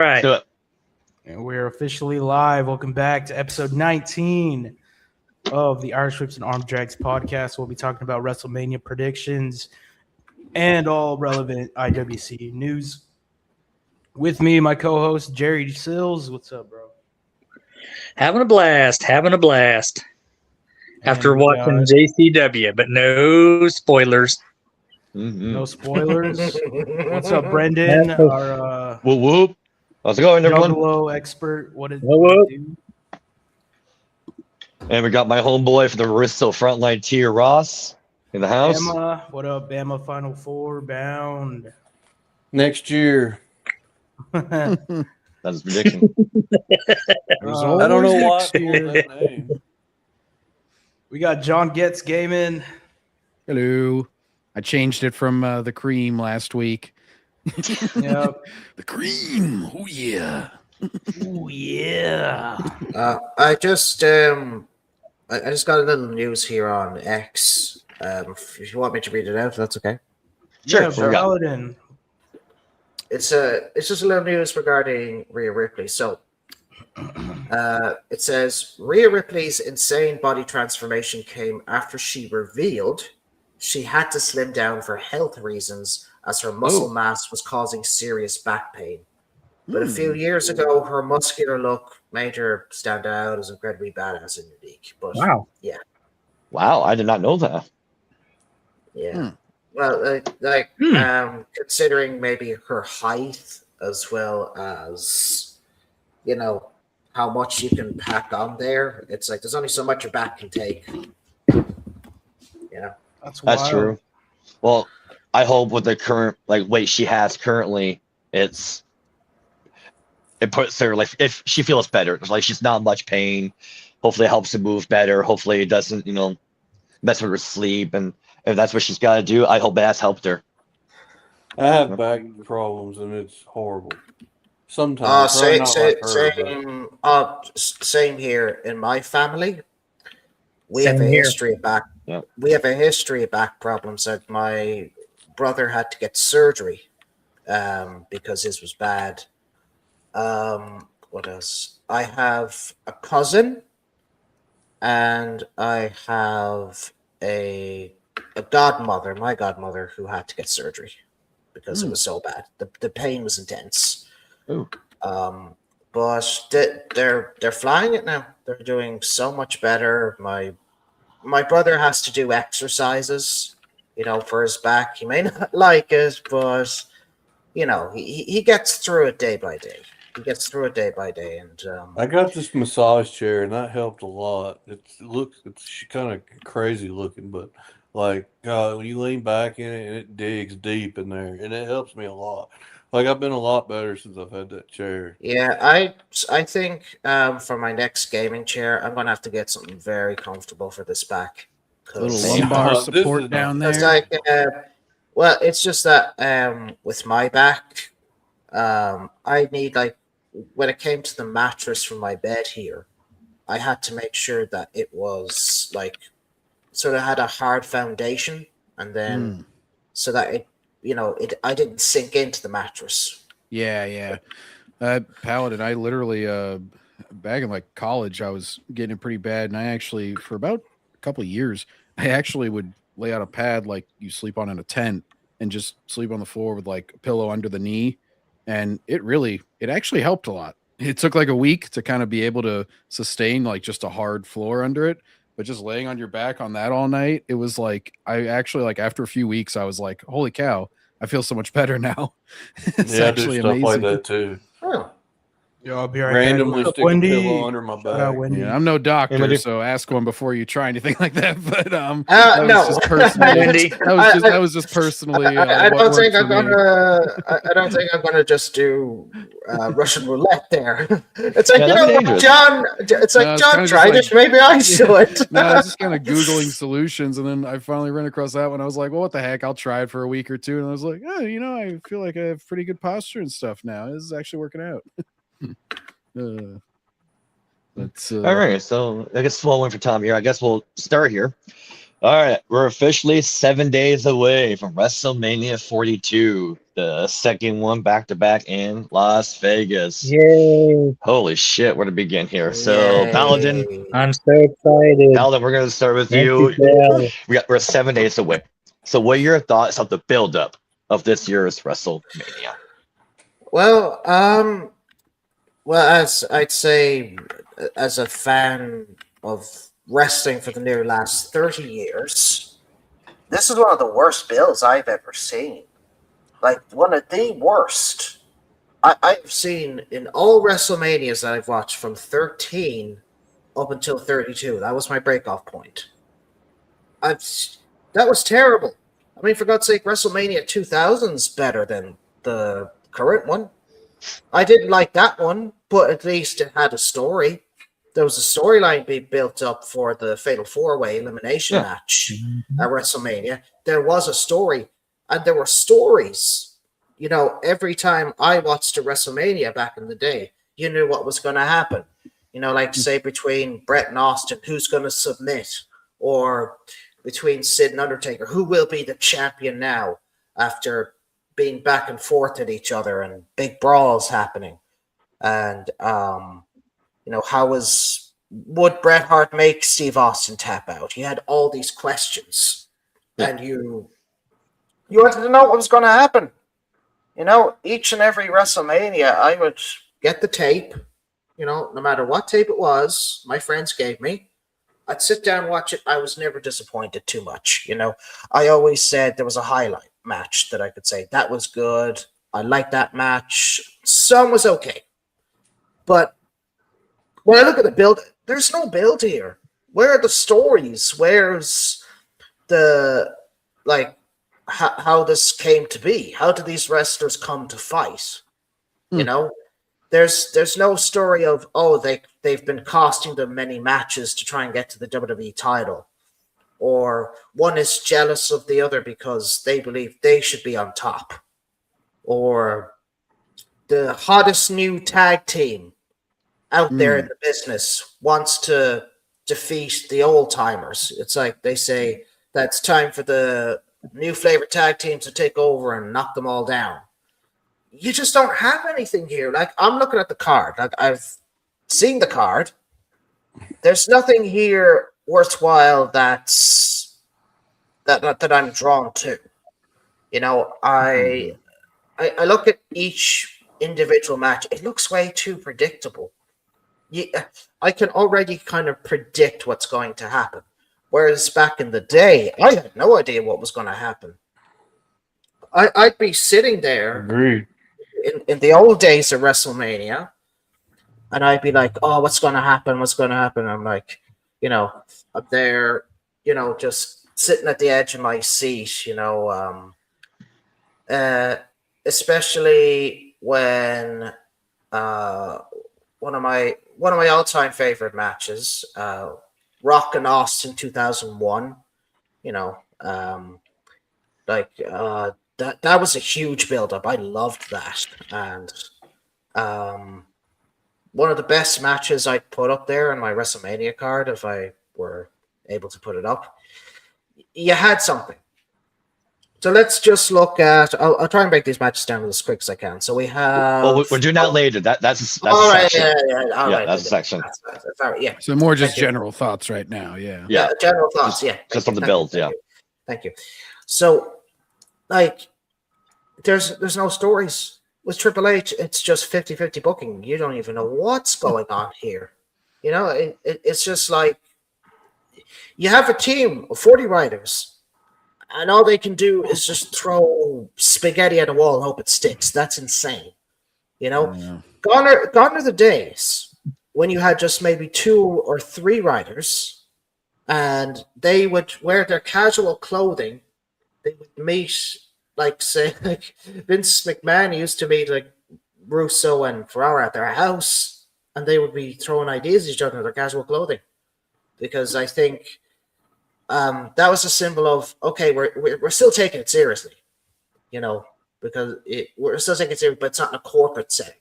Right. Do it. And we're officially live. Welcome back to episode 19 of the Irish Whips and Arm Drags podcast. We'll be talking about WrestleMania predictions and all relevant IWC news. With me, my co-host, Jerry Sills. What's up, bro? Having a blast. After And we watching got- JCW, but no spoilers. No spoilers. What's up, Brendan? Our Whoop whoop. How's it going, everyone? Juggalo expert. What did Whoop, you do? And we got my homeboy for the Risto Frontline tier, Ross, in the house. Bama. What up, Bama? Final Four bound. Next year. That's his prediction. I don't know why I pulled that name. We got John Getz Gaming. Hello. I changed it from the cream last week. Yep. The cream. Oh yeah. Oh yeah. I just got a little news here on X. If you want me to read it out, that's okay. Sure, Yeah, sure. Paladin. It's just a little news regarding Rhea Ripley. So, it says Rhea Ripley's insane body transformation came after she revealed she had to slim down for health reasons as her muscle mass was causing serious back pain. But a few years ago, her muscular look made her stand out as incredibly badass and unique. But Wow. Wow, I did not know that. yeah. Well, considering maybe her height as well as, how much you can pack on there, it's like there's only so much your back can take. That's That's wild. true. Well, I hope with the current weight she has currently, it puts her if she feels better. It's like she's not in much pain. Hopefully, it helps her move better. Hopefully, it doesn't mess with her sleep. And if that's what she's got to do, I hope it has helped her. I have back problems and it's horrible. Sometimes. probably not like her, but- Same here in my family. We Same have a here. history of back. Yep. We have a history of back problems. That my brother had to get surgery because his was bad. What else? I have a cousin, and I have a godmother, my godmother, who had to get surgery because it was so bad. The pain was intense. Ooh. But they're flying it now. They're doing so much better. My brother has to do exercises, for his back. He may not like it, but he gets through it day by day. And I got this massage chair and that helped a lot. It's kind of crazy looking, but when you lean back in it and it digs deep in there and it helps me a lot. I've been a lot better since I've had that chair. yeah, I think for my next gaming chair, I'm gonna have to get something very comfortable for this back. A little 'Cause- lumbar This support is down It's there. like, it's just that with my back, I need when it came to the mattress for my bed here, I had to make sure that it was sort of had a hard foundation, and then so that I didn't sink into the mattress. Yeah. Paladin, I literally back in college, I was getting it pretty bad, and I actually for about a couple of years, I actually would lay out a pad like you sleep on in a tent and just sleep on the floor with a pillow under the knee, and it actually helped a lot. It took a week to kind of be able to sustain just a hard floor under it, but just laying on your back on that all night, it was I actually after a few weeks, I was like, holy cow, I feel so much better now. It's Yeah, I do actually stuff amazing. like that too. Oh, Yo, I'll be right Randomly back. What's stick up, a Wendy? pillow under my Shout out back. Wendy. Yeah, I'm no doctor, Wendy. so ask one before you try anything like that. But that no. was just personally. Wendy. That was just personally. I what don't think worked I'm for me. gonna. I don't think I'm gonna just do Russian roulette there. It's like Yeah, you that'd know be what, dangerous. John. It's like No, it's John kinda just tried it. Maybe I should. No, I was just kind of googling solutions, and then I finally ran across that one. I was like, "Well, what the heck? I'll try it for a week or two." And I was like, "Oh, I feel like I have pretty good posture and stuff now. This is actually working out." All right, so I guess small one for Tom here. I guess we'll start here. All right, we're officially 7 days away from WrestleMania 42, the second one back to back in Las Vegas. Yay! Holy shit, where to begin here? So, Paladin, Yay. I'm so excited. Paladin, we're gonna start with Thank you. Phil. We're 7 days away. So, what are your thoughts of the build-up of this year's WrestleMania? Well, as I'd say, as a fan of wrestling for the near last 30 years, this is one of the worst bills I've ever seen. Like, one of the worst. I've seen in all WrestleManias that I've watched from 13 up until 32. That was my breakoff point. That was terrible. I mean, for God's sake, WrestleMania 2000's better than the current one. I didn't like that one, but at least it had a story. There was a storyline being built up for the Fatal 4-Way elimination Yeah. match at WrestleMania. There was a story, and there were stories. You know, every time I watched a WrestleMania back in the day, you knew what was going to happen. You know, like say between Brett and Austin, who's going to submit, or between Sid and Undertaker, who will be the champion now after being back and forth at each other and big brawls happening. And, you know, would Bret Hart make Steve Austin tap out? You had all these questions, and you wanted to know what was going to happen. You know, each and every WrestleMania, I would get the tape, you know, no matter what tape it was, my friends gave me. I'd sit down and watch it. I was never disappointed too much. You know, I always said there was a highlight match that I could say that was good. I liked that match. Some was okay. But when I look at the build, there's no build here. Where are the stories? Where's the, like, how this came to be? How did these wrestlers come to fight? You know, there's no story of, oh, they've been costing them many matches to try and get to the WWE title, or one is jealous of the other because they believe they should be on top, or the hottest new tag team out there in the business wants to defeat the old timers. It's like they say that's time for the new flavor tag teams to take over and knock them all down. You just don't have anything here. Like, I'm looking at the card. Like, I've seen the card. There's nothing here worthwhile that I'm drawn to. You know, I look at each individual match. It looks way too predictable. I can already kind of predict what's going to happen. Whereas back in the day, I had no idea what was going to happen. I'd be sitting there Agreed. in the old days of WrestleMania, and I'd be like, oh, what's going to happen? What's going to happen? I'm like, you know, up there, you know, just sitting at the edge of my seat, you know, especially when one of my all-time favorite matches, Rock and Austin 2001, you know, that was a huge build-up. I loved that. And one of the best matches I put up there on my WrestleMania card, if I were able to put it up, you had something. So let's just look at. I'll try and break these matches down as quick as I can. So we have. Well, we're doing that later. That's all a right, section. all right. That's a section. That's all right. Yeah. So more just Thank you. general thoughts right now. Yeah. Yeah. General thoughts. Yeah. Just on the builds. Yeah. Thank you. So, like, there's no stories with Triple H. It's just 50-50 booking. You don't even know what's going on here. You know, it's just like you have a team of 40 writers, and all they can do is just throw spaghetti at a wall and hope it sticks. That's insane. You know, Yeah. gone are the days when you had just maybe 2 or 3 writers, and they would wear their casual clothing. They would meet, like, say, like Vince McMahon used to meet like Russo and Ferrara at their house, and they would be throwing ideas at each other in their casual clothing, because I think that was a symbol of, okay, we're still taking it seriously, you know, because we're still taking it seriously, but it's not in a corporate setting.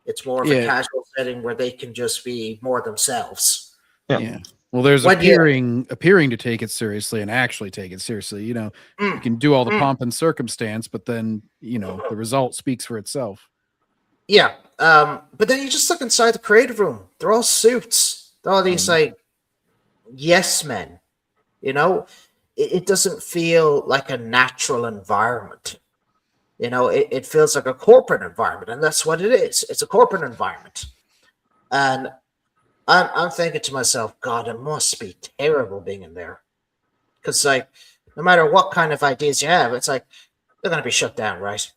It's more of a casual setting where they can just be more themselves. Yeah. Yeah. Well, there's When you- appearing to take it seriously and actually take it seriously. You know, you can do all the pomp and circumstance, but then the result speaks for itself. Yeah. But then you just look inside the creative room. They're all suits. They're all these like yes men. It doesn't feel like a natural environment. It feels like a corporate environment, and that's what it is. It's a corporate environment. And I'm thinking to myself, God, it must be terrible being in there. Because, like, no matter what kind of ideas you have, it's like, they're going to be shut down, right?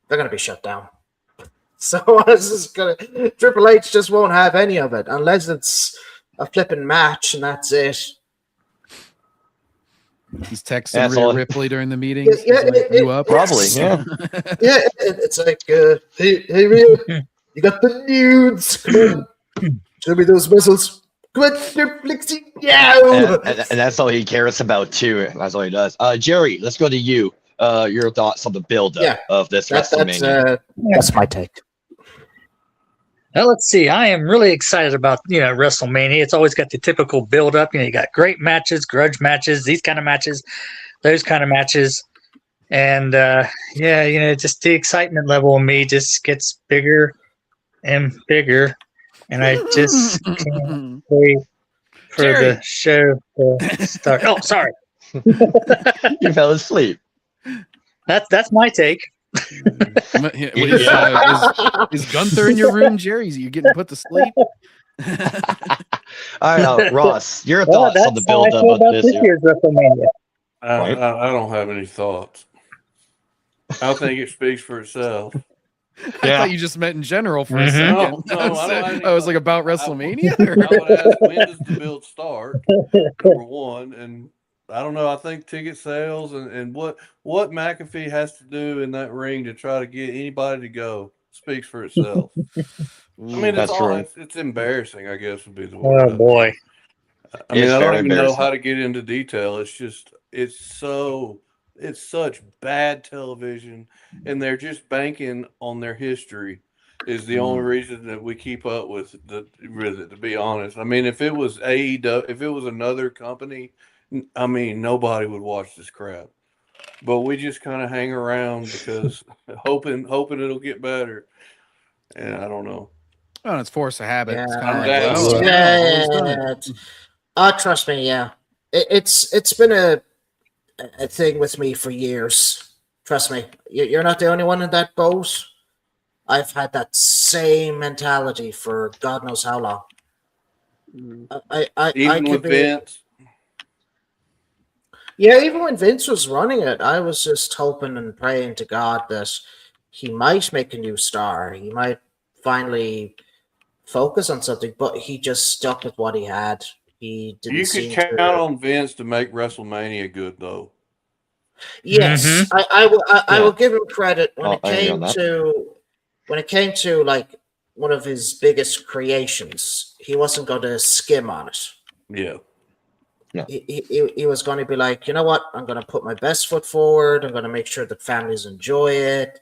They're going to be shut down. So Triple H just won't have any of it unless it's a flipping match and that's it. He's texting That's Rhea all- Ripley during the meetings. Yeah, He's like, you up? Probably, yeah. Yeah, it's like, hey, Rhea, you got the nudes. Come on. Show me those muscles. Come on, they're flexing. Yeah. And that's all he cares about too. That's all he does. Jerry, let's go to you. Your thoughts on the build-up Yeah, of this WrestleMania. That's my take. Now let's see. I am really excited about WrestleMania. It's always got the typical build up. You got great matches, grudge matches, these kind of matches, those kind of matches, and just the excitement level of me just gets bigger and bigger, and I just can't wait for the show to start. Oh, sorry, You fell asleep. that's my take. Is Gunther in your room, Jerry? You getting put to sleep? All right, Ross, your Well, thoughts on the that's how I build-up feel of about this this year? year's WrestleMania. I don't have any thoughts. I think it speaks for itself. I thought you just meant in general for a Mhm. second. No, I don't have any I was like, about thoughts. WrestleMania? I would ask, when does the build start? Number one, and I don't know. I think ticket sales and what McAfee has to do in that ring to try to get anybody to go speaks for itself. I mean, That's true. it's embarrassing, I guess, would be the word. Oh boy. I mean, It's I don't very even know embarrassing. how to get into detail. It's such bad television, and they're just banking on their history. Is the only reason that we keep up with it. To be honest, I mean, if it was AEW, if it was another company, I mean, nobody would watch this crap. But we just kind of hang around because hoping it'll get better. And I don't know. Oh, it's force of habit. It's kind of Yeah. like, well, I've always done it. Trust me, yeah. It's been a thing with me for years. Trust me, you're not the only one in that boat. I've had that same mentality for God knows how long. I Even could with be- Vince, Yeah, even when Vince was running it, I was just hoping and praying to God that he might make a new star. He might finally focus on something, but he just stuck with what he had. He didn't you could seem count to... on Vince to make WrestleMania good, though. Yes, I will give him credit when Oh, it I agree came on that. to like one of his biggest creations. He wasn't going to skim on it. Yeah. He was going to be like, you know what? I'm going to put my best foot forward. I'm going to make sure that families enjoy it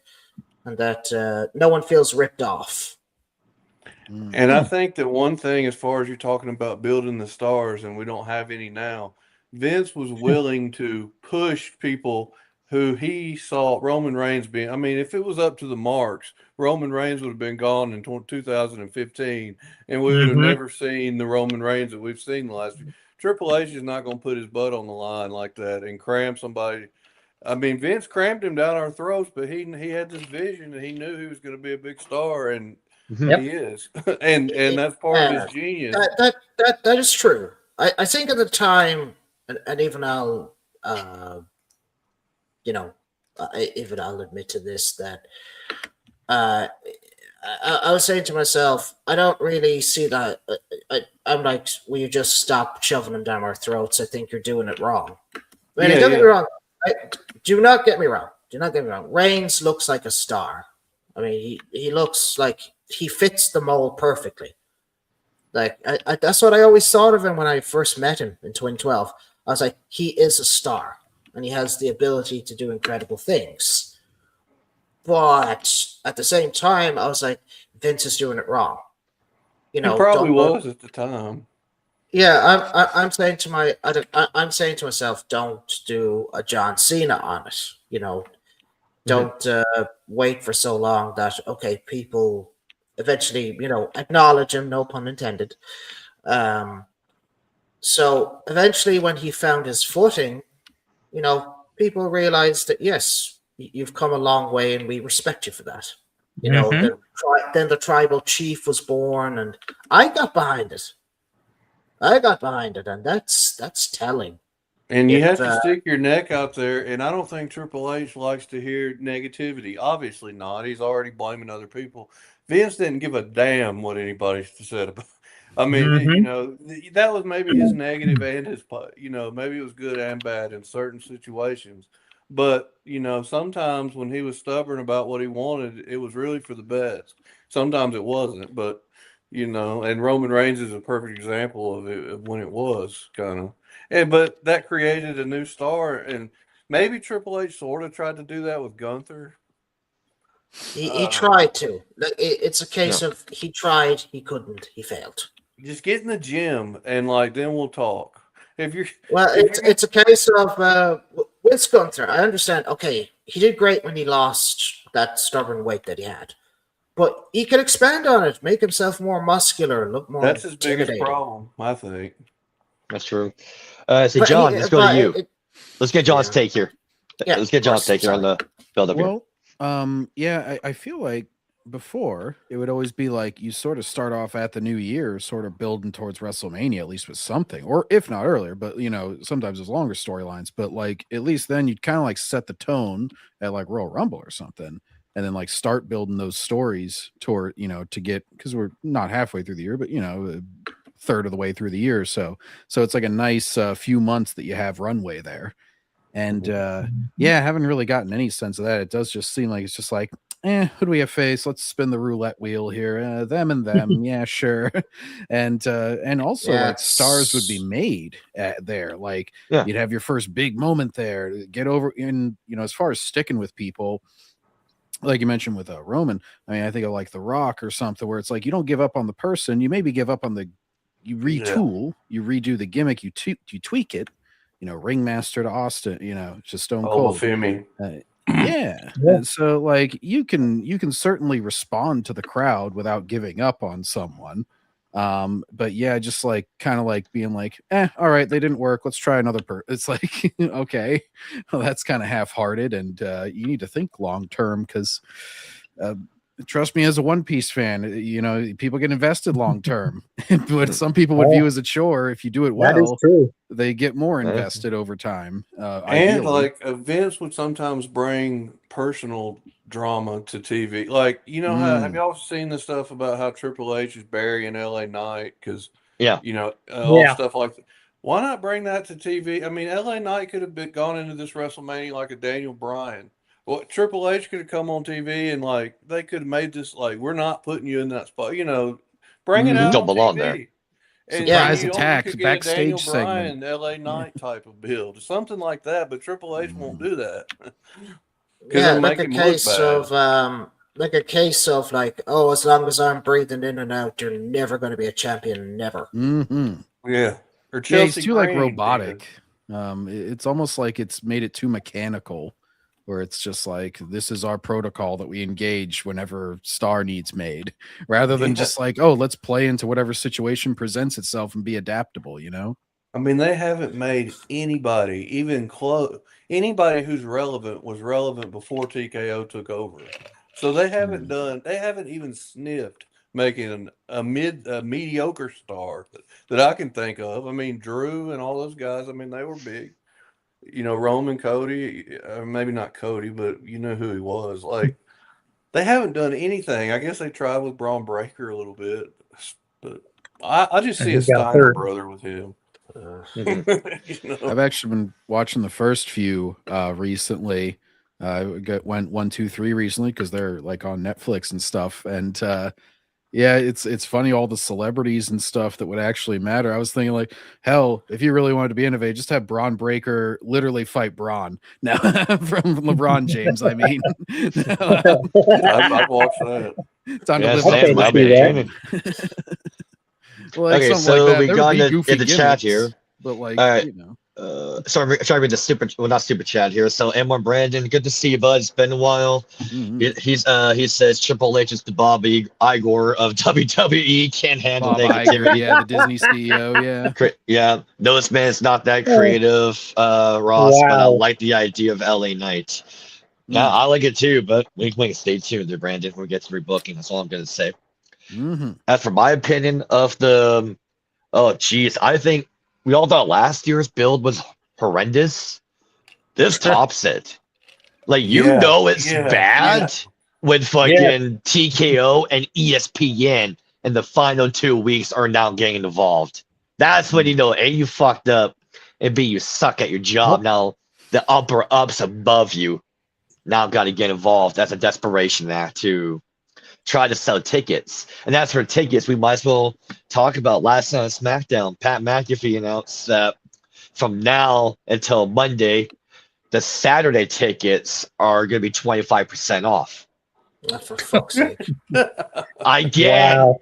and that no one feels ripped off. And I think that one thing, as far as you're talking about building the stars, and we don't have any now, Vince was willing to push people who he saw Roman Reigns being. I mean, if it was up to the marks, Roman Reigns would have been gone in 2015, and we would have never seen the Roman Reigns that we've seen the last few. Triple H is not going to put his butt on the line like that and cram somebody. I mean, Vince crammed him down our throats, but he had this vision and he knew he was going to be a big star, and Yep. he is, and that's part of his genius. That is true. I think at the time, and even I'll, even I'll admit to this, that I was saying to myself, I don't really see that. I'm like, will you just stop shoving them down our throats? I think you're doing it wrong. I mean, don't get me wrong. Do not get me wrong. Do not get me wrong. Reigns looks like a star. I mean, he looks like he fits the mold perfectly. Like that's what I always thought of him when I first met him in 2012. I was like, he is a star, and he has the ability to do incredible things. But at the same time, I was like, Vince is doing it wrong. He probably was at the time. Yeah, I'm saying to I'm saying to myself, don't do a John Cena on it. You know, don't wait for so long that people eventually acknowledge him. No pun intended. Um, so eventually, when he found his footing, people realized that yes, you've come a long way, and we respect you for that. Mhm. Then the tribal chief was born, and I got behind it. And that's telling. And you If have to stick your neck out there. And I don't think Triple H likes to hear negativity. Obviously not. He's already blaming other people. Vince didn't give a damn what anybody said about. I mean, Mhm. that was maybe his negative and his, maybe it was good and bad in certain situations. But sometimes when he was stubborn about what he wanted, it was really for the best. Sometimes it wasn't, but and Roman Reigns is a perfect example of it of when it was kind of. But that created a new star, and maybe Triple H sort of tried to do that with Gunther. he tried to, it's a case of he tried, he couldn't, he failed. Just get in the gym and then we'll talk. If you're it's a case of with Gunther. I understand. Okay, he did great when he lost that stubborn weight that he had, but he could expand on it, make himself more muscular, look more that's his biggest intimidating. problem, I think. That's true. So John, let's go to you. Let's get John's take here. Yeah, Let's get John's take here on the build up here. Well, yeah, I feel like before it would always be like you sort of start off at the new year, sort of building towards WrestleMania, at least with something, or if not earlier, but sometimes there's longer storylines, but like at least then you'd kind of like set the tone at like Royal Rumble or something, and then like start building those stories toward, to get, because we're not halfway through the year, but a third of the way through the year. So it's like a nice few months that you have runway there. And yeah, I haven't really gotten any sense of that. It does just seem like it's just like, who do we have face? Let's spin the roulette wheel here. Them and them. Yeah, sure. And also like stars would be made there. Like you'd have your first big moment there. Get over in, as far as sticking with people, like you mentioned with Roman, I mean, I think of like The Rock or something where it's like you don't give up on the person. You maybe give up on you retool, you redo the gimmick, you tweak it. Ringmaster to Austin, just Stone Cold. Yeah. And so like you can certainly respond to the crowd without giving up on someone. But yeah, just like kind of like being like, all right, they didn't work. Let's try another It's like, okay, well, that's kind of half-hearted, and you need to think long term because trust me, as a One Piece fan, people get invested long term. But some people would view as a chore. If you do it well, that is true. They get more invested over time. And like events would sometimes bring personal drama to TV. Like, how have y'all seen the stuff about how Triple H is burying LA Knight? Because, all stuff like that. Why not bring that to TV? I mean, LA Knight could have gone into this WrestleMania like a Daniel Bryan. Well, Triple H could have come on TV and like they could have made this like we're not putting you in that spot. Bring it out. Don't on belong TV. there. And surprise you attack, could get a Daniel backstage Bryan, segment. LA Knight type of build, something like that. But Triple H won't do that. Yeah, like a case of like, oh, as long as I'm breathing in and out, you're never going to be a champion, never. Yeah, or Chelsea, it's too Green, like robotic. It's almost like it's made it too mechanical, where it's just like this is our protocol that we engage whenever star needs made, rather than just like, oh, let's play into whatever situation presents itself and be adaptable. I mean, they haven't made anybody even close. Anybody who's relevant was relevant before TKO took over. So they haven't done. They haven't even sniffed making a mediocre star that I can think of. I mean, Drew and all those guys. I mean, they were big. Roman, Cody, maybe not Cody, but you know who he was. Like, they haven't done anything. I guess they tried with Braun Breaker a little bit, but I just see a Steiner brother with him. I've actually been watching the first few recently. Went 1, 2, 3 recently because they're like on Netflix and stuff. And yeah, it's funny, all the celebrities and stuff that would actually matter. I was thinking like, hell, if you really wanted to be innovative, just have Braun Breaker literally fight Braun. Now from LeBron James, I mean. I've watched that. Time to live okay, up to that'd my be name. Well, like Okay, something so like that. we There got would be in goofy the chat gimmicks, here. but like All right. you know. Sorry, I'm trying to read the not super chat here. So M1 Brandon, good to see you, bud. It's been a while. Mhm. He says Triple H is the Bobby Igor of WWE, can't handle Bob Iger, negativity. yeah, the Disney CEO, yeah. Yeah, no, this man's not that creative, Ross, but I Wow. like the idea of LA Knight. Yeah, I like it too, but we can stay tuned there, Brandon, when we get to rebooking. That's all I'm going to say. Mm-hmm. As for my opinion of the, oh, geez, I think we all thought last year's build was horrendous. This tops it. Like, it's bad when fucking TKO and ESPN in the final 2 weeks are now getting involved. That's when you know, A, you fucked up, and B, you suck at your job. Now, the upper ups above you now got to get involved. That's a desperation act to try to sell tickets. And as for tickets, we might as well talk about last night on SmackDown. Pat McAfee announced that from now until Monday, the Saturday tickets are going to be 25% off. For fuck's sake. Again. Wow.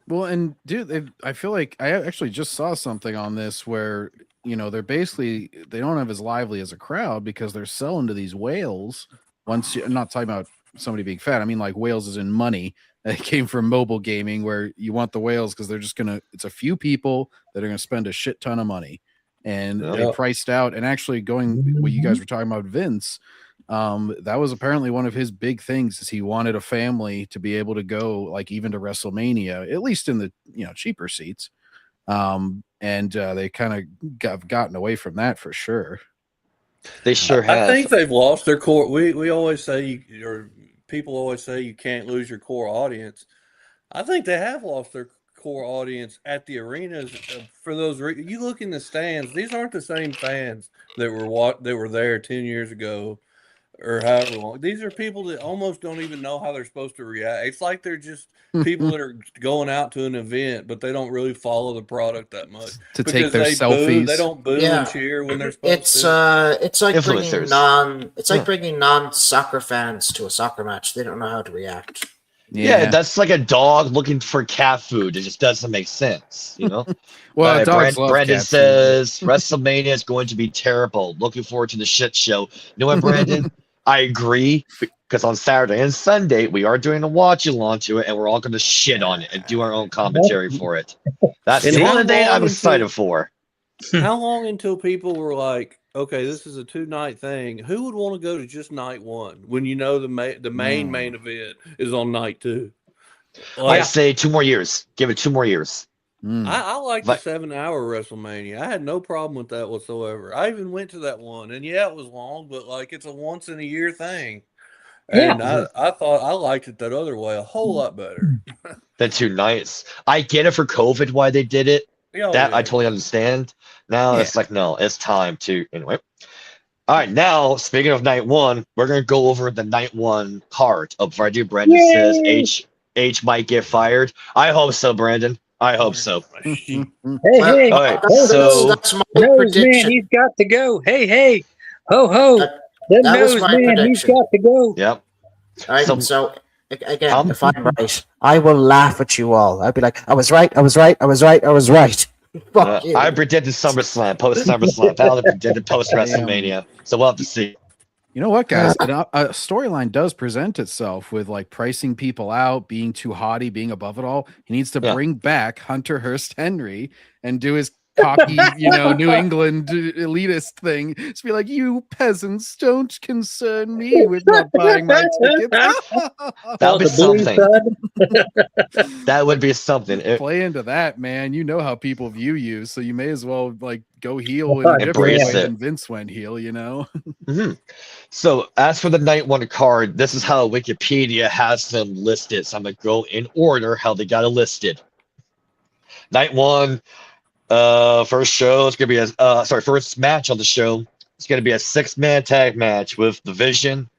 Well, and dude, I feel like I actually just saw something on this where they're basically they don't have as lively as a crowd because they're selling to these whales. I'm not talking about somebody being fat. I mean like whales is in money. It came from mobile gaming where you want the whales because they're just it's a few people that are gonna spend a shit ton of money, and they priced out. And actually, going what you guys were talking about, Vince. That was apparently one of his big things is he wanted a family to be able to go like even to WrestleMania, at least in the cheaper seats. And they kind of gotten away from that for sure. They sure have. I think they've lost their core. We always say, or people always say, you can't lose your core audience. I think they have lost their core audience at the arenas for those. You look in the stands; these aren't the same fans that were there 10 years ago. Or however long. These are people that almost don't even know how they're supposed to react. It's like they're just people that are going out to an event, but they don't really follow the product that much. To take their selfies. They don't boo and cheer when they're supposed to. It's like Influencers. bringing non-soccer fans to a soccer match. They don't know how to react. Yeah, that's like a dog looking for cat food. It just doesn't make sense, Well, dogs love Brandon cat says WrestleMania is going to be terrible. Looking forward to the shit show. You know what, Brandon? I agree, because on Saturday and Sunday we are doing a watch along to it, and we're all going to shit on it and do our own commentary for it. That's the only thing I'm excited for. How long until people were like, okay, this is a 2-night thing? Who would want to go to just night one when the main event is on night 2? I say 2 more years. Give it 2 more years. I like the 7-hour WrestleMania. I had no problem with that whatsoever. I even went to that one, and it was long, but like it's a once in a year thing. And I thought I liked it that other way a whole lot better than 2 nights. I get it for COVID why they did it. I totally understand. Now it's like no, it's time to anyway. All right, now speaking of night 1, we're gonna go over the night 1 card. Oh, before I do, Brandon says H might get fired. I hope so, Brandon. I hope so. Hey, all right, that's my prediction. Man, he's got to go. Hey, ho ho. That was my prediction. He's got to go. Yep. All right, so again, if I'm right, I will laugh at you all. I'll be like, I was right. Fuck you. I predicted SummerSlam, post SummerSlam. Fowler predicted post WrestleMania. So we'll have to see. You know what, guys? A storyline does present itself with like pricing people out, being too haughty, being above it all. He needs to bring back Hunter Hearst Henry and do his cocky, New England elitist thing. Just be like, you peasants don't concern me with not buying my tickets. That would be something. That would be something. Play into that, man. You know how people view you, so you may as well like go heel in a different way than Vince went heel. Mm-hmm. So as for the night 1 card, this is how Wikipedia has them listed. So I'm gonna go in order how they got it listed. Night 1. First show is gonna be first match on the show. It's gonna be a 6-man tag match with The Vision,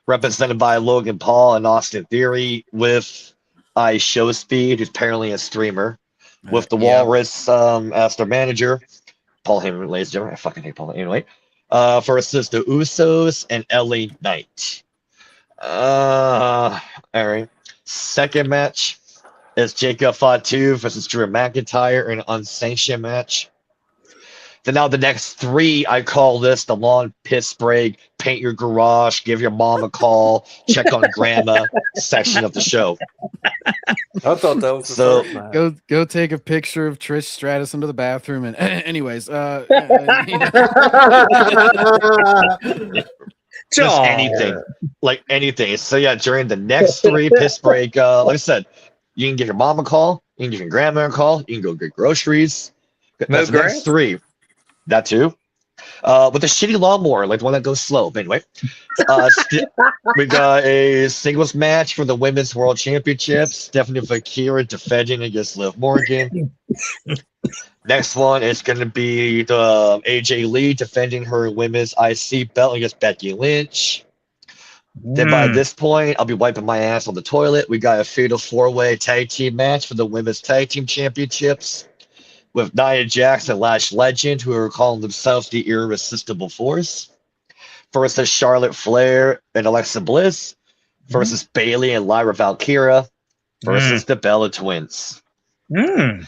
represented by Logan Paul and Austin Theory, with Show Speed, who's apparently a streamer, with the Walrus as their manager. Paul Heyman, ladies and gentlemen. I fucking hate Paul. Anyway, versus the Usos and LA Knight. All right. Second match. is Jacob Fatu versus Drew McIntyre in an unsanctioned match. Then now the next three, I call this the lawn piss break, paint your garage, give your mom a call, check on grandma section of the show. I thought that was the So- first match. Go take a picture of Trish Stratus into the bathroom. And anyways, Just Aw. anything. Like anything. So yeah, during the next three piss break, like I said, you can give your mom a call, you can give your grandma a call, you can go get groceries. That's the grass? next three. That too. With a shitty lawnmower, like the one that goes slow. But anyway, we got a singles match for the Women's World Championship. Stephanie Vakira defending against Liv Morgan. Next one is going to be the AJ Lee defending her Women's IC belt against Becky Lynch. Then by this point, I'll be wiping my ass on the toilet. We got a fatal four-way tag team match for the Women's Tag Team Championships with Nia Jax and Lash Legend, who are calling themselves the Irresistible Force, versus Charlotte Flair and Alexa Bliss, versus Bayley and Lyra Valkyria, versus the Bella Twins. Mm.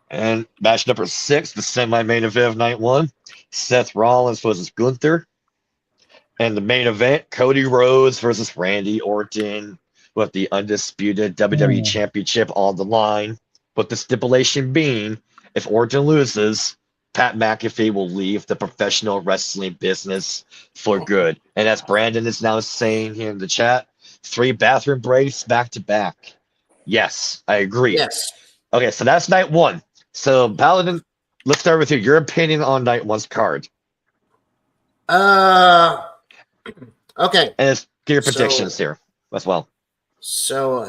And match number 6, the semi-main event of night 1, Seth Rollins versus Gunther. And the main event, Cody Rhodes versus Randy Orton, with the undisputed WWE Championship on the line. But the stipulation being, if Orton loses, Pat McAfee will leave the professional wrestling business for good. And as Brandon is now saying here in the chat, 3 bathroom breaks back to back. Yes, I agree. Yes. Okay, so that's night 1. So Paladin, let's start with you. Your opinion on night 1's card. Okay. And let's get your So- predictions here as well. So,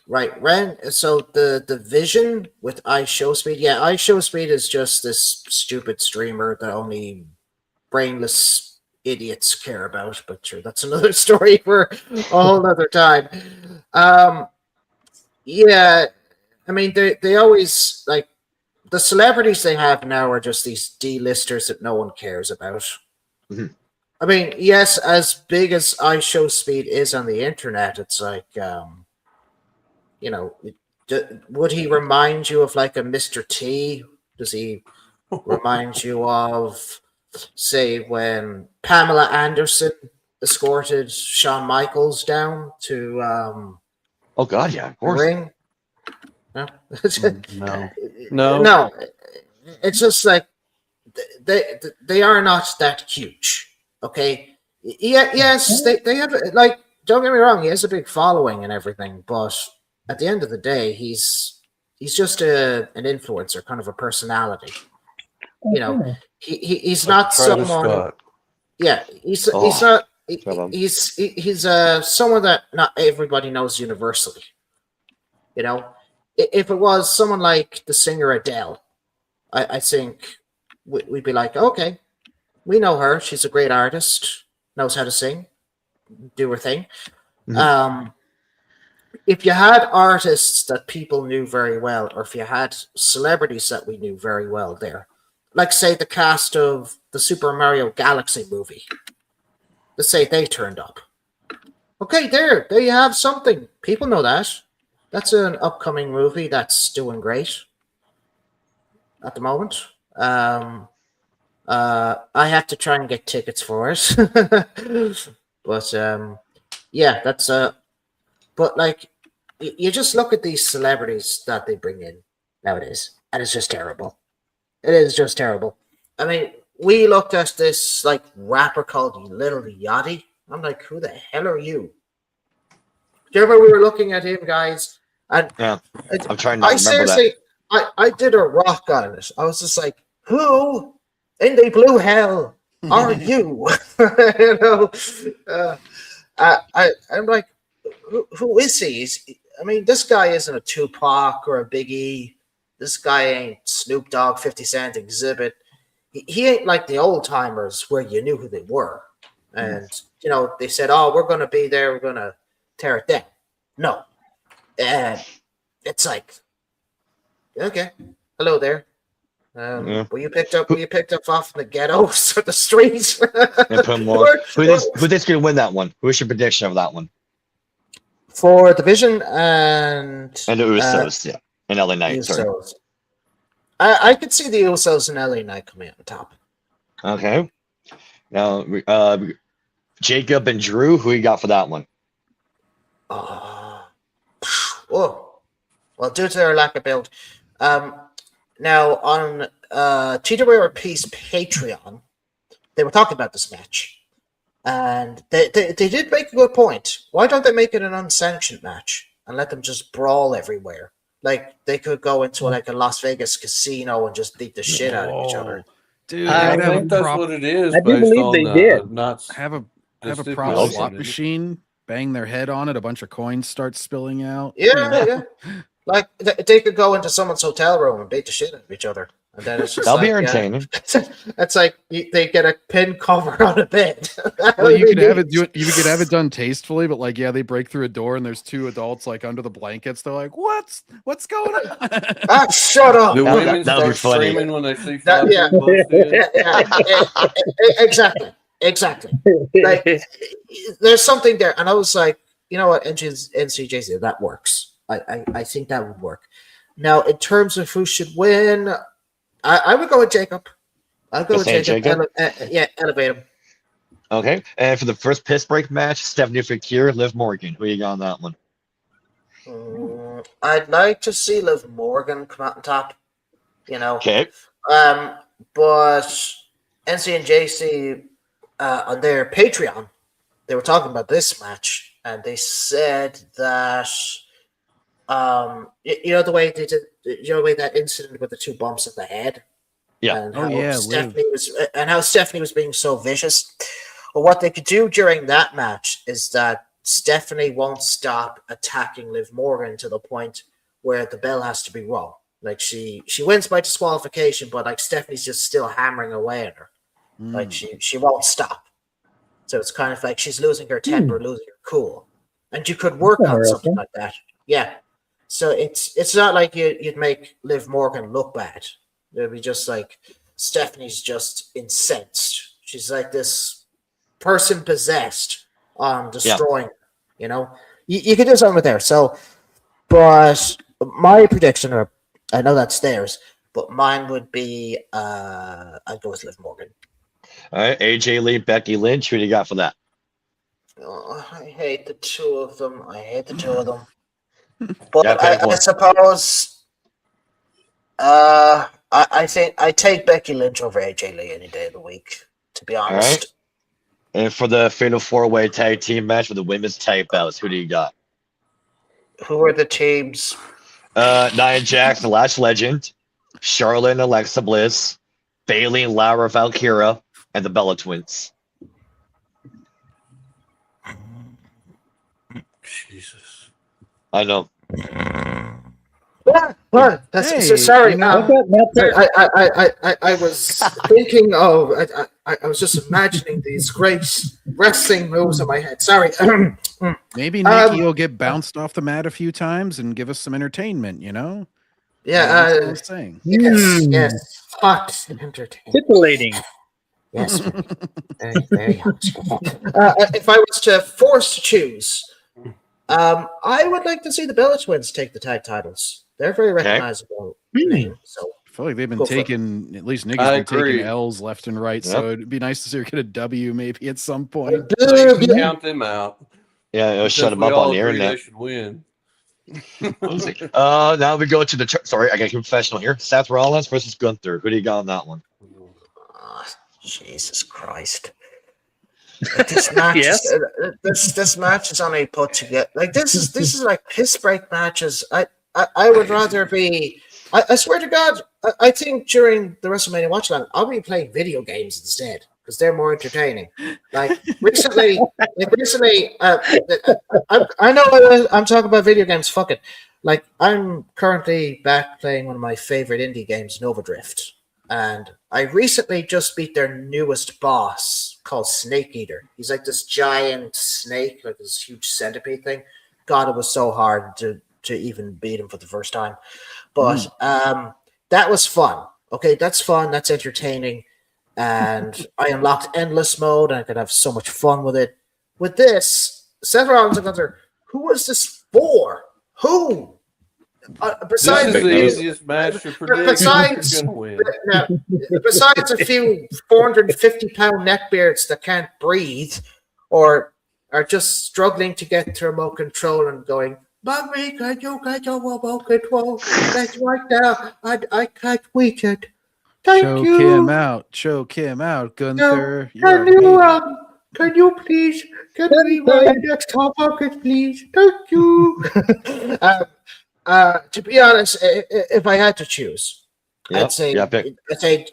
right, Ren. So the vision with iShowSpeed, yeah, iShowSpeed is just this stupid streamer that only brainless idiots care about. But sure, that's another story for a whole other time. Yeah, I mean, they always like the celebrities they have now are just these D-listers that no one cares about. Mhm. I mean, yes, as big as iShowSpeed is on the internet, it's like, you know, would he remind you of like a Mr. T? Does he remind you of, say, when Pamela Anderson escorted Shawn Michaels down to Oh God, yeah, of the course. ring? No, No. It's just like they are not that huge. Okay. Yeah. Yes, they have like. Don't get me wrong. He has a big following and everything, but at the end of the day, he's just an influencer, kind of a personality. You know, he's not Travis someone. Scott. Yeah, he's Oh, not. Bravo. He's someone that not everybody knows universally. You know, if it was someone like the singer Adele, I think we'd be like, okay, we know her. She's a great artist, knows how to sing, do her thing. If you had artists that people knew very well, or if you had celebrities that we knew very well there, like say the cast of the Super Mario Galaxy movie, let's say they turned up. Okay, there you have something. People know that. That's an upcoming movie that's doing great at the moment. I have to try and get tickets for it. But yeah, that's but like you just look at these celebrities that they bring in nowadays, and it's just terrible. It is just terrible. I mean, we looked at this like rapper called Little Yachty. I'm like, who the hell are you? Do you remember we were looking at him, guys? And Yeah, I'm trying to I remember seriously, I did a rock on it. I was just like, who in the blue hell are you? You know, I'm like, who is he? I mean, this guy isn't a Tupac or a Biggie. This guy ain't Snoop Dogg, 50 Cent, Exhibit. He ain't like the old timers where you knew who they were. And, you know, they said, oh, we're going to be there. We're going to tear it down. No. And it's like, okay, hello there. Yeah. Were you picked up off the ghettos or the streets? And put more. Who is going to win that one? Who's your prediction of that one? For Division and And the Usos, yeah. And LA Knight, sorry. Usos. I could see the Usos and LA Knight coming on top. Okay. Now, Jacob and Drew, who you got for that one? Oh, well, due to their lack of build. Now, on TWR Peace Patreon, they were talking about this match. And they did make a good point. Why don't they make it an unsanctioned match and let them just brawl everywhere? Like, they could go into like a Las Vegas casino and just beat the shit out of each other. Dude, I I'd have think a that's prop, what it is. I do based believe on, they did. Not have a the prop stipulation. slot machine, bang their head on it, a bunch of coins start spilling out. Yeah. Like, they could go into someone's hotel room and beat the shit out of each other. And then it's just That'll be like, entertaining. It's like they get a pin cover on a bed. Well, you could have it. You could have it done tastefully, but like, yeah, they break through a door and there's two adults like under the blankets. They're like, "What's going on?" Ah, shut up. the That- women that would be start funny. screaming when they see That- five yeah. people posted. Exactly. Like, there's something there, and I was like, you know what, NCJC, that works. I think that would work. Now, in terms of who should win, I would go with Jacob. I'll go Just with saying Jacob. Elevate him. Okay. And for the first piss break match, Stephanie Fakir, Liv Morgan. Who you got on that one? I'd like to see Liv Morgan come out on top. You know. Okay. But NC and JC on their Patreon, they were talking about this match, and they said that you know the way they did, you know the way that incident with the two bumps in the head. Yeah. And Oh, how yeah, Stephanie was being so vicious. Well, what they could do during that match is that Stephanie won't stop attacking Liv Morgan to the point where the bell has to be rung. Like she wins by disqualification, but like Stephanie's just still hammering away at her. Like she won't stop. So it's kind of like she's losing her temper, losing her cool. And you could work on something like that. Yeah. So it's not like you'd make Liv Morgan look bad. It'd be just like Stephanie's just incensed. She's like this person possessed on destroying. You know, you could do something with there. So, but my prediction, or I know that's theirs, but mine would be I'd go with Liv Morgan. All right. AJ Lee, Becky Lynch. Who do you got for that? Oh, I hate the two of them. But Yeah, pick I one. suppose I think I take Becky Lynch over AJ Lee any day of the week, to be honest. right. And for the Fatal 4-Way Tag Team match for the women's tag belts, who do you got? Who are the teams? Nia Jax, the Lash Legend, Charlotte and Alexa Bliss, Bailey and Lara Valkyra, and the Bella Twins. Jesus. I know. What? That's Hey, sorry. you know- I was thinking of. I was just imagining these great wrestling moves in my head. Sorry. Maybe Nikki will get bounced off the mat a few times and give us some entertainment. You know? That's what I was saying. Yes. Hot and entertaining. Titillating. Yes. Very hot. If I was to force to choose, I would like to see the Bella Twins take the tag titles. They're a very recognizable name. So I feel like they've been Go for it. taking, at least Nikki's I been taking agree. L's left and right. So it'd be nice to see her get a W maybe at some point. Please count them out. Yeah, it'll shut Because them we up all on the agree internet. They should win. Now we go to the sorry, I got to be professional here. Seth Rollins versus Gunther. Who do you got on that one? Jesus Christ. This match, Yes. this match is only put together. Like this is like piss break matches. I would rather be. I swear to God, I think during the WrestleMania watch along, I'll be playing video games instead because they're more entertaining. Like recently, I know I'm talking about video games. Fuck it. Like I'm currently back playing one of my favorite indie games, Nova Drift. And I recently just beat their newest boss called Snake Eater. He's like this giant snake, like this huge centipede thing. God, it was so hard to even beat him for the first time. But that was fun. Okay, that's fun. That's entertaining. And I unlocked endless mode and I could have so much fun with it. With this, Seth Rollins and Gunther, who was this for? Who? Besides, This is the Big news. easiest match to predict. besides, Who's gonna win? now, besides a few 450-pound neckbeards that can't breathe or are just struggling to get to remote control and going, Mommy, can you get your remote control? That's right now. I can't reach it. Thank Choke you. him out. Choke him out, Gunther. Can you please get me my next hot pocket, please? Thank you. To be honest, if I had to choose, Yep, I'd say yeah, pick. I'd say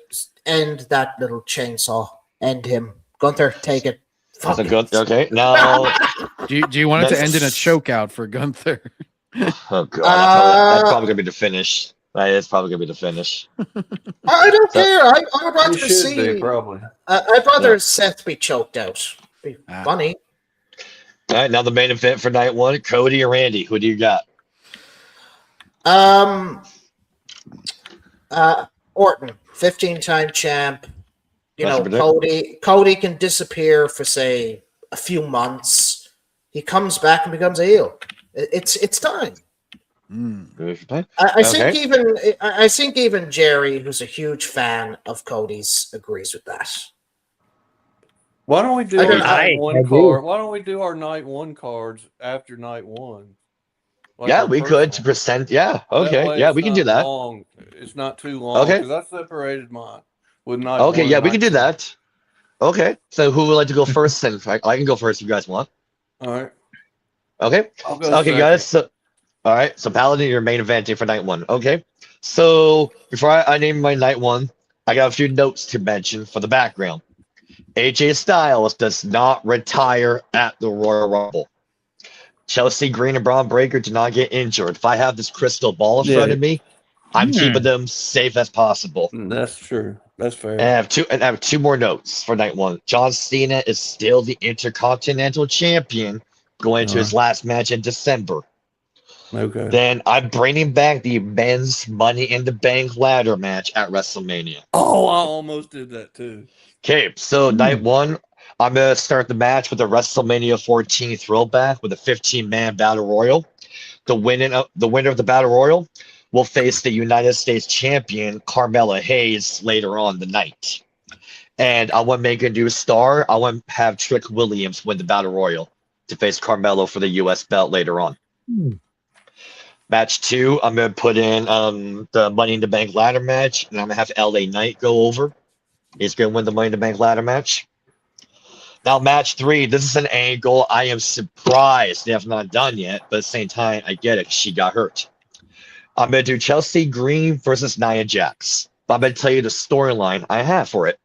end that little chainsaw. End him. Gunther, take it. That's a Fuck good. it. Okay, now. Do you want it to That's- end in a choke out for Gunther? Oh god, that's probably gonna be the finish. That is probably gonna be the finish. I don't So- care. I would It rather should see. be probably. I'd rather Yeah. Seth be choked out. Be Ah. funny. All right, now the main event for night one: Cody or Randy. Who do you got? Orton, 15-time champ. You That's know, a predict- Cody can disappear for say a few months. He comes back and becomes a heel. It's time. Mm. I think Okay. I think even Jerry, who's a huge fan of Cody's, agrees with that. Why don't we do I our don't- night I one agree. card? Why don't we do our night one cards after night one? Like Yeah, our we could to personal. present. Yeah, That okay, way yeah, it's we can do not that. long. It's not too long. Okay. Because I separated mine with night Okay, one yeah, and we can night do two. that. Okay, so who would like to go first? Then I can go first if you guys want. All right. Okay, I'll go okay, second. guys. So, all right, so Paladin, your main eventing for night one. Okay, so before I name my night one, I got a few notes to mention for the background. AJ Styles does not retire at the Royal Rumble. Chelsea Green and Braun Breaker do not get injured. If I have this crystal ball in front Yeah. of me, I'm keeping them safe as possible. That's true. That's fair. And I have two more notes for night one. John Cena is still the Intercontinental Champion going to his last match in December. Okay. Then I'm bringing back the men's Money in the Bank ladder match at WrestleMania. Oh, I almost did that too. Okay, so night one, I'm gonna start the match with a WrestleMania 14 throwback with a 15-man battle royal. The winner of the battle royal will face the United States champion Carmella Hayes later on the night. And I want to make a new star. I want to have Trick Williams win the battle royal to face Carmelo for the U.S. belt later on. Match two, I'm gonna put in the Money in the Bank ladder match, and I'm gonna have LA Knight go over. He's gonna win the Money in the Bank ladder match. Now, match three, this is an angle I am surprised they have not done yet, but at the same time, I get it. She got hurt. I'm gonna do Chelsea Green versus Nia Jax. But I'm gonna tell you the storyline I have for it.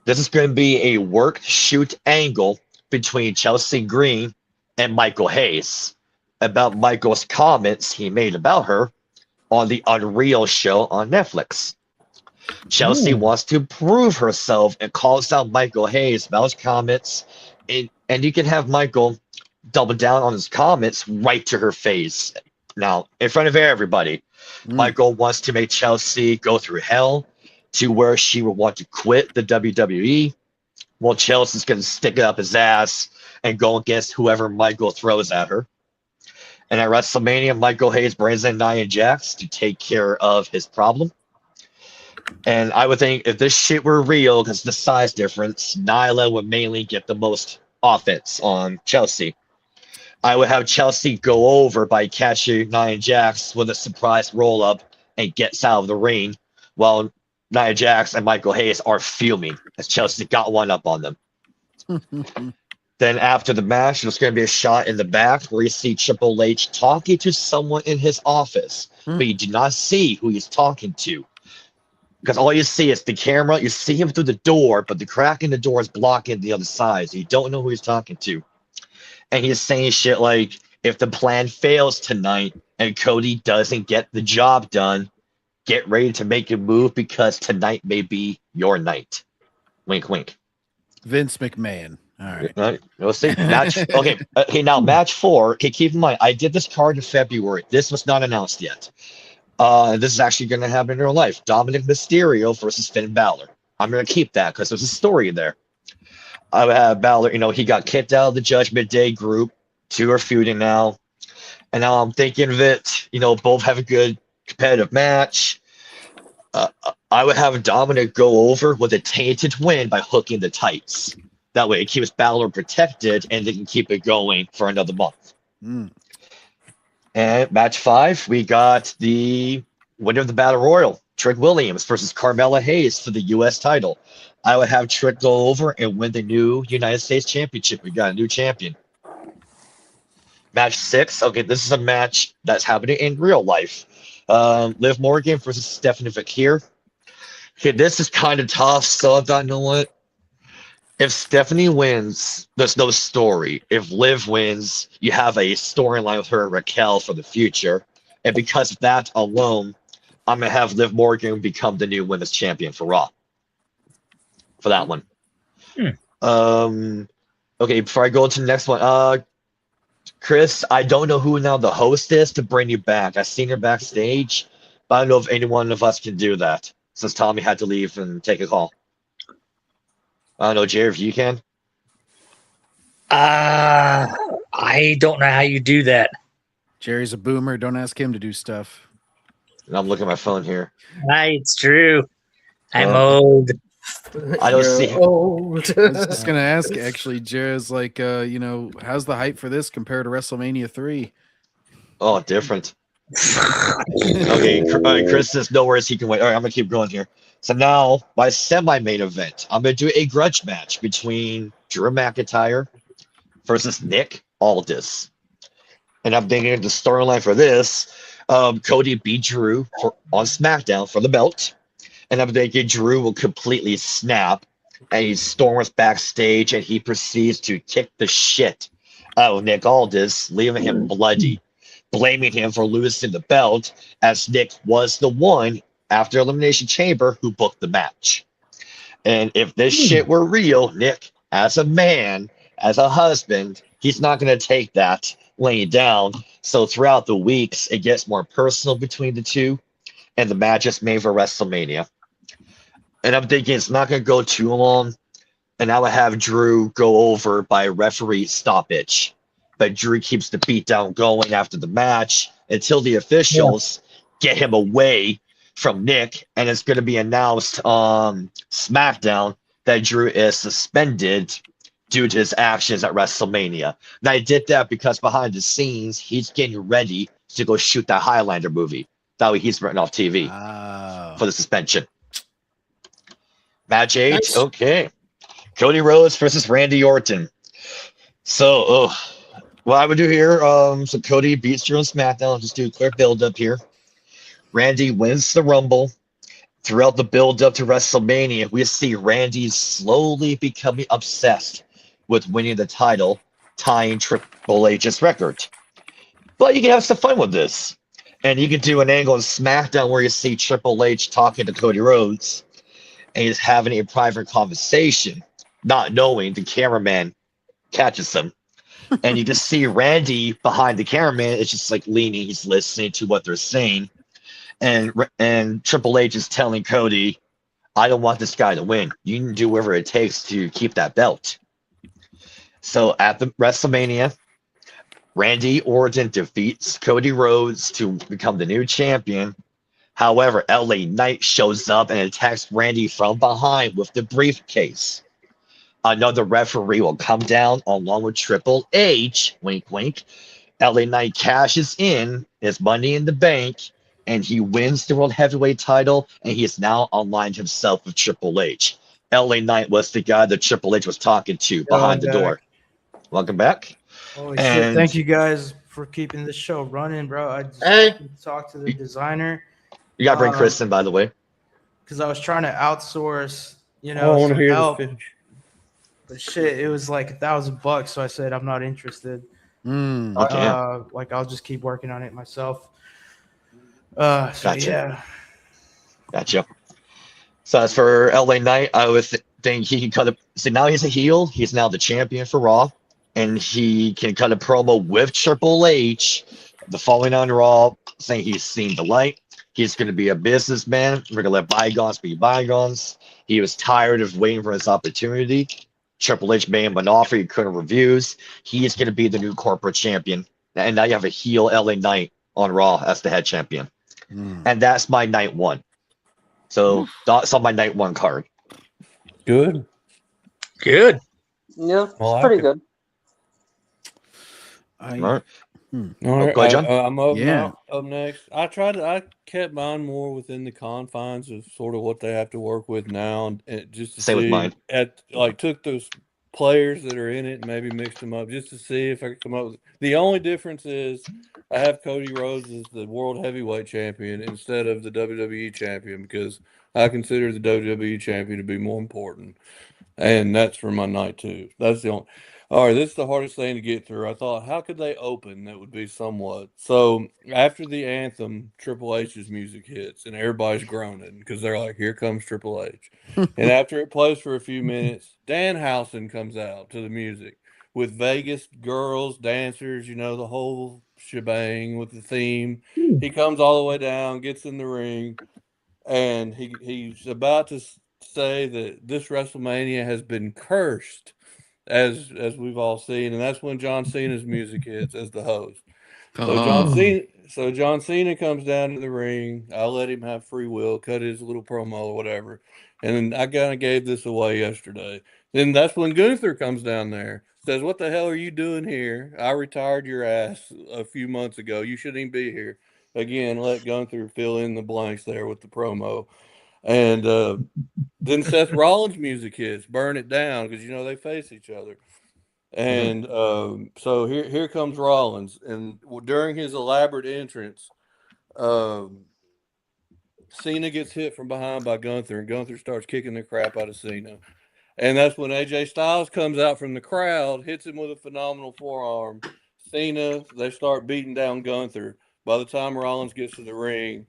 This is gonna be a work shoot angle between Chelsea Green and Michael Hayes about Michael's comments he made about her on the Unreal show on Netflix. Chelsea wants to prove herself and calls out Michael Hayes about his comments, and you can have Michael double down on his comments right to her face. Now, in front of everybody, Michael wants to make Chelsea go through hell to where she will want to quit the WWE. Well, Chelsea's going to stick it up his ass and go against whoever Michael throws at her. And at WrestleMania, Michael Hayes brings in Nia Jax to take care of his problem. And I would think if this shit were real, because the size difference, Nyla would mainly get the most offense on Chelsea. I would have Chelsea go over by catching Nia Jax with a surprise roll up and gets out of the ring, while Nia Jax and Michael Hayes are fuming as Chelsea got one up on them. Then after the match, there's going to be a shot in the back where you see Triple H talking to someone in his office, but you do not see who he's talking to. Because all you see is the camera, you see him through the door, but the crack in the door is blocking the other side, so you don't know who he's talking to. And he's saying shit like, if the plan fails tonight and Cody doesn't get the job done, get ready to make a move because tonight may be your night. Wink, wink. Vince McMahon. All right. All right, we'll see. Match. Okay. Okay. Now, match four. Okay. Keep in mind, I did this card in February. This was not announced yet. This is actually going to happen in real life. Dominic Mysterio versus Finn Balor. I'm going to keep that because there's a story there. I have Balor. You know, he got kicked out of the Judgment Day group Two are feuding now. And now I'm thinking of it, both have a good competitive match. I would have Dominic go over with a tainted win by hooking the tights. That way it keeps Balor protected and they can keep it going for another month. Mm. And match 5, we got the winner of the Battle Royal, Trick Williams versus Carmella Hayes for the U.S. title. I would have Trick go over and win the new United States Championship. We got a new champion. Match 6. Okay, this is a match that's happening in real life. Liv Morgan versus Stephanie Fakir. Okay, this is kind of tough, so I thought, you know what? If Stephanie wins, there's no story. If Liv wins, you have a storyline with her and Raquel for the future. And because of that alone, I'm going to have Liv Morgan become the new women's champion for Raw. For that one. Okay, before I go into the next one, Chris, I don't know who now the host is to bring you back. I've seen her backstage, but I don't know if any one of us can do that since Tommy had to leave and take a call. I don't know, Jerry, if you can. I don't know how you do that. Jerry's a boomer. Don't ask him to do stuff. And I'm looking at my phone here. It's true. I'm Uh, old. I don't see. I was just gonna ask actually, Jerry's like, how's the hype for this compared to WrestleMania 3? Oh, different. Okay, Chris says no worries, he can wait. All right, I'm gonna keep going here. So now, my semi-main event, I'm gonna do a grudge match between Drew McIntyre versus Nick Aldis, and I'm thinking the storyline for this. Cody beat Drew on SmackDown for the belt, and I'm thinking Drew will completely snap, and he storms backstage, and he proceeds to kick the shit out of Nick Aldis, leaving him bloody, blaming him for losing the belt, as Nick was the one after Elimination Chamber who booked the match. And if this shit were real, Nick, as a man, as a husband, he's not going to take that laying down. So throughout the weeks, it gets more personal between the two, and the match is made for WrestleMania. And I'm thinking it's not going to go too long, and I would have Drew go over by referee stoppage. But Drew keeps the beatdown going after the match until the officials get him away from Nick, and it's going to be announced on SmackDown that Drew is suspended due to his actions at WrestleMania. Now, I did that because behind the scenes, he's getting ready to go shoot that Highlander movie. That way he's written off TV for the suspension. Match 8, Nice. okay. Cody Rhodes versus Randy Orton. So, what I would do here, so Cody beats Drew on SmackDown. I'll just do a quick build-up here. Randy wins the Rumble. Throughout the build-up to WrestleMania, we see Randy slowly becoming obsessed with winning the title, tying Triple H's record. But you can have some fun with this. And you can do an angle on SmackDown where you see Triple H talking to Cody Rhodes, and he's having a private conversation, not knowing the cameraman catches him. And you can see Randy behind the cameraman is just like leaning, he's listening to what they're saying. And Triple H is telling Cody, I don't want this guy to win. You can do whatever it takes to keep that belt. So at the WrestleMania, Randy Orton defeats Cody Rhodes to become the new champion. However, LA Knight shows up and attacks Randy from behind with the briefcase. Another referee will come down along with Triple H, wink, wink. LA Knight cashes in his Money in the Bank, and he wins the World Heavyweight title, and he is now aligned himself with Triple H. LA Knight was the guy that Triple H was talking to behind the door. Welcome back. Holy shit. And- Thank you guys for keeping this show running, bro. I just Hey. talked to the designer You got to bring Chris in, by the way. because I was trying to outsource, I want to some hear help. this finish. But shit, it was like $1,000, so I said I'm not interested. Mm. Okay. Like I'll just keep working on it myself. So Gotcha. yeah. Gotcha. So as for LA Knight, I would think he can cut a. So now he's a heel. He's now the champion for Raw, and he can cut a promo with Triple H the following on Raw, saying he's seen the light. He's going to be a businessman. We're going to let bygones be bygones. He was tired of waiting for his opportunity. Triple H made him an offer he couldn't refuse. He's going to be the new corporate champion. And now you have a heel LA Knight on Raw as the head champion. And that's my night one. So that's on my night one card. Good. Good. Yeah, Well, it's pretty good. All right. All right, go ahead, John. I'm up, Yeah. up next. I kept mine more within the confines of sort of what they have to work with now, and just to Same with see mine. took those players that are in it and maybe mixed them up just to see if I could come up with. The only difference is I have Cody Rhodes as the World Heavyweight Champion instead of the WWE Champion because I consider the WWE Champion to be more important, and that's for my night two. That's the only. All right, this is the hardest thing to get through. I thought, how could they open that would be somewhat? So after the anthem, Triple H's music hits, and everybody's groaning because they're like, here comes Triple H. And after it plays for a few minutes, Danhausen comes out to the music with Vegas girls, dancers, the whole shebang with the theme. He comes all the way down, gets in the ring, and he's about to say that this WrestleMania has been cursed. As we've all seen, and that's when John Cena's music hits as the host. So John Cena comes down to the ring. I let him have free will, cut his little promo or whatever, and I kind of gave this away yesterday. Then that's when Gunther comes down there, says, "What the hell are you doing here? I retired your ass a few months ago. You shouldn't even be here." Again, let Gunther fill in the blanks there with the promo. And then Seth Rollins' music hits, "Burn It Down," because they face each other. And so here comes Rollins, and during his elaborate entrance, Cena gets hit from behind by Gunther, and Gunther starts kicking the crap out of Cena. And that's when AJ Styles comes out from the crowd, hits him with a phenomenal forearm. Cena, they start beating down Gunther. By the time Rollins gets to the ring,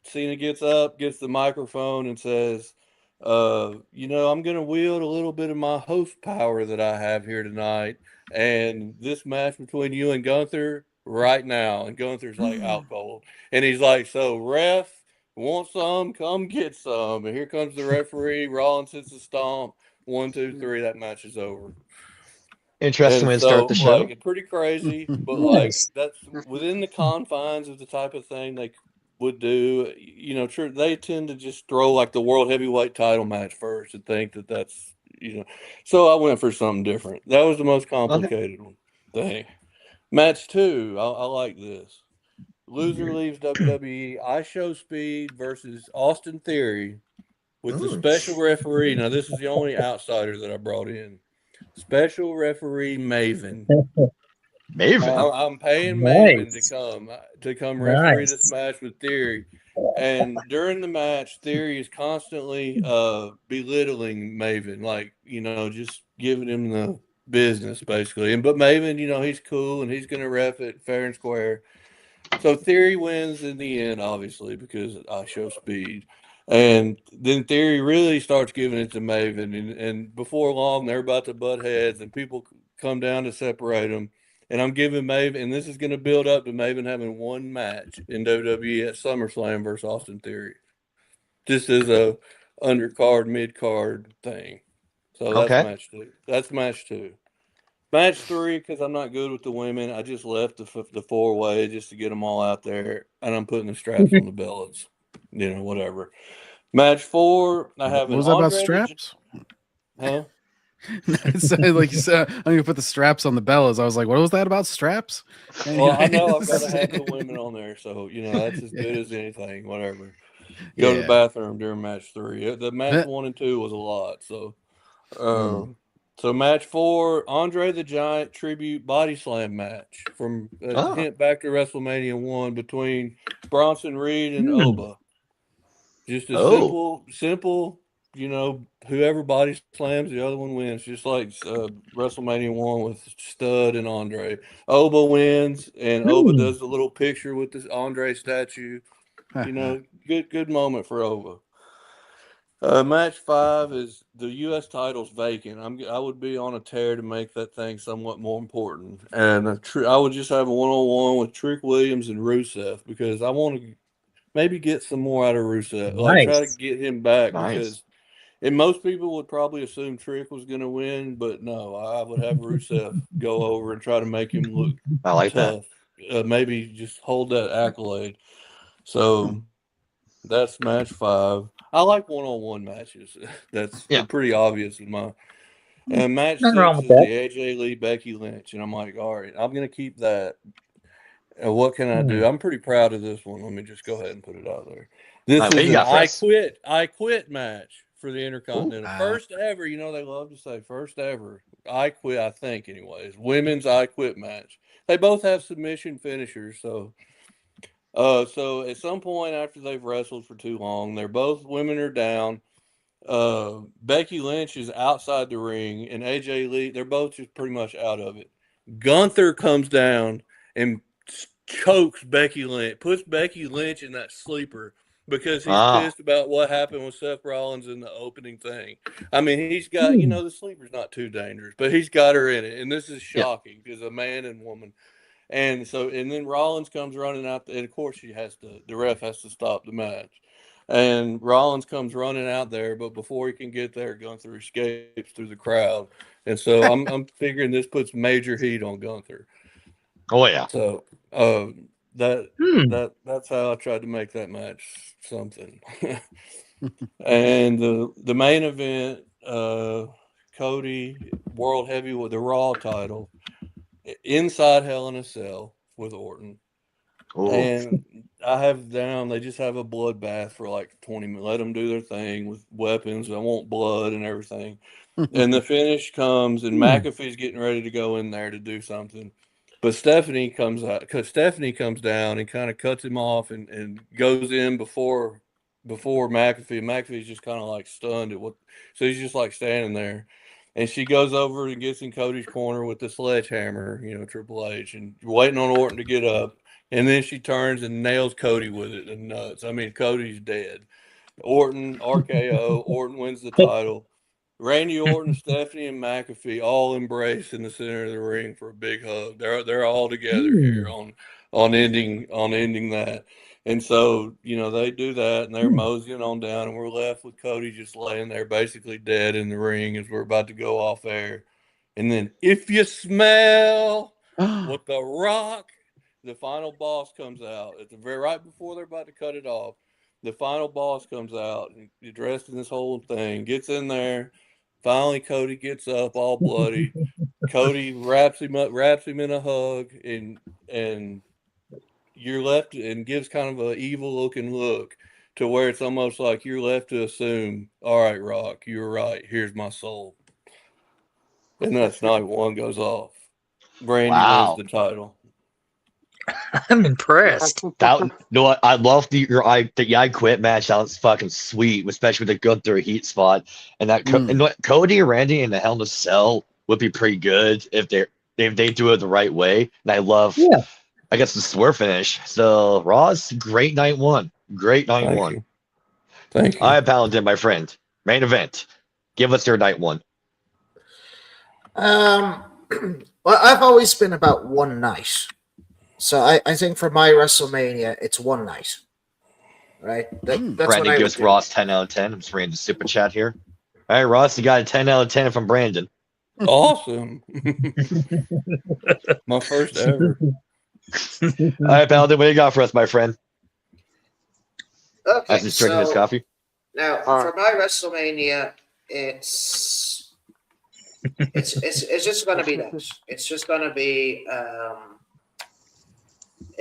Cena gets up, gets the microphone, and says, I'm going to wield a little bit of my host power that I have here tonight. And this match between you and Gunther right now. And Gunther's like out cold. And he's like, so ref, want some? Come get some. And here comes the referee. Rollins hits the stomp. 1, 2, 3. That match is over. Interesting way to start the show. It's pretty crazy, but Nice. that's within the confines of the type of thing they would do. They tend to just throw the world heavyweight title match first and think that that's. So I went for something different. That was the most complicated thing. Match 2, I like this. Loser leaves WWE. I Show Speed versus Austin Theory with the special referee. Now this is the only outsider that I brought in. Special referee Maven. I'm paying Maven to come referee this match with Theory. And during the match, Theory is constantly belittling Maven, just giving him the business basically. But Maven, he's cool and he's gonna ref it fair and square. So Theory wins in the end, obviously, because I Show Speed. And then Theory really starts giving it to Maven. And before long, they're about to butt heads, and people come down to separate them. And I'm giving Maven, and this is going to build up to Maven having one match in WWE at SummerSlam versus Austin Theory. Just as a undercard, mid-card thing. So that's match 2. That's match 2. Match 3, because I'm not good with the women, I just left the 4-way just to get them all out there, and I'm putting the straps on the belts. Whatever. Match 4, I have. What was that about straps? Huh? Like you said, I'm gonna put the straps on the bellas. I was like, what was that about straps? Well, I know I've got to have the women on there, so that's as good as anything. Whatever. Go to the bathroom during match 3. The match 1 and 2 was a lot. So, so match 4, Andre the Giant tribute body slam match from hint back to WrestleMania 1 between Bronson Reed and Oba. Just a simple, whoever body slams, the other one wins. Just like WrestleMania 1 with Stud and Andre. Oba wins, and Oba does the little picture with this Andre statue. Good moment for Oba. Match 5 is the U.S. title's vacant. I would be on a tear to make that thing somewhat more important. And I would just have a one-on-one with Trick Williams and Rusev because I want to maybe get some more out of Rusev. Try to get him back because And most people would probably assume Trick was going to win, but no, I would have Rusev go over and try to make him look I like that. tough. Maybe just hold that accolade. So that's match 5. I like one-on-one matches. That's Yeah. pretty obvious in my. And match Nothing wrong 6 with is that. the AJ Lee Becky Lynch, and I'm like, all right, I'm going to keep that. And what can I do? I'm pretty proud of this one. Let me just go ahead and put it out there. This What do is you an got for us? I quit match for the Intercontinental. Ooh. First ever, you know, they love to say first ever. I quit, I think, anyways. Women's I quit match. They both have submission finishers, so at some point after they've wrestled for too long, women are down. Becky Lynch is outside the ring, and AJ Lee, they're both just pretty much out of it. Gunther comes down and chokes Becky Lynch, puts Becky Lynch in that sleeper because he's pissed about what happened with Seth Rollins in the opening thing. I mean, he's got, the sleeper's not too dangerous, but he's got her in it. And this is shocking because a man and woman. And then Rollins comes running out, and of course the ref has to stop the match. And Rollins comes running out there, but before he can get there, Gunther escapes through the crowd. And so I'm figuring this puts major heat on Gunther. Oh yeah. So that's how I tried to make that match something. And the main event, Cody World Heavyweight, the Raw title, inside Hell in a Cell with Orton. Ooh. And I have down, they just have a bloodbath for like 20 minutes. Let them do their thing with weapons. I want blood and everything. And the finish comes, and McAfee's getting ready to go in there to do something. But Stephanie comes down and kind of cuts him off and goes in before McAfee. McAfee's just kind of like stunned at so he's just like standing there. And she goes over and gets in Cody's corner with the sledgehammer, Triple H, and waiting on Orton to get up. And then she turns and nails Cody with it and nuts. I mean, Cody's dead. Orton, RKO, Orton wins the title. Randy Orton, Stephanie, and McAfee all embrace in the center of the ring for a big hug. They're all together here on ending that. And so, they do that, and they're moseying on down, and we're left with Cody just laying there basically dead in the ring as we're about to go off air. And then, if you smell what The Rock, the final boss comes out at the right before they're about to cut it off. The final boss comes out, and he's dressed in this whole thing, gets in there. Finally, Cody gets up all bloody. Cody wraps him in a hug, and you're left and gives kind of an evil looking look to where it's almost like you're left to assume, all right, Rock, you're right. Here's my soul. And that's night one goes off. Brandy wins the title. I'm impressed. What? I love the I Quit match. That was fucking sweet, especially with the Gunther heat spot. And that Cody and Randy in the Hell in a Cell would be pretty good if they do it the right way. And I love, I guess, the swerve finish. So Raw's great night one. Great night one. Thank you. All right, Paladin, my friend. Main event. Give us your night one. Well, I've always been about one night. So I think for my WrestleMania, it's one night. Right? That's Brandon gives Ross 10 out of 10. I'm just reading the super chat here. All right, Ross, you got a 10 out of 10 from Brandon. Awesome. My first ever. All right, Paladin, what do you got for us, my friend? Okay, As he's drinking his coffee. Now, for my WrestleMania, it's just going to be that. It's just going to be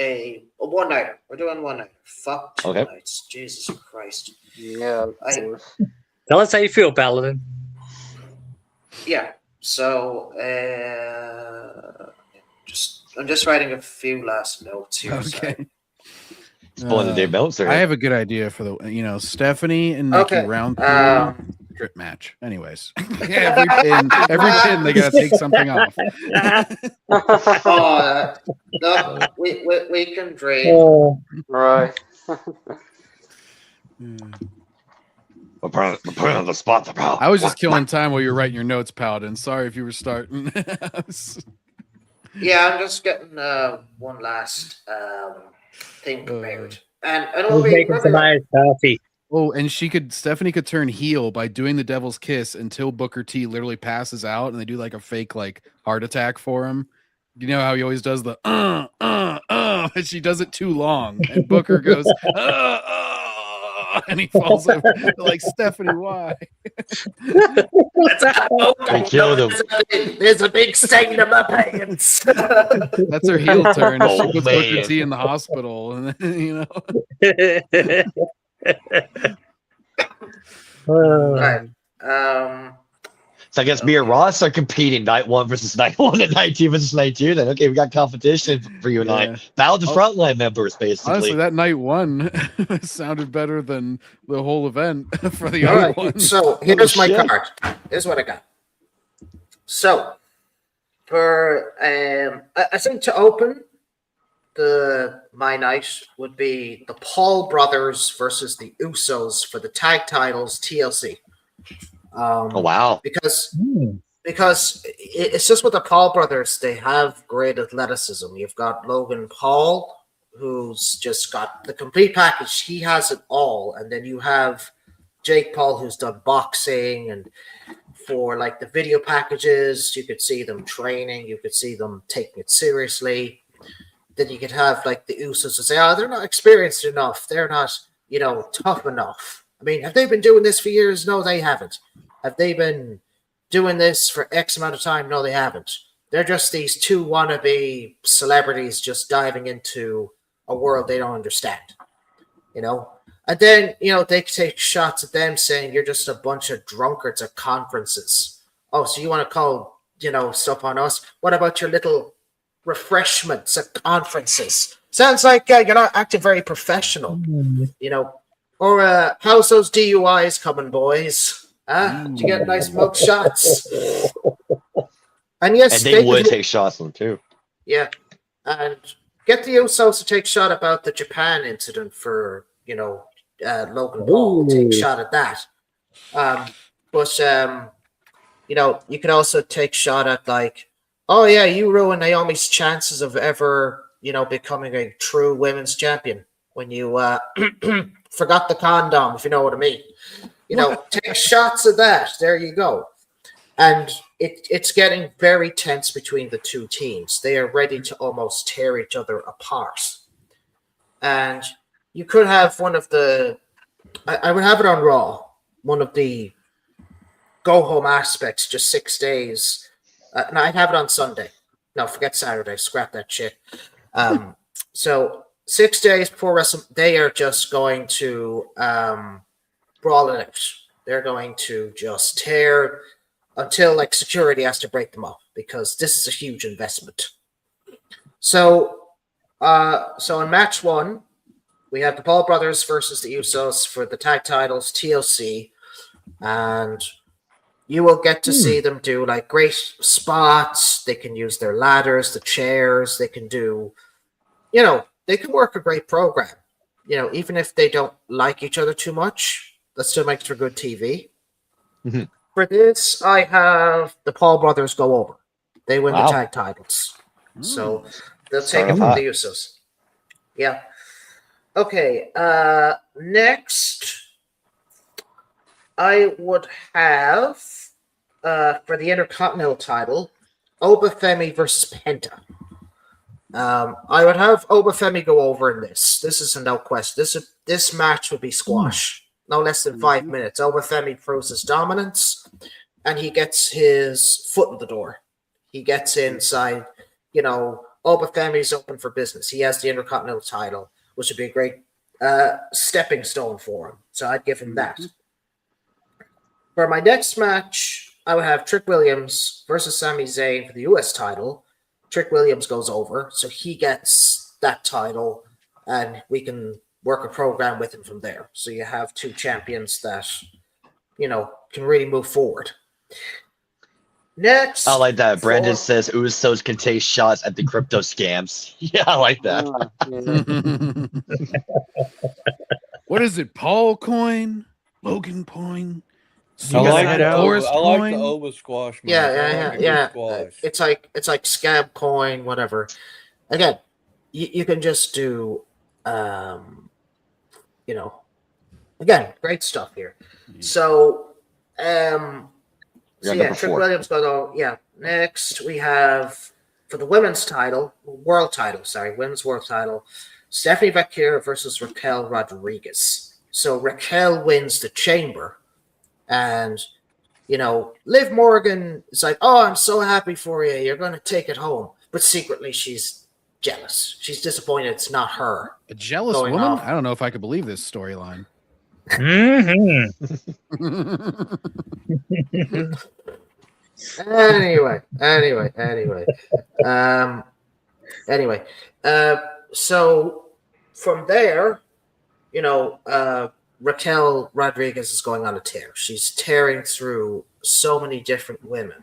a one-nighter. We're doing one-nighter. Fuck 2 nights. Jesus Christ. Yeah. Tell us how you feel, Paladin. Yeah. So, I'm just writing a few last notes here. Okay. Pulling the Dave Meltzer. I have a good idea for the Stephanie and Nikki round 2 strip match. Anyways, every pin they gotta take something off. No, we can dream. Right. We're putting on the spot. I was just killing time while you were writing your notes, Paladin. Sorry if you were starting. Yeah, I'm just getting one last thing prepared. And we'll be making some iced coffee. Oh, and Stephanie could turn heel by doing the devil's kiss until Booker T literally passes out, and they do like a fake like heart attack for him. You know how he always does the and she does it too long, and Booker goes and he falls over. Like, Stephanie, why? They killed him. There's a big stain in my pants. That's her heel turn. Oh, She puts man. Booker T in the hospital, and then, Right. So I guess me and Ross are competing night 1 versus night 1 and night 2 versus night 2. Then okay, we got competition for you and Yeah. I. Battle the frontline members, basically. honestly, that night one sounded better than the whole event for the All other right. one. So here's my shit. card. Here's what I got. So for I think to open my night would be the Paul brothers versus the Usos for the tag titles TLC. Oh wow. Because it's just with the Paul brothers, they have great athleticism. You've got Logan Paul, who's just got the complete package. He has it all. And then you have Jake Paul, who's done boxing, and for like the video packages, you could see them training, you could see them taking it seriously. Then you could have like the Usos to say, oh, they're not experienced enough. They're not, tough enough. I mean, have they been doing this for years? No, they haven't. Have they been doing this for X amount of time? No, they haven't. They're just these two wannabe celebrities just diving into a world they don't understand, And then, they take shots at them saying you're just a bunch of drunkards at conferences. Oh, so you want to call, stuff on us? What about your little refreshments at conferences? Sounds like you're not acting very professional, Or how's those DUIs coming, boys? Did you get nice mug shots? And yes, And they would take shots on them too. Yeah, and get the Usos to take shot about the Japan incident for Logan Paul. Take shot at that. But you could also take shot at like, oh yeah, you ruined Naomi's chances of ever becoming a true women's champion when you forgot the condom, if you know what I mean. Take shots of that. There you go. And it's getting very tense between the two teams. They are ready to almost tear each other apart. And you could have one of the, I would have it on Raw, one of the go-home aspects, just 6 days. And I'd have it on Sunday. No, forget Saturday. Scrap that shit. So 6 days before WrestleMania, they are just going to brawl it out. They're going to just tear until like security has to break them up because this is a huge investment. So in match 1, we have the Paul brothers versus the Usos for the tag titles TLC, and you will get to see them do like great spots. They can use their ladders, the chairs. They can do, they can work a great program. Even if they don't like each other too much, that still makes for good TV. Mm-hmm. For this, I have the Paul brothers go over. They win the tag titles. So they'll take it from the Usos. Yeah. Okay. Next, I would have for the Intercontinental title, Obafemi versus Penta. I would have Obafemi go over in this. This is a no question. This match would be squash. No less than 5 minutes. Obafemi proves his dominance, and he gets his foot in the door. He gets inside. Obafemi's open for business. He has the Intercontinental title, which would be a great stepping stone for him. So I'd give him that. For my next match, I would have Trick Williams versus Sami Zayn for the U.S. title. Trick Williams goes over, so he gets that title, and we can work a program with him from there. So you have two champions that, can really move forward. Next. I like that. Brandon says Usos can take shots at the crypto scams. Yeah, I like that. What is it? Paul coin? Logan coin? I like that the out? Oba squash. Man. Yeah. Squash. It's like scam coin, whatever. Again, you can just do, again, great stuff here. So, You're on yeah, number Trick 4. Williams got all. Yeah, next we have for the women's world title, Stephanie Vaquer versus Raquel Rodriguez. So Raquel wins the chamber, and Liv Morgan is like, "Oh, I'm so happy for you. You're going to take it home," but secretly she's jealous. She's disappointed it's not her. A jealous Going woman? off. I don't know if I could believe this storyline. Mhm. Anyway. So from there, Raquel Rodriguez is going on a tear. She's tearing through so many different women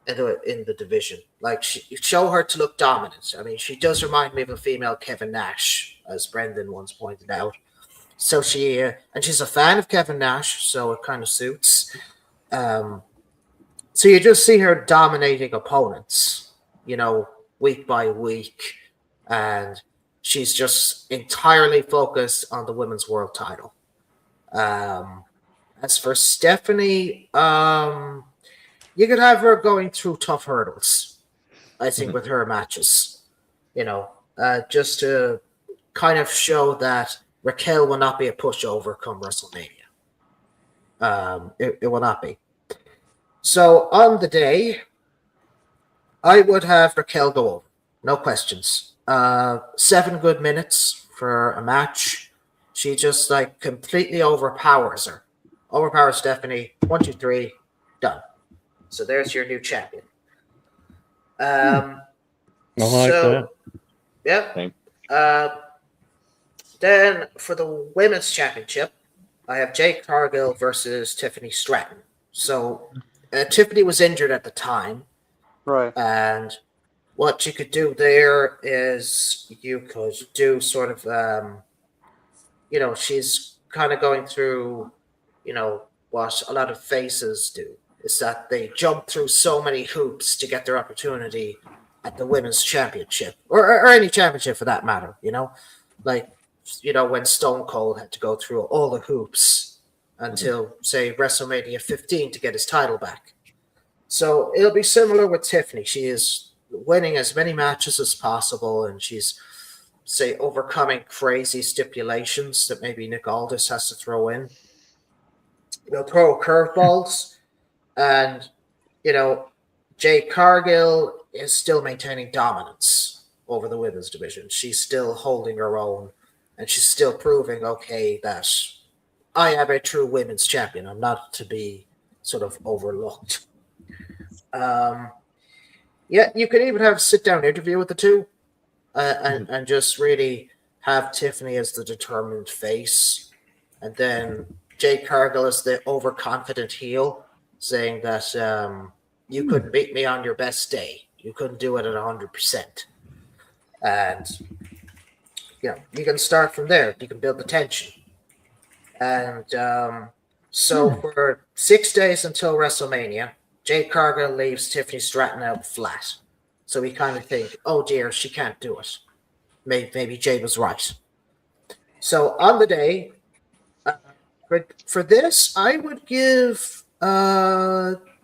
in the division. Like, show her to look dominant. I mean, she does remind me of a female Kevin Nash, as Brendan once pointed out. So and she's a fan of Kevin Nash, so it kind of suits. So you just see her dominating opponents, week by week, and she's just entirely focused on the women's world title. As for Stephanie, you could have her going through tough hurdles, I think, with her matches, just to kind of show that Raquel will not be a pushover come WrestleMania. It will not be. So on the day, I would have Raquel go over. No questions. 7 good minutes for a match. She just completely overpowers her. Overpowers Stephanie. 1, 2, 3, done. So there's your new champion. I like that. Yeah. Same. Then for the women's championship, I have Jade Cargill versus Tiffany Stratton. So Tiffany was injured at the time. Right. And what you could do there is you could do sort of, she's kind of going through, what a lot of faces do, is that they jump through so many hoops to get their opportunity at the women's championship, or any championship for that matter, when Stone Cold had to go through all the hoops until, say, WrestleMania 15 to get his title back. So it'll be similar with Tiffany. She is winning as many matches as possible, and she's, say, overcoming crazy stipulations that maybe Nick Aldis has to throw in. They'll throw curveballs, and, Jade Cargill is still maintaining dominance over the women's division. She's still holding her own, and she's still proving, okay, that I am a true women's champion. I'm not to be sort of overlooked. Yeah, you could even have a sit-down interview with the two, and just really have Tiffany as the determined face, and then Jade Cargill as the overconfident heel, saying that you couldn't beat me on your best day. You couldn't do it at 100%. And, you can start from there. You can build the tension. And so for 6 days until WrestleMania, Jade Cargill leaves Tiffany Stratton out flat. So we kind of think, oh dear, she can't do it. Maybe Jade was right. So on the day, for this, I would give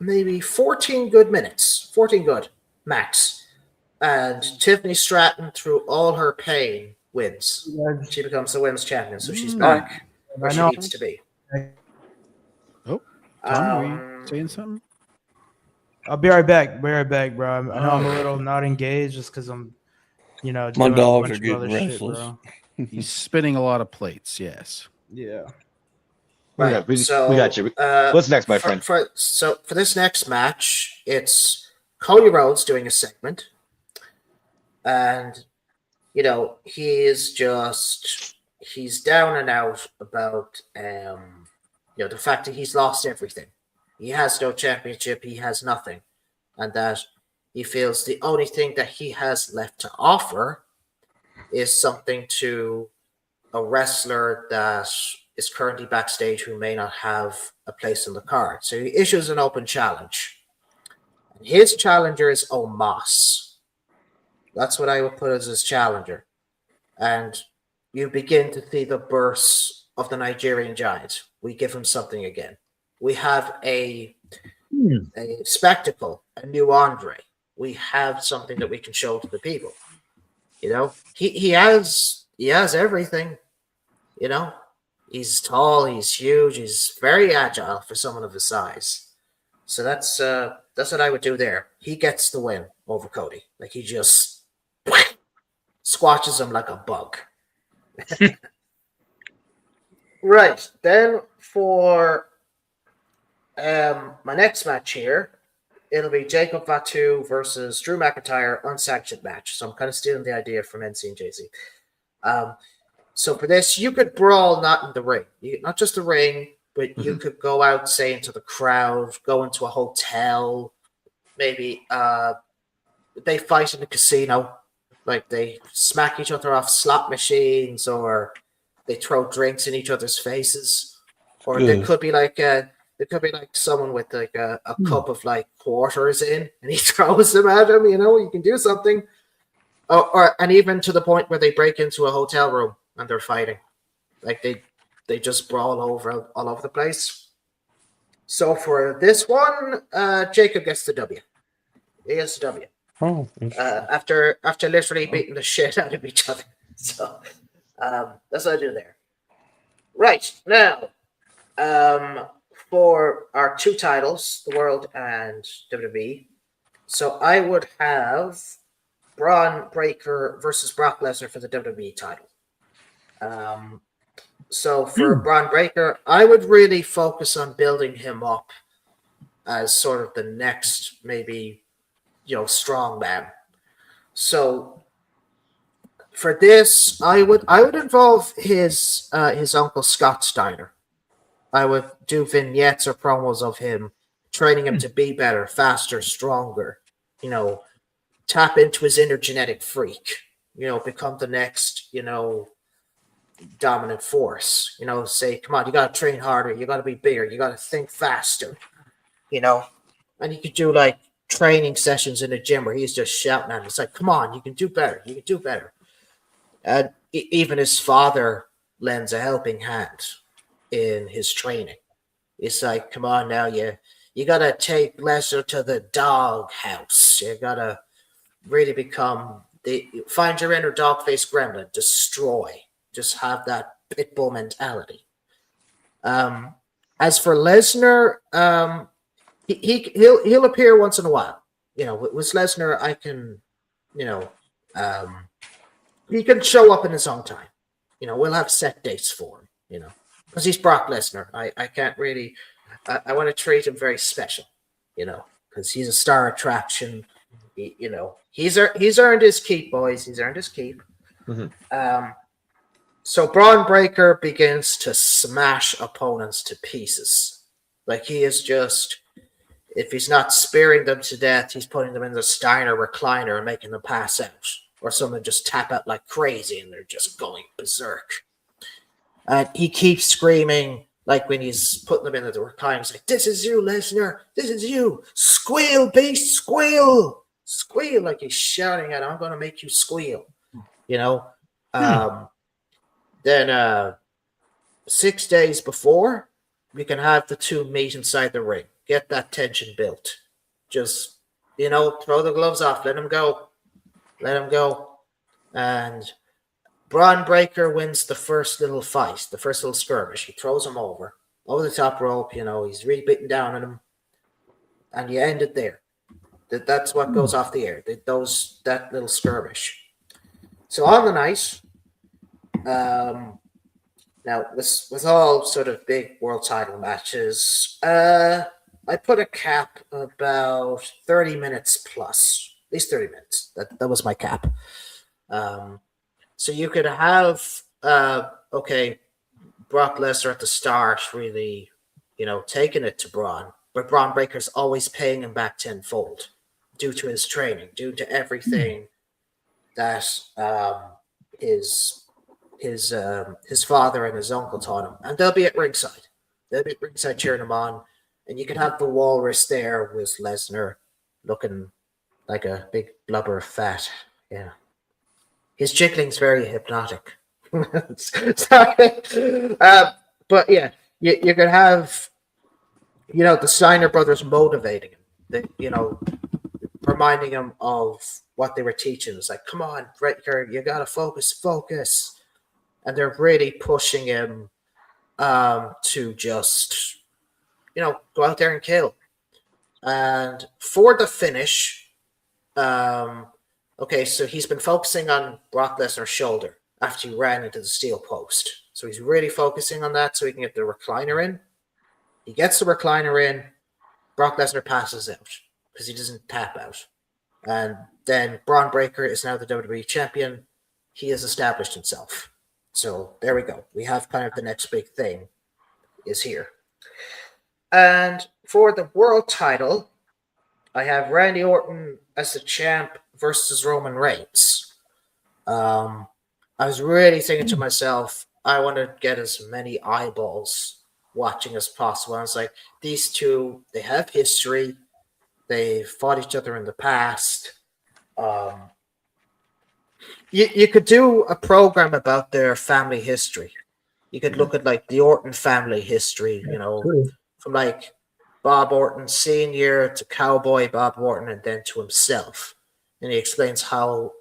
maybe 14 good minutes. 14 good, max. And Tiffany Stratton, through all her pain, wins. She becomes the women's champion, so she's back where she needs to be. Oh, Tom, were you saying something? I'll be right back. Be right back, bro. I know I'm a little not engaged just because I'm, doing My a dogs bunch are of getting other restless. bro. He's spinning a lot of plates, yes. Yeah. Right. We So got you. What's next, my friend? For this next match, it's Cody Rhodes doing a segment, and he's down and out about the fact that he's lost everything. He has no championship. He has nothing, and that he feels the only thing that he has left to offer is something to a wrestler that is currently backstage who may not have a place in the card. So he issues an open challenge. His challenger is Omos. That's what I would put as his challenger. And you begin to see the bursts of the Nigerian Giant. We give him something again. We have a spectacle, a new Andre. We have something that we can show to the people. You know, he has everything. You know, he's tall, he's huge, he's very agile for someone of his size. So that's what I would do there. He gets the win over Cody. Like he just squashes him like a bug. Right. Then for my next match here, it'll be Jacob Fatu versus Drew McIntyre, unsanctioned match. So I'm kind of stealing the idea from NC and JC. So for this, you could brawl not in the ring, not just the ring, but you could go out, say, into the crowd, go into a hotel, maybe they fight in the casino, like they smack each other off slot machines, or they throw drinks in each other's faces, or there could be like someone with like a cup of like quarters in, and he throws them at him. You know, you can do something, and even to the point where they break into a hotel room and they're fighting, like they just brawl all over the place. So for this one, Jacob gets the W. He gets the W. Oh, After literally beating the shit out of each other. So that's what I do there. Right, now, for our two titles, the World and WWE, so I would have Braun Breaker versus Brock Lesnar for the WWE title. So for Braun Breaker, I would really focus on building him up as sort of the next, maybe, strong man. So for this, I would involve his uncle Scott Steiner. I would do vignettes or promos of him training him to be better, faster, stronger. Tap into his inner genetic freak. Become the next, dominant force. Say, come on, you got to train harder. You got to be bigger. You got to think faster. And you could do like training sessions in the gym where he's just shouting at him. It's like, come on, you can do better. You can do better. And even his father lends a helping hand in his training. It's like, come on now, you got to take Lesnar to the dog house. You got to really find your inner dog-faced gremlin, destroy. Just have that pit bull mentality. As for Lesnar, he'll appear once in a while. With Lesnar, I can, he can show up in his own time. We'll have set dates for him. Because he's Brock Lesnar. I can't really. I want to treat him very special. Because he's a star attraction. He's earned his keep, boys. He's earned his keep. Mm-hmm. So Braun Breaker begins to smash opponents to pieces. Like he is just, if he's not spearing them to death, he's putting them in the Steiner recliner and making them pass out. Or someone just tap out like crazy and they're just going berserk. And he keeps screaming, like when he's putting them into the recliner, he's like, "This is you, Lesnar. This is you. Squeal, beast, squeal. Squeal," like he's shouting at him, "I'm going to make you squeal." Then 6 days before, we can have the two meet inside the ring. Get that tension built. Just, throw the gloves off. Let him go. Let him go. And Braun Breaker wins the first little fight, the first little skirmish. He throws him over the top rope. He's really beating down on him. And you end it there. That's what goes off the air. That little skirmish. So on the night, now with all sort of big world title matches, I put a cap about 30 minutes plus, at least 30 minutes. That was my cap. So you could have, Brock Lesnar at the start really, taking it to Braun, but Braun Breaker's always paying him back tenfold due to his training, due to everything that his father and his uncle taught him. And they'll be at ringside. They'll be at ringside cheering him on. And you can have the walrus there with Lesnar looking like a big blubber of fat. Yeah. His jiggling's very hypnotic. Sorry. But yeah, you could have, the Steiner brothers motivating him. Reminding him of what they were teaching. It's like, come on, Riker, you gotta focus. And they're really pushing him to just, go out there and kill. And for the finish, okay, so he's been focusing on Brock Lesnar's shoulder after he ran into the steel post. So he's really focusing on that so he can get the recliner in. He gets the recliner in. Brock Lesnar passes out because he doesn't tap out. And then Braun Breaker is now the WWE champion. He has established himself. So there we go. We have kind of the next big thing is here. And for the world title, I have Randy Orton as the champ versus Roman Reigns. I was really thinking to myself, I want to get as many eyeballs watching as possible. I was like, these two, they have history. They fought each other in the past. You could do a program about their family history. You could look at like the Orton family history, from like Bob Orton Sr. to Cowboy Bob Orton and then to himself. And he explains how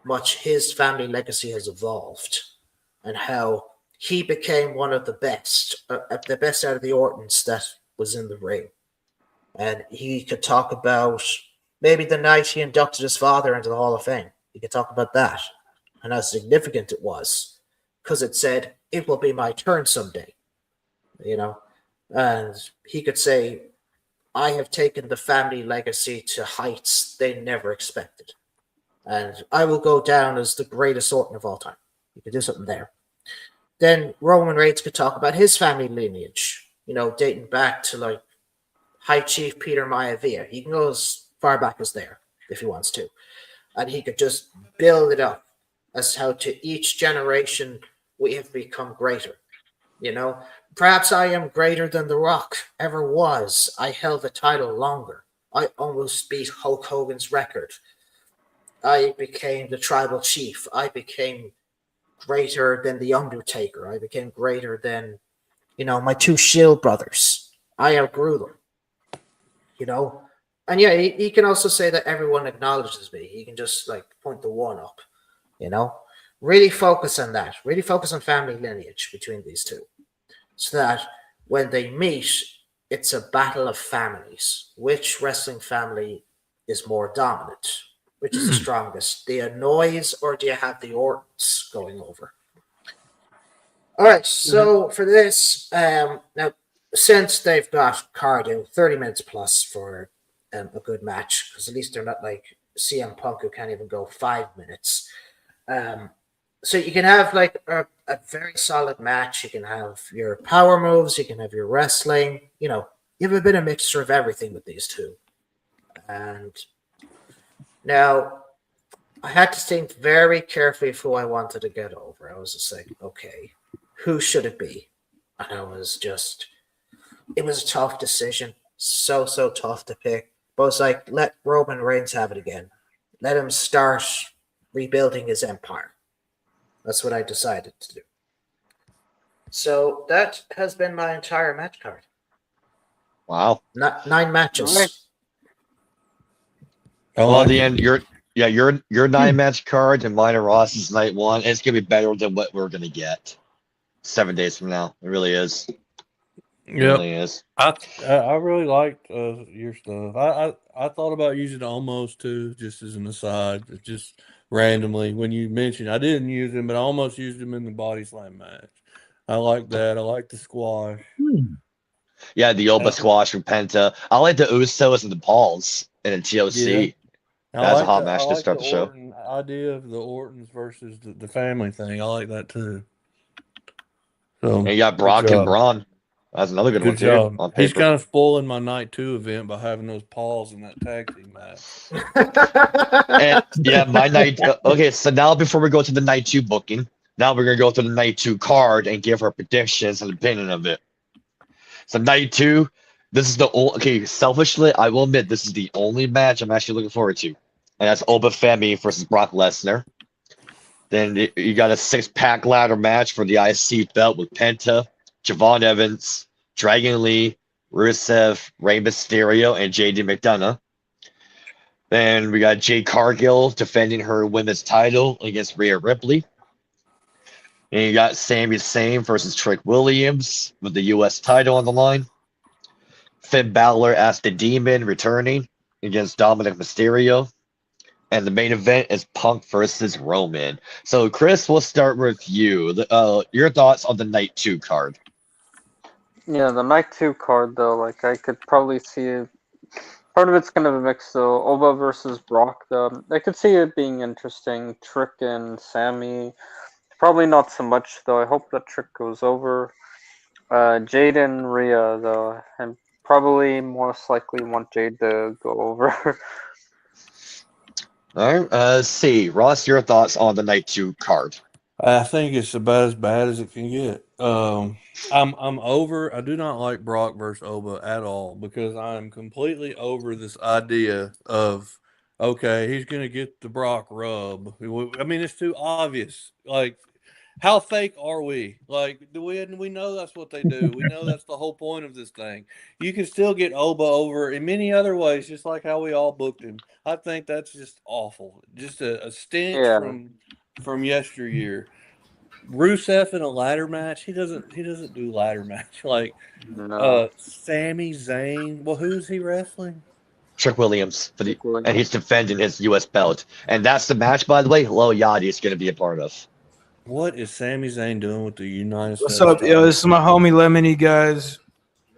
much his family legacy has evolved and how he became one of the best out of the Ortons that was in the ring. And he could talk about maybe the night he inducted his father into the Hall of Fame. He could talk about that and how significant it was because it said, it will be my turn someday, And he could say, I have taken the family legacy to heights they never expected. And I will go down as the greatest Orton of all time. You could do something there. Then Roman Reigns could talk about his family lineage, dating back to like High Chief Peter Maivia. He can go as far back as there if he wants to. And he could just build it up as how to each generation we have become greater. Perhaps I am greater than The Rock ever was. I held the title longer. I almost beat Hulk Hogan's record. I became the tribal chief. I became greater than The Undertaker. I became greater than, my two Shield brothers. I outgrew them. And yeah, he can also say that everyone acknowledges me. He can just like point the one up, Really focus on that. Really focus on family lineage between these two. So that when they meet, it's a battle of families. Which wrestling family is more dominant? Which is the strongest? The Anoys or do you have the Ortons going over? All right, so for this, now, since they've got cardio, 30 minutes plus for a good match, because at least they're not like CM Punk who can't even go 5 minutes. So you can have like a very solid match. You can have your power moves. You can have your wrestling. You have a bit of mixture of everything with these two. And now I had to think very carefully of who I wanted to get over. I was just like, okay, who should it be? And it was a tough decision. So tough to pick. But it's like, let Roman Reigns have it again. Let him start rebuilding his empire. That's what I decided to do. So that has been my entire match card. Wow. 9 matches. Well, at the end, your 9-match card and mine and Ross's night 1. It's gonna be better than what we're gonna get 7 days from now. It really is. It really is. I really liked your stuff. I thought about using almost too, just as an aside, just randomly when you mentioned. I didn't use him, but I almost used him in the body slam match. I like that. I like the squash. Yeah, the Oba squash from Penta. I like the Usos and the Pauls in a TLC. Yeah. That's a hot match to start the show. Idea of the Ortons versus the family thing. I like that too. So and you got Brock and Braun. That's another good one job. too. He's kind of spoiling my night 2 event by having those Pauls in that tag team match. And yeah, my night. Okay, so now before we go to the night 2 booking, now we're gonna go to the night 2 card and give our predictions and opinion of it. So night 2, this is the only. Okay, selfishly, I will admit this is the only match I'm actually looking forward to, and that's Oba Femi versus Brock Lesnar. Then you got a 6-pack ladder match for the IC belt with Penta, Javon Evans, Dragon Lee, Rusev, Rey Mysterio, and JD McDonough. Then we got Jade Cargill defending her women's title against Rhea Ripley. And you got Sami Zayn versus Trick Williams with the U.S. title on the line. Finn Balor as the Demon returning against Dominic Mysterio. And the main event is Punk versus Roman. So, Chris, we'll start with you. Your thoughts on the Night 2 card. Yeah, the Night 2 card, though, like, I could probably see it. Part of it's kind of a mix, though. Oba versus Brock, though. I could see it being interesting. Trick and Sammy. Probably not so much, though. I hope that Trick goes over. Jade and Rhea, though. And probably most likely want Jade to go over. All right. See, Ross, your thoughts on the Night 2 card. I think it's about as bad as it can get. I'm over. I do not like Brock versus Oba at all because I'm completely over this idea of okay, he's gonna get the Brock rub. I mean, it's too obvious. Like, how fake are we? Like, we know that's what they do. We know that's the whole point of this thing. You can still get Oba over in many other ways, just like how we all booked him. I think that's just awful. Just a stench from yesteryear. Rusev in a ladder match. He doesn't do ladder match. Like Sami Zayn. Well, who's he wrestling? Trick Williams and he's defending his U.S. belt. And that's the match, by the way. Lil Yachty is going to be a part of. What is Sami Zayn doing with the United States? What's up, yo? This is my homie Lemony, guys.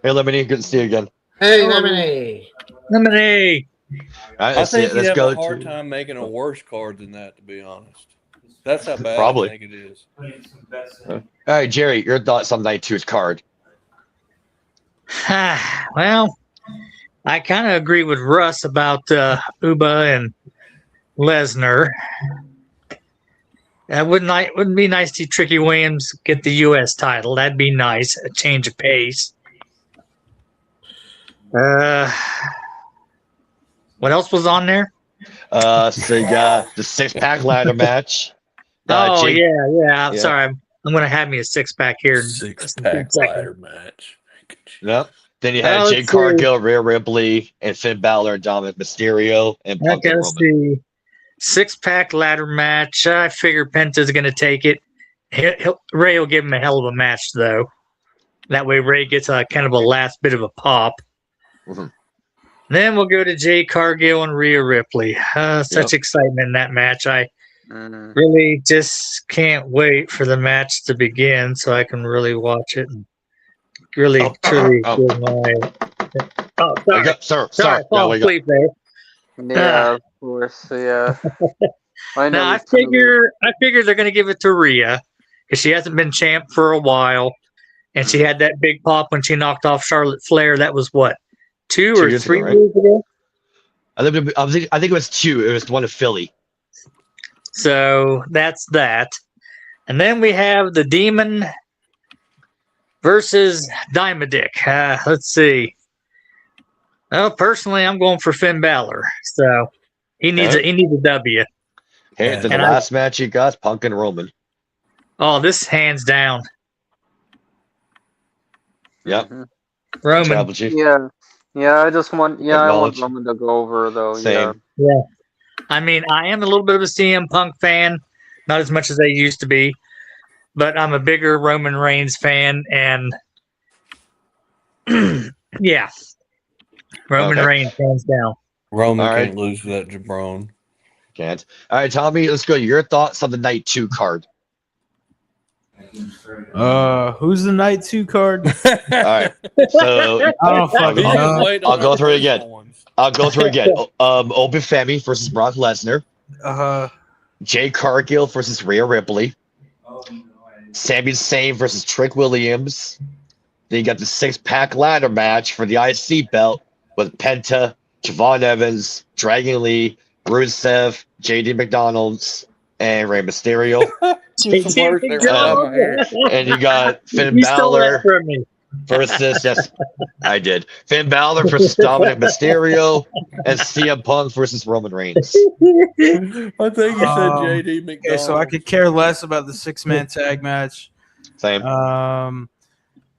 Hey, Lemony, good to see you again. Hey, Lemony. Lemony. All right, I think let's you'd go have a hard to. time making a worse card than that, to be honest. That's how bad Probably. I think it is. All right, Jerry, your thoughts on Night 2's card. Well, I kind of agree with Russ about Uba and Lesnar. It wouldn't be nice to see Tricky Williams get the U.S. title. That'd be nice, a change of pace. What else was on there? So you got the 6-pack ladder match. Yeah. Yeah. Sorry, I'm going to have me a 6-pack here. In just a 6-pack second. ladder match. Yep. Then you had let's Jade see. Cargill, Rhea Ripley, and Finn Balor, and Dominic Mysterio, and Punk Okay, and let's Roman. see. 6-pack ladder match. I figure Penta's going to take it. Ray will give him a hell of a match, though. That way, Ray gets a kind of a last bit of a pop. Mhm. Then we'll go to Jay Cargill and Rhea Ripley. Such excitement in that match. I really just can't wait for the match to begin so I can really watch it and really, truly give my. Oh, sorry. Sorry. Fall asleep there. Yeah, of course. Yeah. Now I figure they're going to give it to Rhea because she hasn't been champ for a while, and she had that big pop when she knocked off Charlotte Flair. That was what, 2 or years 3 ago, right? years ago. I think it was 2. It was the one of Philly. So that's that, and then we have the Demon versus Diamond Dick. Let's see. Well, personally, I'm going for Finn Balor. So he needs a W. Hey, then the And last match you got, Punk and Roman. Oh, this hands down. Yep. Roman. Tribal Chief. Yeah. Yeah, I just want. Yeah, I want Acknowledge. Roman to go over though. Same. Yeah. I mean, I am a little bit of a CM Punk fan, not as much as I used to be, but I'm a bigger Roman Reigns fan, and yeah, Roman Okay. Reigns hands down. Roman All right. can't lose to that jabron. Can't. All right, Tommy, let's go. Your thoughts on the Night 2 card. Who's the Night 2 card? All right. So I don't fucking I'll know. I'll go through it again. I'll go through it again. Open Femi versus Brock Lesnar. Jay Cargill versus Rhea Ripley. Sami Zayn versus Trick Williams. Then you got the 6-pack ladder match for the IC belt with Penta, Javon Evans, Dragon Lee, Rusev, JD McDonald's, and Rey Mysterio. JD McDonald's. And you got Finn You stole that Balor. from me. versus yes, I did. Finn Balor versus Dominic Mysterio, and CM Punk versus Roman Reigns. I think you said JD McDonald. Okay, so I could care less about the 6-man tag match. Same. Um,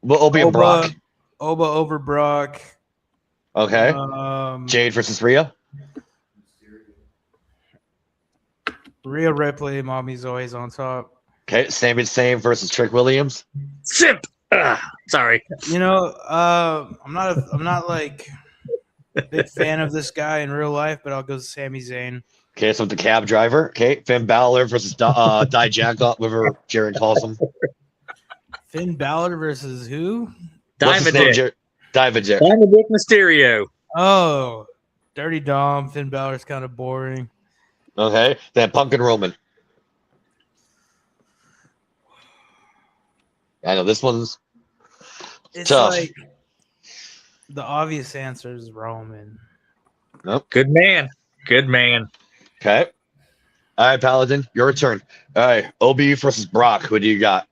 We'll be a Brock. Oba over Brock. Okay. Um, Jade versus Rhea. Rhea Ripley, Mommy's always on top. Okay. Sami Zayn versus Trick Williams. Simp. Sorry. You know, I'm not like a big fan of this guy in real life, but I'll go Sami Zayn. Okay, so the cab driver. Okay, Finn Balor versus Dijak, whatever Jared calls him. Finn Balor versus who? What's his name? Diamond Dijak. Dick Mysterio. Oh, Dirty Dom. Finn Balor's kind of boring. Okay, then Punk and Roman. I know this one's It's tough. like the obvious answer is Roman. Good man. Good man. Okay. All right, Paladin, your turn. All right, OB versus Brock. Who do you got?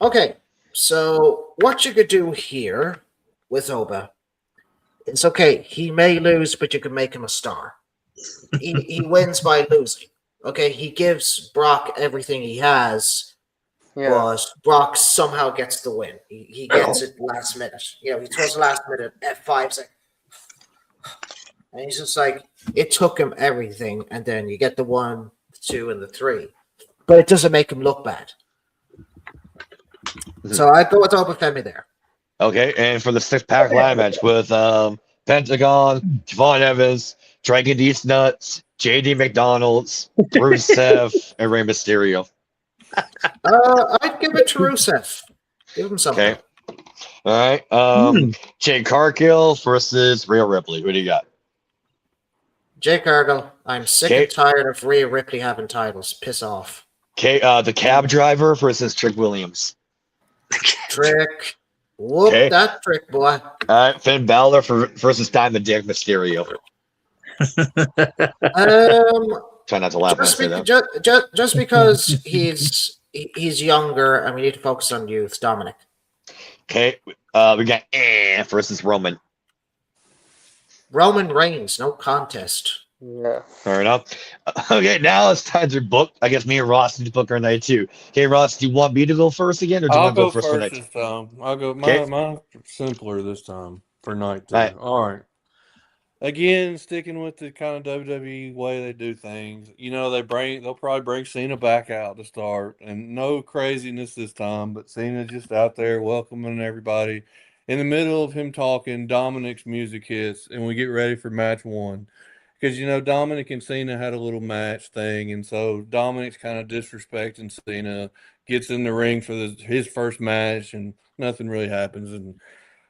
Okay, so what you could do here with Oba is okay. He may lose, but you can make him a star. He wins by losing. Okay, he gives Brock everything he has, but Brock somehow gets the win. He gets it last minute. You know, he throws the last minute F5 like, and he's just like, it took him everything, and then you get the 1, the 2, and the 3, but it doesn't make him look bad. So I go with Obafemi there. Okay, and for the 6-pack line match with Pentagon, Javon Evans, Dragon D's Nuts, JD McDonald's, Rusev, and Rey Mysterio. I'd give it to Rusev. Give him something. Okay. All right. Jade Cargill versus Rhea Ripley. Who do you got? Jake Cargill, I'm sick and tired of Rhea Ripley having titles. Piss off. Okay, the cab driver versus Trick Williams. Trick. Whoop that trick, boy. All right, Finn Balor versus Diamond Dick Mysterio. Try not to laugh when I say that. Just because he's younger and we need to focus on youth, Dominic. Okay, we got versus Roman. Roman Reigns, no contest. Yeah. Fair enough. Okay, now it's time to book. I guess me and Ross need to book our night too. Okay, Ross, do you want me to go first again, or do you I'll want to go go first for night? this time. I'll go. Okay. Mine simpler this time for night two. Right. All right. Again, sticking with the kind of WWE way they do things. You know, they'll probably bring Cena back out to start, and no craziness this time, but Cena just out there welcoming everybody. In the middle of him talking, Dominic's music hits, and we get ready for match 1. Because, you know, Dominic and Cena had a little match thing, and so Dominic's kind of disrespecting Cena, gets in the ring for his first match, and nothing really happens, and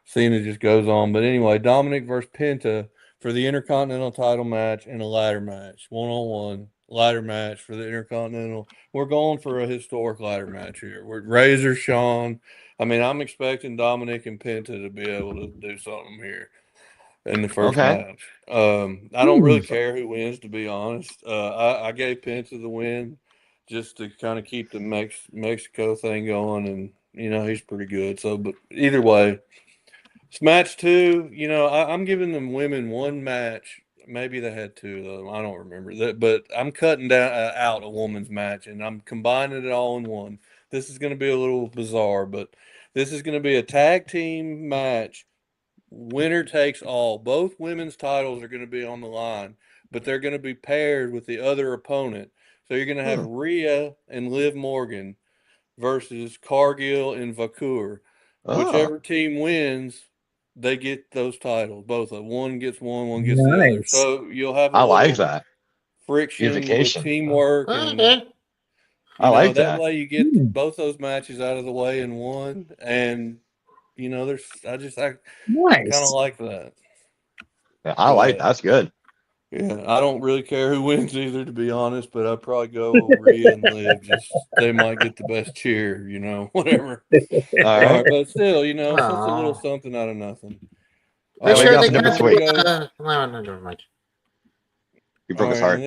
Cena just goes on. But anyway, Dominic versus Penta for the Intercontinental title match and a ladder match, 1-on-1 ladder match for the Intercontinental. We're going for a historic ladder match here. We're Razor, Shawn. I mean, I'm expecting Dominic and Penta to be able to do something here in the first match. I don't really care who wins, to be honest. I gave Penta the win just to kind of keep the Mexico thing going, and, you know, he's pretty good. So, but either way, it's match 2. You know, I'm giving them women one match. Maybe they had 2 of them. I don't remember that, but I'm cutting out a woman's match, and I'm combining it all in one. This is going to be a little bizarre, but this is going to be a tag team match. Winner takes all. Both women's titles are going to be on the line, but they're going to be paired with the other opponent. So you're going to have Rhea and Liv Morgan versus Cargill and Vakur. Whichever team wins, they get those titles. Both of them. One gets one gets the other. So you'll have I like that friction with unification. teamwork. And, I like that. That way you get both those matches out of the way in one, and you know, I kind of like that. Yeah, I like that. That's good. Yeah, I don't really care who wins either, to be honest, but I'd probably go Rhea and Liv. Just they might get the best cheer, you know, whatever. All right, but still, you know, it's just a little something out of nothing. Are you sure they number can't 3. no, never mind. You broke his heart.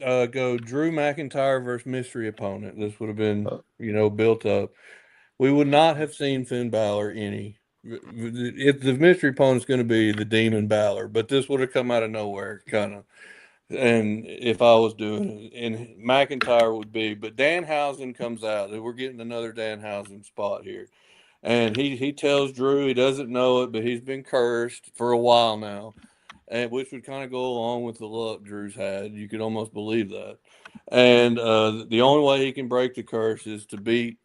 go Drew McIntyre versus mystery opponent. This would have been, Oh. built up. We would not have seen Finn Balor any. If the mystery opponent's going to be the Demon Balor, but this would have come out of nowhere, kind of. And if I was doing it, and McIntyre would be, but Danhausen comes out. We're getting another Danhausen spot here. And he tells Drew he doesn't know it, but he's been cursed for a while now, and which would kind of go along with the luck Drew's had. You could almost believe that. And the only way he can break the curse is to beat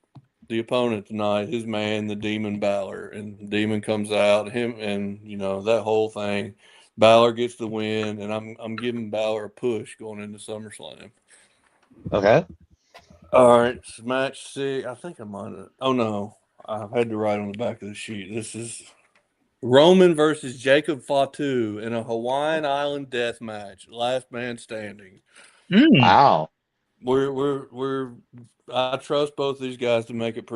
the opponent tonight, his man, the Demon Balor. And the Demon comes out, him, and that whole thing. Balor gets the win, and I'm giving Balor a push going into SummerSlam. Okay. All right, match 6. I think I'm on it. Oh no, I had to write on the back of the sheet. This is Roman versus Jacob Fatu in a Hawaiian Island death match, last man standing. Wow. I trust both these guys to make it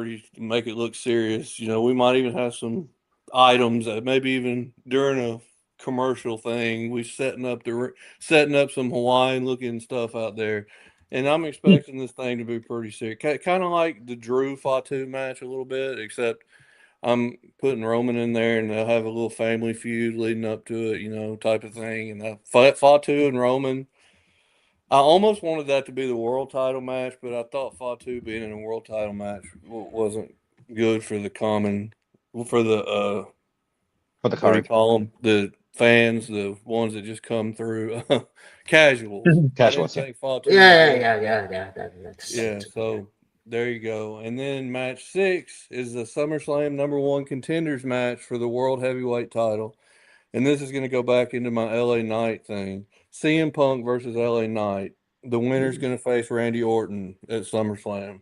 look serious. We might even have some items that maybe even during a commercial thing, we setting up some Hawaiian looking stuff out there. And I'm expecting this thing to be pretty serious. Kind of like the Drew Fatu match a little bit, except I'm putting Roman in there and they'll have a little family feud leading up to it, type of thing. And Fatu and Roman, I almost wanted that to be the world title match, but I thought Fatu being in a world title match wasn't good for the for the For the what do you card. call them? The fans, the ones that just come through, casuals. Casuals, I didn't think Fatu. Yeah. So there you go. And then match 6 is the SummerSlam #1 contenders match for the World Heavyweight title. And this is going to go back into my LA Knight thing. CM Punk versus LA Knight. The winner's going to face Randy Orton at SummerSlam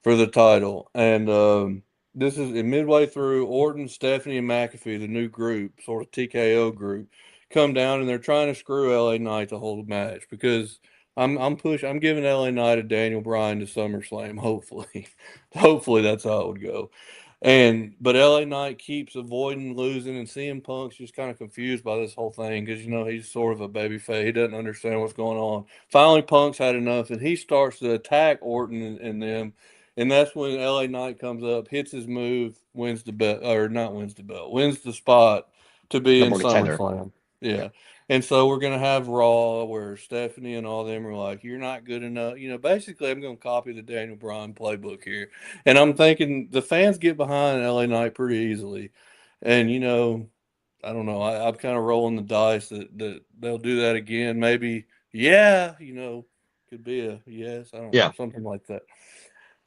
for the title. And this is midway through. Orton, Stephanie, and McAfee, the new group, sort of TKO group, come down and they're trying to screw LA Knight to hold a match because I'm giving LA Knight a Daniel Bryan to SummerSlam. Hopefully that's how it would go. But LA Knight keeps avoiding losing, and CM Punk's just kind of confused by this whole thing because he's sort of a babyface. He doesn't understand what's going on. Finally, Punk's had enough, and he starts to attack Orton and them. And that's when LA Knight comes up, hits his move, wins the spot to be in Number contender. SummerSlam. Yeah. And so we're going to have Raw where Stephanie and all them are like, you're not good enough. Basically, I'm going to copy the Daniel Bryan playbook here. And I'm thinking the fans get behind LA Knight pretty easily. And, I don't know. I'm kind of rolling the dice that they'll do that again. Maybe, could be a yes. I don't know. Something like that.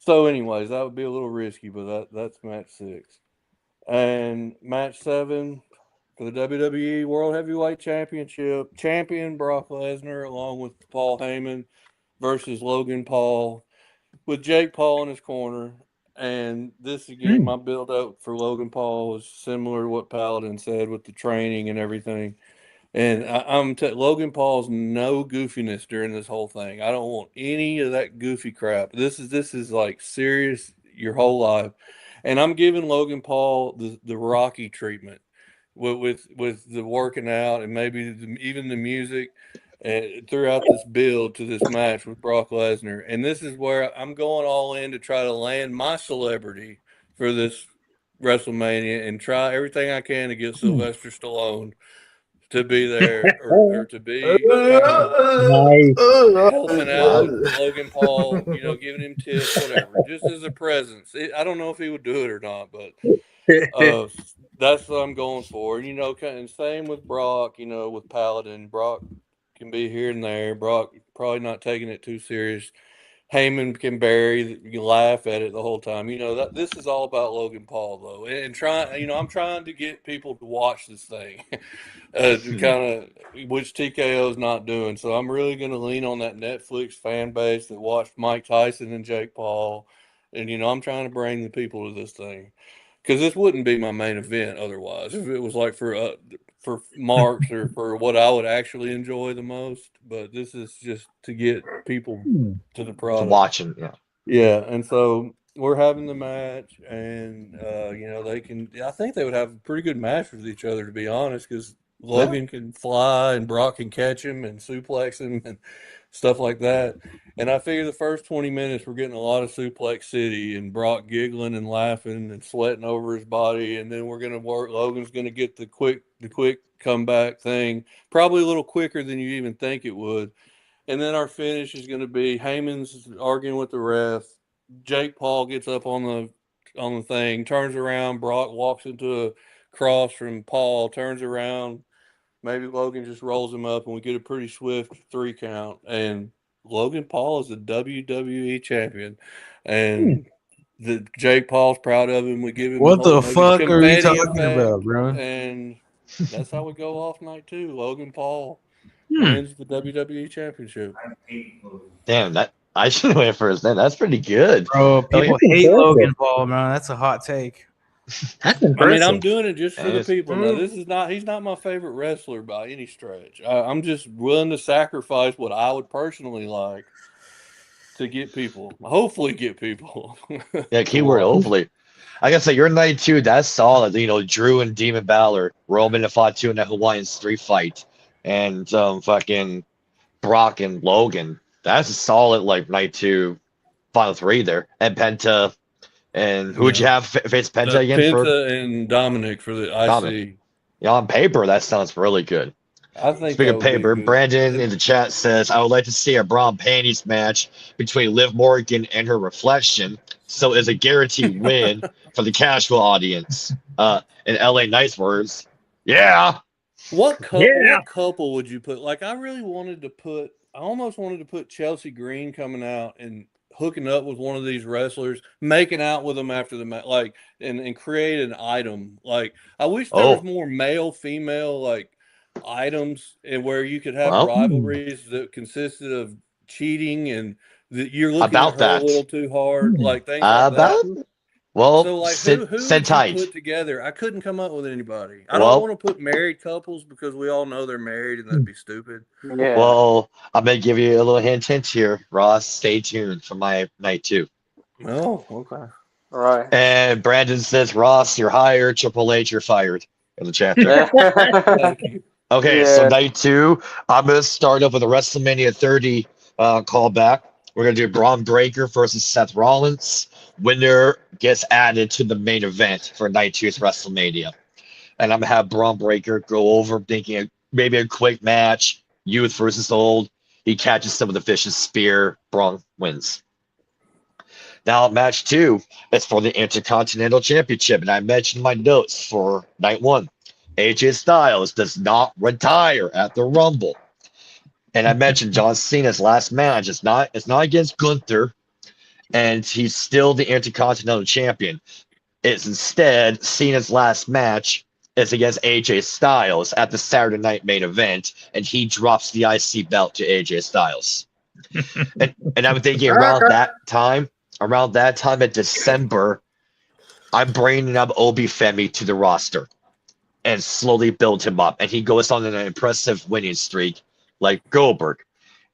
So, anyways, that would be a little risky, but that's match 6. And match 7 for the WWE World Heavyweight Championship, champion Brock Lesnar along with Paul Heyman versus Logan Paul with Jake Paul in his corner. And this, again, my build-up for Logan Paul was similar to what Paladin said with the training and everything. And Logan Paul's no goofiness during this whole thing. I don't want any of that goofy crap. This is like serious your whole life. And I'm giving Logan Paul the Rocky treatment with the working out and maybe even the music throughout this build to this match with Brock Lesnar. And this is where I'm going all in to try to land my celebrity for this WrestleMania and try everything I can to get Sylvester Stallone to be there or to be helping out Logan Paul, giving him tips, whatever, just as a presence. I don't know if he would do it or not, but that's what I'm going for. And same with Brock, with Paladin. Brock can be here and there. Brock probably not taking it too serious. Heyman can you laugh at it the whole time. This is all about Logan Paul though, and I'm trying to get people to watch this thing, to kind of which TKO is not doing. So I'm really going to lean on that Netflix fan base that watched Mike Tyson and Jake Paul, and I'm trying to bring the people to this thing because this wouldn't be my main event otherwise if it was like for marks or for what I would actually enjoy the most. But this is just to get people to the product. To watching, yeah. Yeah, and so we're having the match, and I think they would have a pretty good match with each other, to be honest, because Logan can fly and Brock can catch him and suplex him, and stuff like that. And I figure the first 20 minutes we're getting a lot of Suplex City and Brock giggling and laughing and sweating over his body, and then we're gonna work. Logan's gonna get the quick comeback thing, probably a little quicker than you even think it would. And then our finish is gonna be Heyman's arguing with the ref. Jake Paul gets up on the thing, turns around, Brock walks into a cross from Paul, turns around, maybe Logan just rolls him up, and we get a pretty swift 3 count. And Logan Paul is the WWE champion, and the Jake Paul's proud of him. We give him What the maybe fuck are you confetti talking effect, about, bro? and that's how we go off night 2. Logan Paul Hmm. wins the WWE championship. Damn, that I should have went for his name. That's pretty good. Bro, people yeah. hate Logan Paul, man. That's a hot take. That's I mean, impressive. I'm doing it just for the Yes. people. Now, he's not my favorite wrestler by any stretch. I'm just willing to sacrifice what I would personally like to get people, hopefully get people. Yeah, keyword hopefully. I gotta say, your night 2, that's solid. You know, Drew and Demon Balor, Roman and Fatu in that Hawaiian street fight, and fucking Brock and Logan. That's a solid like night 2, final 3 there, and Penta. And who'd you have face Penta again? Penta and Dominic for the IC. Dominic. Yeah, on paper, that sounds really good. I think Speaking that of would be paper, good. Brandon in the chat says, I would like to see a Braun Panties match between Liv Morgan and her reflection. So it's a guaranteed win for the casual audience. In LA Knight's words, yeah. What couple? Yeah. What couple would you put? Like, I almost wanted to put Chelsea Green coming out and hooking up with one of these wrestlers, making out with them after the match, like, and create an item. Like, I wish there was more male, female, like, items, and where you could have Well, rivalries that consisted of cheating and that you're looking About at her that. a little too hard, like things like About that. well, So, like, sit who would you tight. put together? I couldn't come up with anybody. I Well- don't want to put married couples because we all know they're married, and that'd be stupid. Yeah. Well, I'm gonna give you a little hint here, Ross. Stay tuned for my night 2. Oh, okay. right. And Brandon says, Ross, you're hired. Triple H, you're fired. In the chat there. Thank you. Okay, so Yeah. night 2, I'm gonna start up with a WrestleMania 30 callback. We're gonna do Braun Breaker versus Seth Rollins. Winner gets added to the main event for night 2's WrestleMania. And I'm gonna have Braun Breaker go over, thinking maybe a quick match, youth versus old. He catches some of the vicious spear. Braun wins. Now, match 2 is for the Intercontinental Championship, and I mentioned in my notes for night 1. AJ Styles does not retire at the Rumble. And I mentioned John Cena's last match. It's not against Gunther, and he's still the Intercontinental Champion. It's instead Cena's last match is against AJ Styles at the Saturday night main event, and he drops the IC belt to AJ Styles. and I'm thinking around that time at December, I'm bringing up Obi Femi to the roster and slowly build him up. And he goes on an impressive winning streak like Goldberg.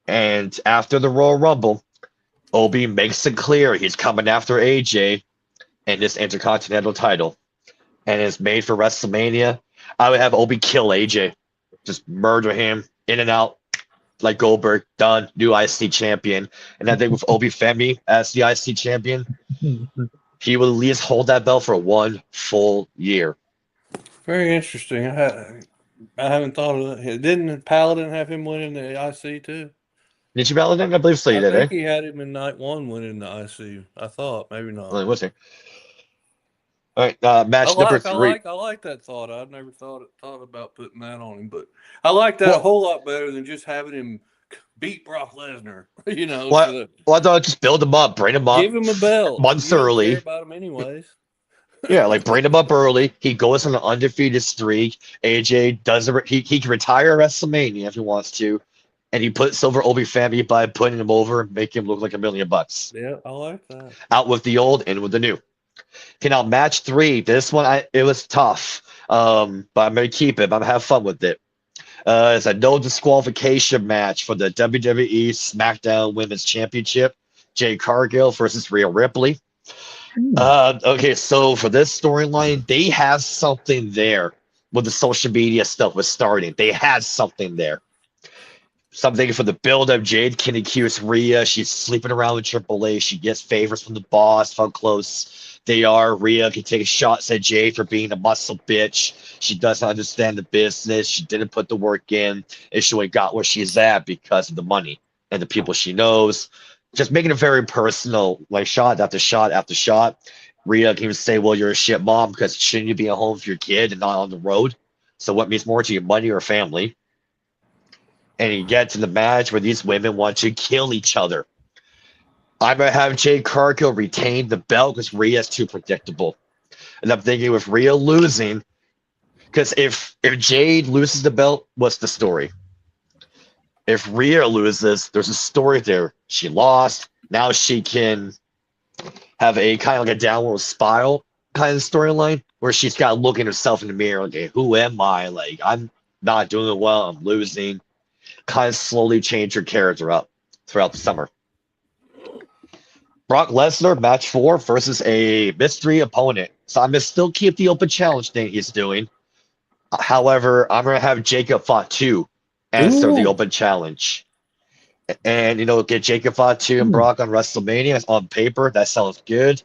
And after the Royal Rumble, Obi makes it clear he's coming after AJ and this Intercontinental title. And it's made for WrestleMania. I would have Obi kill AJ. Just murder him in and out like Goldberg. Done. New IC champion. And I think with Obi Femi as the IC champion, he will at least hold that belt for 1 full year. Very interesting. I haven't thought of that. Didn't Paladin have him winning the IC too? Did you Paladin? I believe so. You I did, think eh? he had him in night 1 winning the IC. I thought maybe not. Well, we'll see. All right, match number 3. I like that thought. I've never thought about putting that on him, but I like that a whole lot better than just having him beat Brock Lesnar. You know, Well, for the- Well, I thought just build him up, bring him up. give him a belt. months You don't early. care about him anyways. Yeah, like bring him up early. He goes on an undefeated streak. AJ doesn't. He can retire at WrestleMania if he wants to, and he puts over Obi Femi by putting him over and making him look like $1 million. Yeah, I like that. Out with the old, in with the new. Okay, now match 3. This one, it was tough, but I'm gonna keep it. I'm gonna have fun with it. It's a no disqualification match for the WWE SmackDown Women's Championship. Jade Cargill versus Rhea Ripley. Okay, so for this storyline, they have something there when the social media stuff was starting. They had something there. something for the build-up. Jade can accuse Rhea. She's sleeping around with Triple H. She gets favors from the boss, how close they are. Rhea can take shots at Jade for being a muscle bitch. She doesn't understand the business. She didn't put the work in, and she only got where she's at because of the money and the people she knows. Just making it very personal, like shot after shot after shot. Rhea can even say, well, you're a shit mom because shouldn't you be at home for your kid and not on the road? So what means more to you, money or family? And you get to the match where these women want to kill each other. I'm going to have Jade Cargill retain the belt because Rhea's too predictable. And I'm thinking with Rhea losing, because if Jade loses the belt, what's the story? If Rhea loses, there's a story there. She lost. Now she can have a kind of like a downward spiral kind of storyline where she's got to look at herself in the mirror. Okay, who am I? Like, I'm not doing it well. I'm losing. Kind of slowly change her character up throughout the summer. Brock Lesnar, match 4 versus a mystery opponent. So I'm going to still keep the open challenge thing he's doing. However, I'm going to have Jacob Fatu answer the open challenge. And, get Jacob Fatu and Brock on WrestleMania on paper. That sounds good.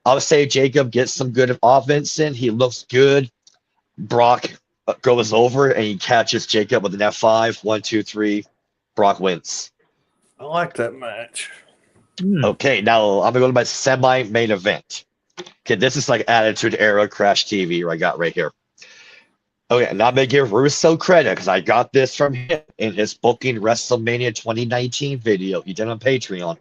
I would say Jacob gets some good offense in. He looks good. Brock goes over and he catches Jacob with an F5. 1, 2, 3. Brock wins. I like that match. Okay, now I'm going to go to my semi-main event. Okay, this is like Attitude Era Crash TV I got right here. Okay, and I'm going to give Russo credit because I got this from him in his booking WrestleMania 2019 video he did on Patreon.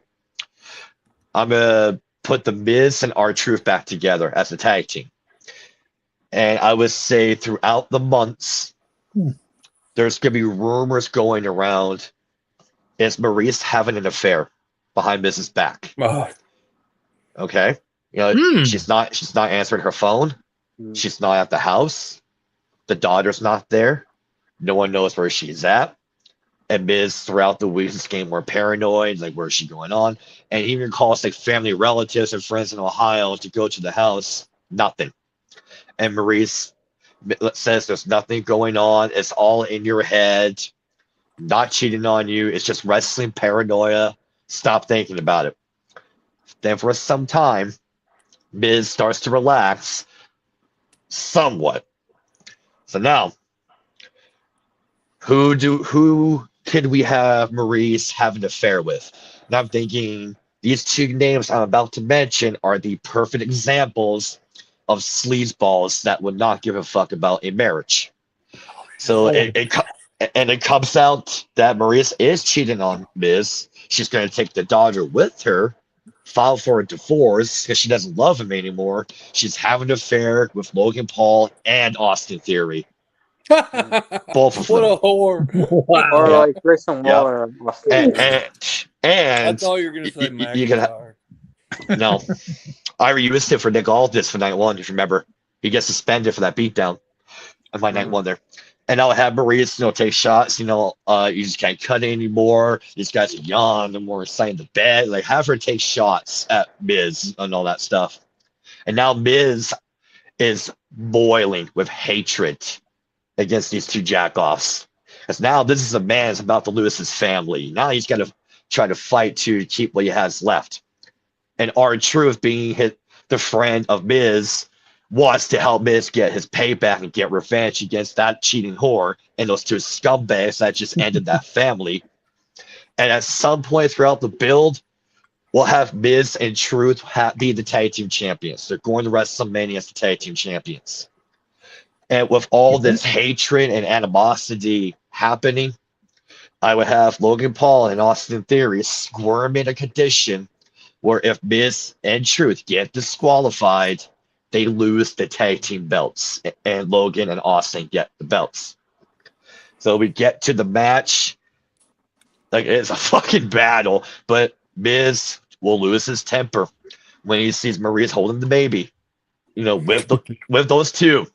I'm going to put The Miz and R-Truth back together as a tag team. And I would say throughout the months, there's going to be rumors going around. Is Maurice having an affair behind Miz's back? Okay. She's not answering her phone. She's not at the house. The daughter's not there. No one knows where she's at. And Miz throughout the week is getting more paranoid, like where's she going on? And he even calls like family relatives and friends in Ohio to go to the house. Nothing. And Maurice says there's nothing going on. It's all in your head. Not cheating on you. It's just wrestling paranoia. Stop thinking about it. Then for some time, Miz starts to relax somewhat. So now, who could we have Maurice have an affair with? And I'm thinking these two names I'm about to mention are the perfect examples of sleazeballs that would not give a fuck about a marriage. So it comes out that Maurice is cheating on Miz. She's going to take the daughter with her, file for a divorce because she doesn't love him anymore. She's having an affair with Logan Paul and Austin Theory. Both of What them. a whore. Wow. Or Yeah. like Grayson Waller. and Austin. And I thought you were going to say you could McIntyre. no. I reused it for Nick Aldis for night 1, if you remember. He gets suspended for that beatdown on my night 1 there. And I'll have Maurice, take shots. You just can't cut anymore. These guys are young. They're more excited to bet. Like, have her take shots at Miz and all that stuff. And now Miz is boiling with hatred against these two jackoffs. Because now this is a man that's about to lose his family. Now he's got to try to fight to keep what he has left. And R-Truth, being the friend of Miz, wants to help Miz get his payback and get revenge against that cheating whore and those two scumbags that just ended that family. And at some point throughout the build, we'll have Miz and Truth be the tag team champions. They're going to WrestleMania as the tag team champions. And with all this hatred and animosity happening, I would have Logan Paul and Austin Theory squirm in a condition where if Miz and Truth get disqualified, they lose the tag team belts, and Logan and Austin get the belts. So we get to the match. Like, it's a fucking battle, but Miz will lose his temper when he sees Maurice holding the baby, with those two.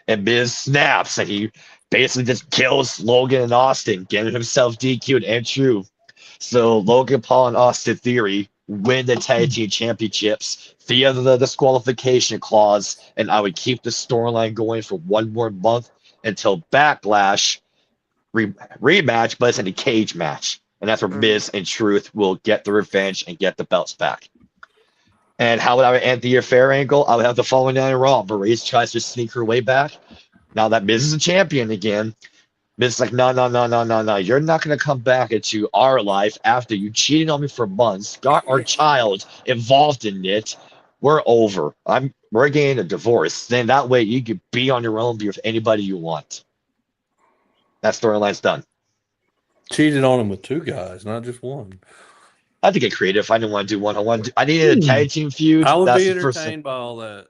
And Miz snaps, and he basically just kills Logan and Austin, getting himself DQ'd and true. So Logan Paul and Austin Theory win the tag team championships via the disqualification clause, and I would keep the storyline going for one more month until Backlash, rematch, but it's in a cage match. And that's where Miz and Truth will get the revenge and get the belts back. And how would I end the affair angle? I would have the following night in Raw. Maryse tries to sneak her way back. Now that Miz is a champion again, Miz is like, no. You're not going to come back into our life after you cheated on me for months, got our child involved in it. We're over. We're getting a divorce. Then that way you can be on your own, be with anybody you want. That storyline's done. Cheated on him with 2 guys, not just one. I had to get creative. I didn't want to do one-on-one. I needed a tag team feud. I would That's be the first entertained by all that.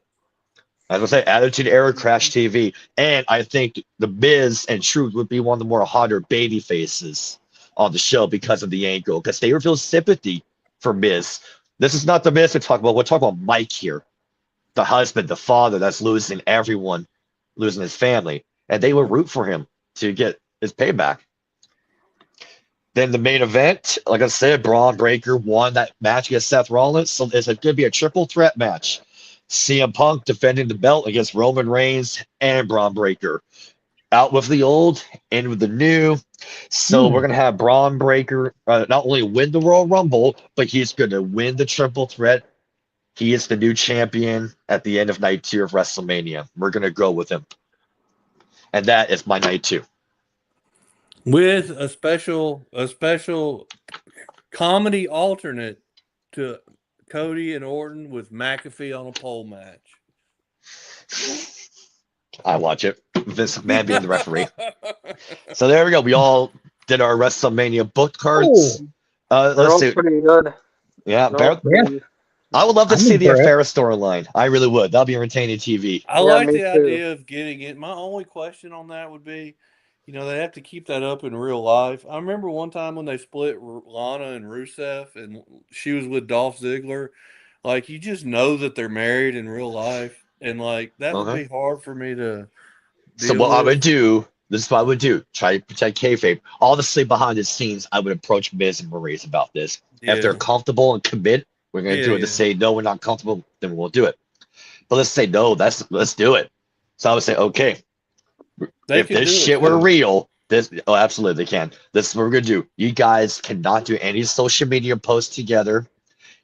I was gonna say Attitude Era, Crash TV, and I think the Miz and Truth would be one of the more hotter baby faces on the show because of the angle, because they reveal sympathy for Miz. This is not the Miz we're talking about. We're talking about Mike here, the husband, the father that's losing everyone, losing his family, and they would root for him to get his payback. Then the main event, like I said, Braun Breaker won that match against Seth Rollins, so it's going to be a triple threat match. CM Punk defending the belt against Roman Reigns and Braun Breaker. Out with the old, in with the new. So we're going to have Braun Breaker not only win the Royal Rumble, but he's going to win the triple threat. He is the new champion at the end of night 2 of WrestleMania. We're going to go with him. And that is my night 2. With a special comedy alternate to Cody and Orton with McAfee on a pole match. I watch it. Vince McMahon being the referee. So there we go. We all did our WrestleMania book cards. They're Let's all see. pretty good. Yeah, They're all pretty- I would love to I'm see the impressed. Affair storyline. I really would. That'll be entertaining TV. I Yeah, like me the too. idea of getting it. My only question on that would be, they have to keep that up in real life. I remember one time when they split Lana and Rusev, and she was with Dolph Ziggler. Like, you just know that they're married in real life, and like that would Okay. be hard for me to. So deal what I with. would do, this is what I would do. Try to protect kayfabe. Obviously, behind the scenes, I would approach Miz and Maryse about this. If they're Yeah. comfortable and commit, we're going to do it. To say, no, we're not comfortable, then we'll do it. But let's say, no, let's do it. So I would say, okay, They if can this do it, shit were too. real, absolutely they can. This is what we're going to do. You guys cannot do any social media posts together.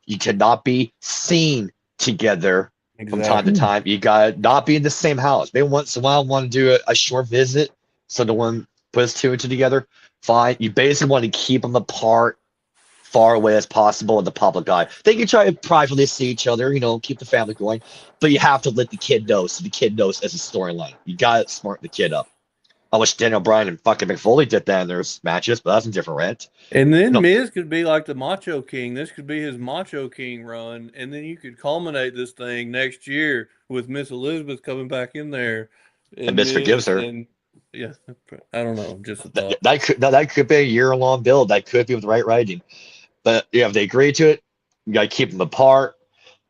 You cannot be seen together from time to time. You got to not be in the same house. Maybe once in a while want to do a short visit so no one puts 2 and 2 together. Fine. You basically want to keep them apart, far away as possible in the public eye. They can try to privately see each other, keep the family going, but you have to let the kid know so the kid knows as a storyline. You got to smart the kid up. I wish Daniel Bryan and fucking McFoley did that in their matches, but that's a different rant. And then No. Miz could be like the Macho King. This could be his Macho King run, and then you could culminate this thing next year with Miss Elizabeth coming back in there, And Miz forgives her. And yeah, I don't know, just a thought. That could be a year-long build. That could be with the right writing. But if they agree to it, you got to keep them apart.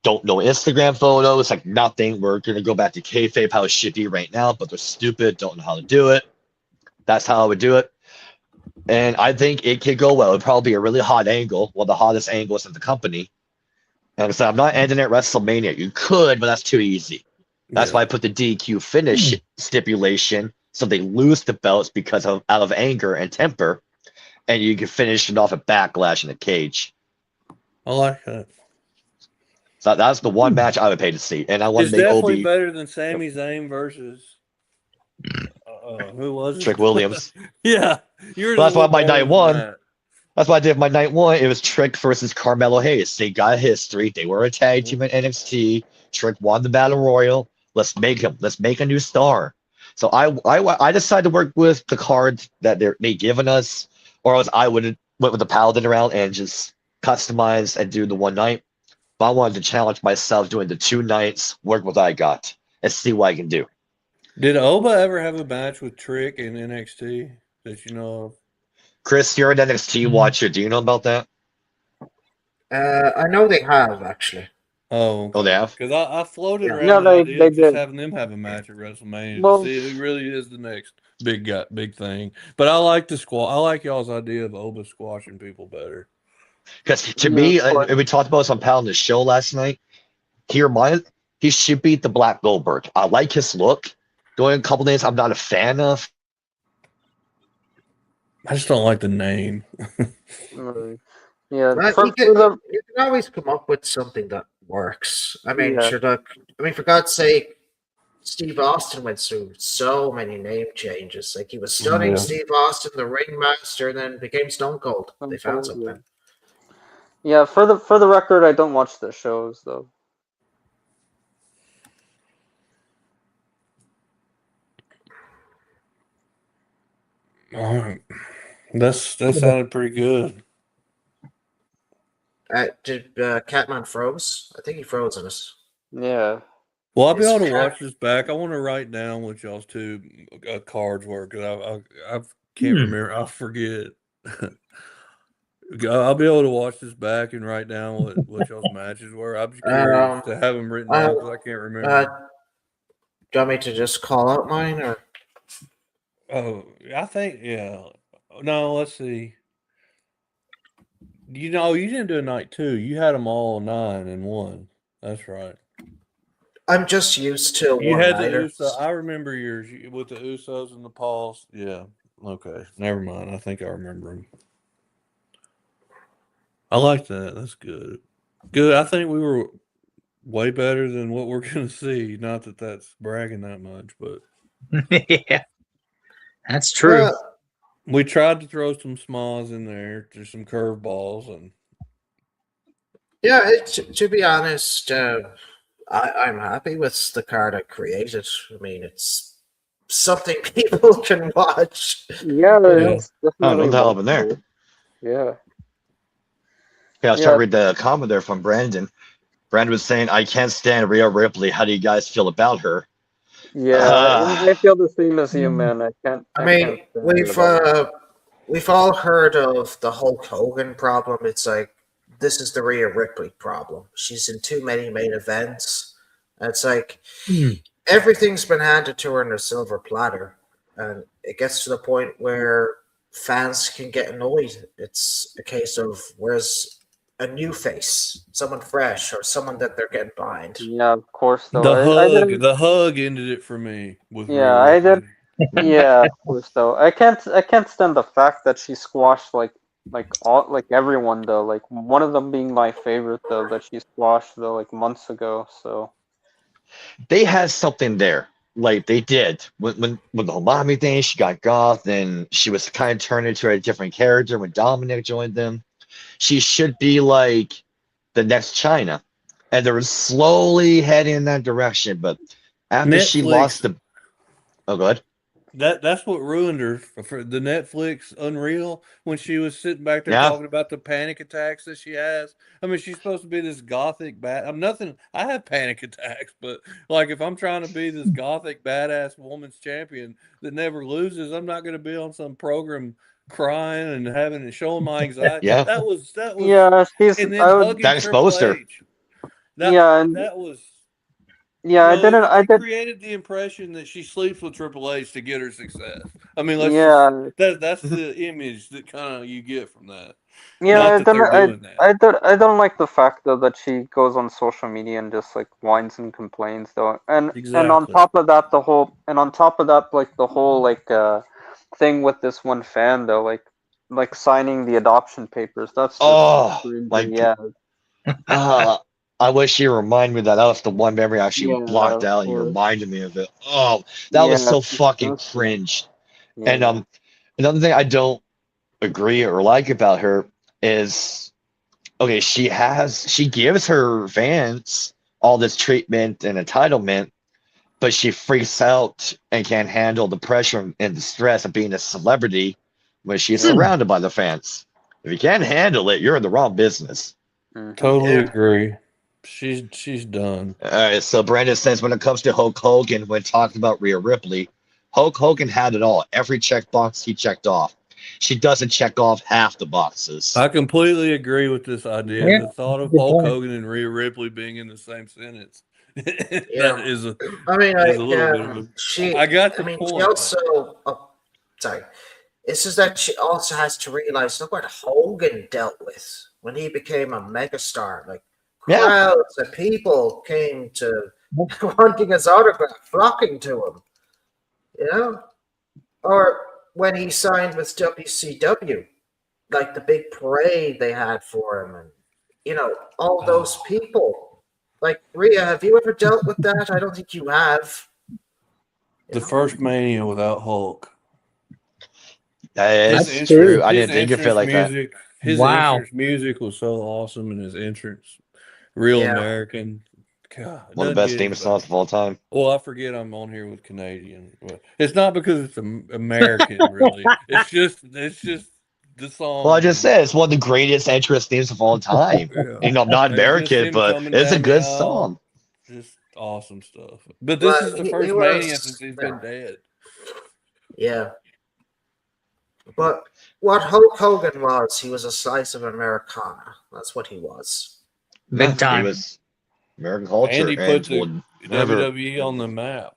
Don't know Instagram photos, like nothing. We're going to go back to kayfabe, how it should be right now, but they're stupid, don't know how to do it. That's how I would do it. And I think it could go well. It'd probably be a really hot angle, one of the hottest angles in the company. And so I'm not ending at WrestleMania. You could, but that's too easy. That's why I put the DQ finish stipulation, so they lose the belts because of out of anger and temper, and you can finish it off at Backlash in a cage. I like that. So that's the one match I would pay to see, and I want It's to make definitely Obi better than Sami Zayn versus who was it? Trick Williams. Yeah, yours. Well, that's a why little my better night than one- that. That's why I did my night 1. It was Trick versus Carmelo Hayes. They got a history. They were a tag team at NXT. Trick won the Battle Royal. Let's make him. Let's make a new star. So I decided to work with the card that they given us, or else I would have went with the Paladin around and just customize and do the one night. But I wanted to challenge myself doing the 2 nights, work with what I got, and see what I can do. Did Oba ever have a match with Trick in NXT that you know of? Chris, you're an NXT watcher. Do you know about that? I know they have actually. Oh, Oh, they have? because I floated Yeah. around Yeah, the idea they of just did. having them have a match at WrestleMania Well- to see who really is the next big thing. But I like the squash. I like y'all's idea of Oba squashing people better. Because to Yeah, me, of course. and we talked about this on Paladin's show last night. He should beat the Black Goldberg. I like his look. The only couple names I'm not a fan of. I just don't like the name. Yeah, Well, for you can the always come up with something that works. I mean, yeah. for God's sake, Steve Austin went through so many name changes. Like, he was stunning Yeah. Steve Austin, the Ringmaster, and then became Stone Cold. They found Stone Cold, something. Yeah, for the record, I don't watch the shows though. All right. That sounded pretty good. Did Catman froze? I think he froze on us. Yeah. Well, I'll be Is able to Cat- watch this back. I want to write down what y'all's two cards were because I can't remember. I'll forget. I'll be able to watch this back and write down what y'all's matches were. I'm just curious to have them written down because I can't remember. Do you want me to just call out mine, or? Oh, I think, yeah. No, let's see. You didn't do a night 2. You had them all 9 and 1. That's right. I'm just used to You one had the nighters. Usos. I remember yours with the Usos and the Pauls. Yeah. Okay. Never mind. I think I remember them. I like that. That's good. Good. I think we were way better than what we're going to see. Not that that's bragging that much, but Yeah, that's true. Well, we tried to throw some smalls in there, just some curveballs, and yeah, to be honest, I'm happy with the card I created. I mean, it's something people can watch. Yeah, it's Oh, definitely no hell up in there. watchable. Yeah. Yeah, I was Yeah. trying to read the comment there from Brandon. Brandon was saying, "I can't stand Rhea Ripley. How do you guys feel about her?" Yeah, I feel the same as you, man. I can't. I mean, can't stand it at all. we've all heard of the Hulk Hogan problem. It's like, this is the Rhea Ripley problem. She's in too many main events. And it's like everything's been handed to her on a silver platter, and it gets to the point where fans can get annoyed. It's a case of, where's a new face, someone fresh, or someone that they're getting behind. Yeah, of course. Though the hug ended it for me. With Yeah, Rhea I Ripley. did. Yeah, of course. Though I can't stand the fact that she squashed like everyone though. Like one of them being my favorite though, that she squashed though like months ago. So They had something there. Like they did when the Homami thing, she got goth, and she was kind of turned into a different character when Dominic joined them. She should be like the next China, and they were slowly heading in that direction. But after she Netflix. lost the, oh, good. That's what ruined her for the Netflix Unreal when she was sitting back there Yeah. talking about the panic attacks that she has. I mean, she's supposed to be this gothic bad. I'm nothing. I have panic attacks, but like if I'm trying to be this gothic badass woman's champion that never loses, I'm not going to be on some program crying and having and showing my anxiety. Yeah. That was yeah, she's. and then I would. hugging That exposed Triple her. H. Yeah, and That was. yeah, I didn't. I She did. created the impression that she sleeps with Triple H to get her success. I mean, let's Yeah, that's the image that kind of you get from that. yeah. Not I that they're don't. doing that. I don't like the fact though that she goes on social media and just like whines and complains though, and on Exactly. top of that, like the whole thing with this one fan though, like signing the adoption papers. That's just Oh, cringy, like yeah. I wish you reminded me that. That was the one memory I actually Yeah, blocked out, and you or- reminded me of it. Oh, that was Yeah, so it's fucking disgusting. cringe. Yeah. And another thing I don't agree or like about her is, okay, she gives her fans all this treatment and entitlement, but she freaks out and can't handle the pressure and the stress of being a celebrity when she's surrounded by the fans. If you can't handle it, you're in the wrong business. Mhm. Totally Yeah. agree. She's done. All right, so Brandon says when it comes to Hulk Hogan, when talking about Rhea Ripley, Hulk Hogan had it all. Every checkbox he checked off. She doesn't check off half the boxes. I completely agree with this idea. Yeah, The thought of good Hulk point. Hogan and Rhea Ripley being in the same sentence. Yeah. That is a I mean, is a little bit of a. she. I got the I mean, point. she also. Oh, sorry. It's just that she also has to realize, look what Hogan dealt with when he became a megastar. Like, Yeah. crowds of people came to wanting his autograph, flocking to him. You know, or when he signed with WCW, like the big parade they had for him, and all those people. Like Rhea, have you ever dealt with that? I don't think you have. The first Mania without Hulk. It's That's true. I didn't think of it like that. music, His Wow. entrance music was so awesome, and his entrance, real Yeah. American. God, One of the nothing best gets theme better. songs of all time. Well, I forget I'm on here with Canadian. But it's not because it's American, really. It's just the song. Well, I just said it's one of the greatest entrance themes of all time. Yeah. I'm not It's just American, him but coming it's a down the good aisle. song. Just awesome stuff. But this Well, is the he first was- Mania since he's been yeah. dead. Yeah. But what Hulk Hogan was, he was a slice of Americana. That's what he was. Big He time. was American culture, And he put the would never- WWE on the map.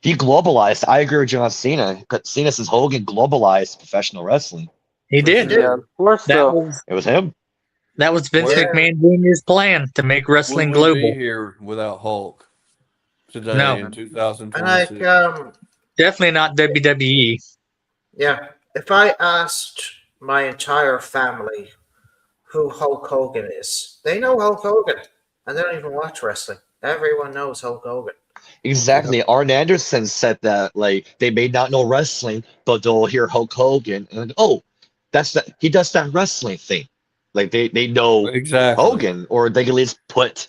He globalized. I agree with John Cena. Cena says Hogan globalized professional wrestling. He did. sure. Yeah, of course. That Though. was It was him. Vince Where- McMahon Jr.'s plan to make wrestling Would we be global. here without Hulk today No. in And 2026? Definitely not WWE. yeah, if I asked my entire family who Hulk Hogan is, they know Hulk Hogan, and they don't even watch wrestling. Everyone knows Hulk Hogan. Exactly. Arn Anderson said that they may not know wrestling, but they'll hear Hulk Hogan and that's that he does that wrestling thing. Like they know Exactly. Hogan, or they can at least put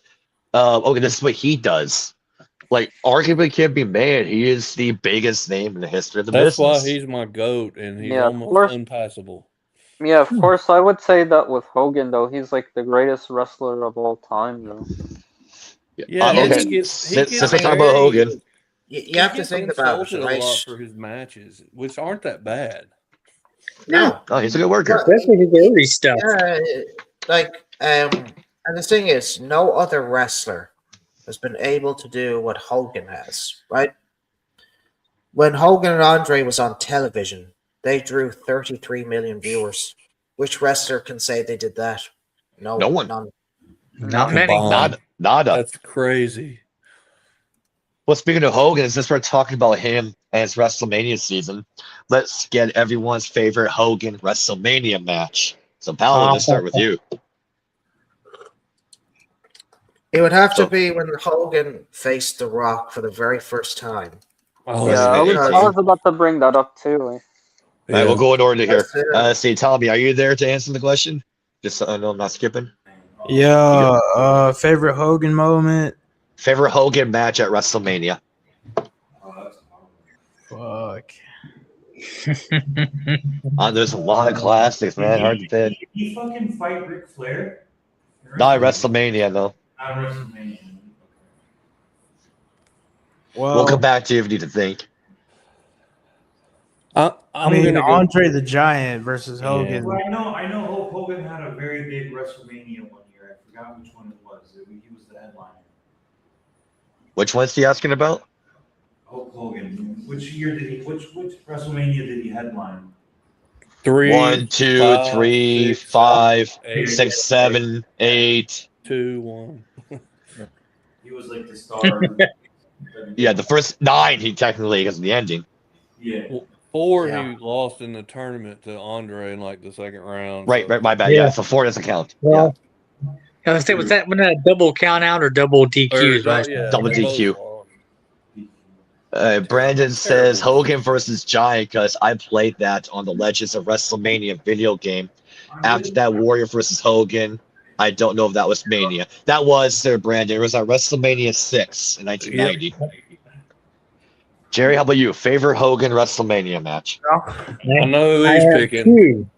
okay, this is what he does. Like arguably can't be mad. He is the biggest name in the history of the That's why business. he's my GOAT, and he's Yeah, of almost course. unpassable. Yeah, of course. I would say that with Hogan, though, he's like the greatest wrestler of all time, though. Yeah, okay. he gets Since we're very- talking about Hogan, You have to gets think about it, insulted right? a lot for his matches, which aren't that bad. No. oh, he's a good worker. Especially his early stuff. Yeah, and the thing is, no other wrestler has been able to do what Hogan has, right? When Hogan and Andre was on television, they drew 33 million viewers. Which wrestler can say they did that? No one. None. Not many. Combined. Nada. That's crazy. Well, speaking of Hogan, since we're talking about him and his WrestleMania season, let's get everyone's favorite Hogan WrestleMania match. So, Paolo, let's start with you. It would have So- to be when Hogan faced The Rock for the very first time. Oh, Yeah, I Because- was about to bring that up too. All right, we'll go in order here. That's it. See, Tommy, are you there to answer the question? Just so I know I'm not skipping. Yeah, favorite Hogan moment. Favorite Hogan match at WrestleMania? Fuck. There's a lot of classics, man. Hard to pick. Did he fucking fight Ric Flair? Not at WrestleMania, though. Not WrestleMania. Well, We'll come back to you if you need to think. I I'm mean, gonna go. Andre the Giant versus Yeah. Hogan. Well, I know Hulk Hogan had a very big WrestleMania one year. I forgot which one it was. He was the headliner. Which one's he asking about? Hulk Hogan. Which year did he? Which WrestleMania did he headline? 3, 1, 2, 5, 3, 6, 5, 8, 6, 7, 8. 2, 1. He was like the star. Yeah, the first 9 he technically because of the ending. Yeah. 4, Yeah. he lost in the tournament to Andre in like the second round. Right, so- right, my bad. Yeah. Yeah, so 4 doesn't count. Well, I was saying, was that when a double count out or double DQs? Or, Right? yeah, Double they both DQ. lost. Brandon says Hogan versus Giant because I played that on the Legends of WrestleMania video game. After that, Warrior versus Hogan. I don't know if that was Mania. That was, Sir Brandon. It was at WrestleMania 6 in 1990. Jerry, how about you? Favorite Hogan WrestleMania match? I know who I he's have picking. two.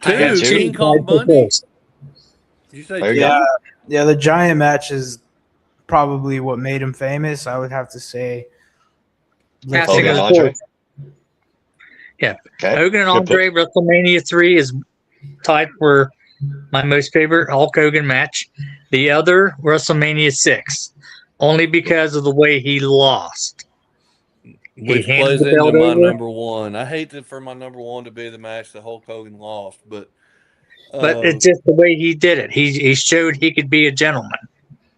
Yeah, Two, two. King Kong Bundy. Did you say There you two? go. Yeah, the Giant match is probably what made him famous. I would have to say. Passing Hogan, of the Andre? torch. Yeah. Okay. Hogan and Good Andre WrestleMania 3 is tied for my most favorite Hulk Hogan match. The other, WrestleMania 6, only because of the way he lost. Which He handed plays the into belt my over. number one. I hate for my number one to be the match that Hulk Hogan lost, but It's just the way he did it. He showed he could be a gentleman.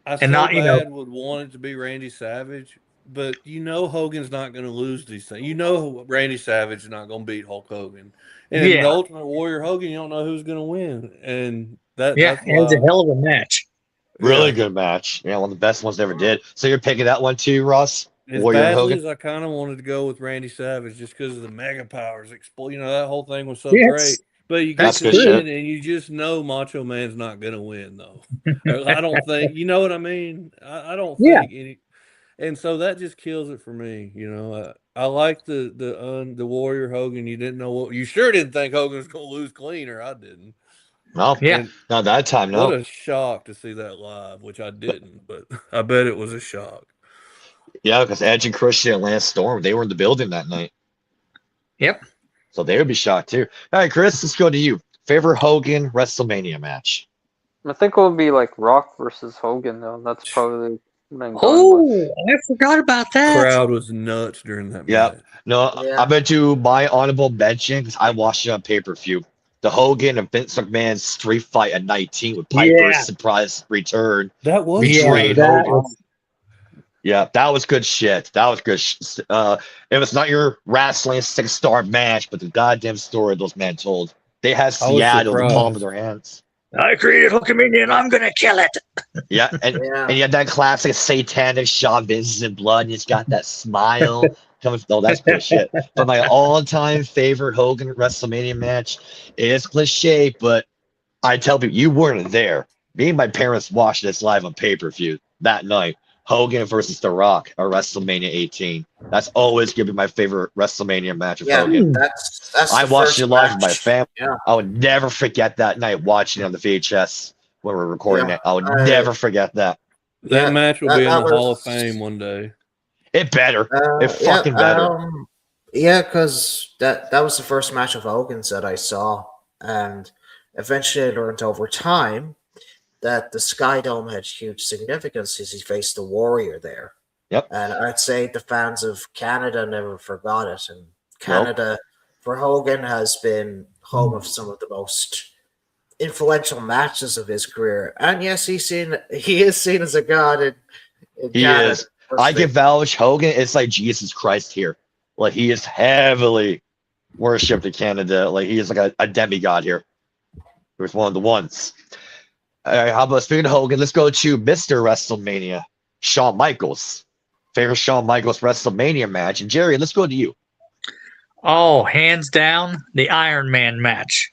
I so and not, you know- bad would want it to be Randy Savage, but you know Hogan's not going to lose these things. You know Randy Savage is not going to beat Hulk Hogan. And in the Yeah. Ultimate Warrior Hogan, you don't know who's going to win. And Yeah, that's it was a why. hell of a match. Really Yeah. good match. Yeah, one of the best ones they ever did. So you're picking that one too, Ross? As Warrior badly Hogan? as I kind of wanted to go with Randy Savage just because of the mega powers explode, that whole thing was so Yes, great. But you get that's to good the shit. end and you just know Macho Man's not going to win, though. I don't think, you know what I mean? I don't Yeah. think any. And so that just kills it for me. I like the Warrior Hogan. You didn't know what you sure didn't think Hogan was going to lose clean, or I didn't. No, Yeah. And not that time, what no. a shock to see that live, which I didn't, but I bet it was a shock. Yeah, because Edge and Christian and Lance Storm, they were in the building that night. Yep. So they would be shocked too. All right, Chris, let's go to you. Favorite Hogan WrestleMania match? I think it would be like Rock versus Hogan, though. That's probably been going with. Oh, I forgot about that. Crowd was nuts during that Yeah. match. No, Yeah. I'm going to my honorable mention because I watched it on pay-per-view. The Hogan and Vince McMahon street fight at 19 with Piper's Yeah. surprise return. That was Betrayed that Hogan. was- Yeah, that was good shit. That was good. It was not your wrestling 6-star match, but the goddamn story those men told. They had I was Seattle in the palm of surprised. their hands. I created Hulkamania and I'm gonna kill it. Yeah, and you had that classic satanic Shawn Vince's in blood, and he's got that smile coming. Oh, that's good shit. But my all-time favorite Hogan WrestleMania match is cliche, but I tell people you weren't there. Me and my parents watched this live on pay-per-view that night. Hogan versus The Rock at WrestleMania 18. That's always gonna be my favorite WrestleMania match of Yeah, Hogan. that's I the watched first it live with my match. family. Yeah. I would never forget that night watching it on the VHS when we were recording Yeah, it. I would I- never forget that. That Yeah, match will be in that the Hall of was- Fame one day. It better. It fucking better. Yeah, because that was the first match of Hogan's that I saw, and eventually I learned over time that the Sky Dome had huge significance as he faced the Warrior there. Yep. And I'd say the fans of Canada never forgot it, and Canada for Hogan has been home of some of the most influential matches of his career. And yes, he is seen as a god in He Canada. is. I give vouch Hogan. It's like Jesus Christ here. Like he is heavily worshipped in Canada. Like he is like a demigod here. He was one of the ones. All right, how about speaking of Hogan? Let's go to Mr. WrestleMania, Shawn Michaels. Favorite Shawn Michaels WrestleMania match. And Jerry, let's go to you. Oh, hands down, the Iron Man match.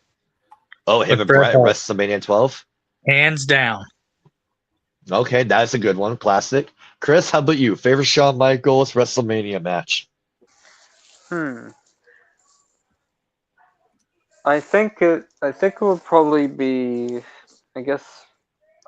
Oh, him With and Bret Brett, Hart. WrestleMania 12. Hands down. Okay, that's a good one. Classic. Chris, how about you? Favorite Shawn Michaels WrestleMania match? I think it would probably be. I guess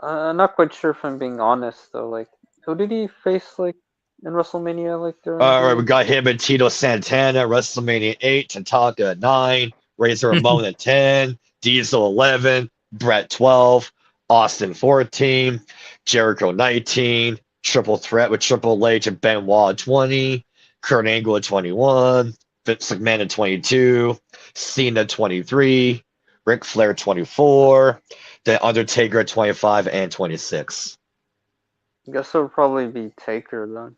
I'm not quite sure if I'm being honest though. Like, who did he face like in WrestleMania? Like during. All right, we got him and Tito Santana, WrestleMania 8, Tatanka at 9, Razor Ramon at 10, Diesel 11, Brett 12, Austin 14, Jericho 19, Triple Threat with Triple H and Benoit at 20, Kurt Angle at 21, Vince McMahon at 22, Cena 23, Ric Flair 24, The Undertaker at 25 and 26. I guess it would probably be Taker then.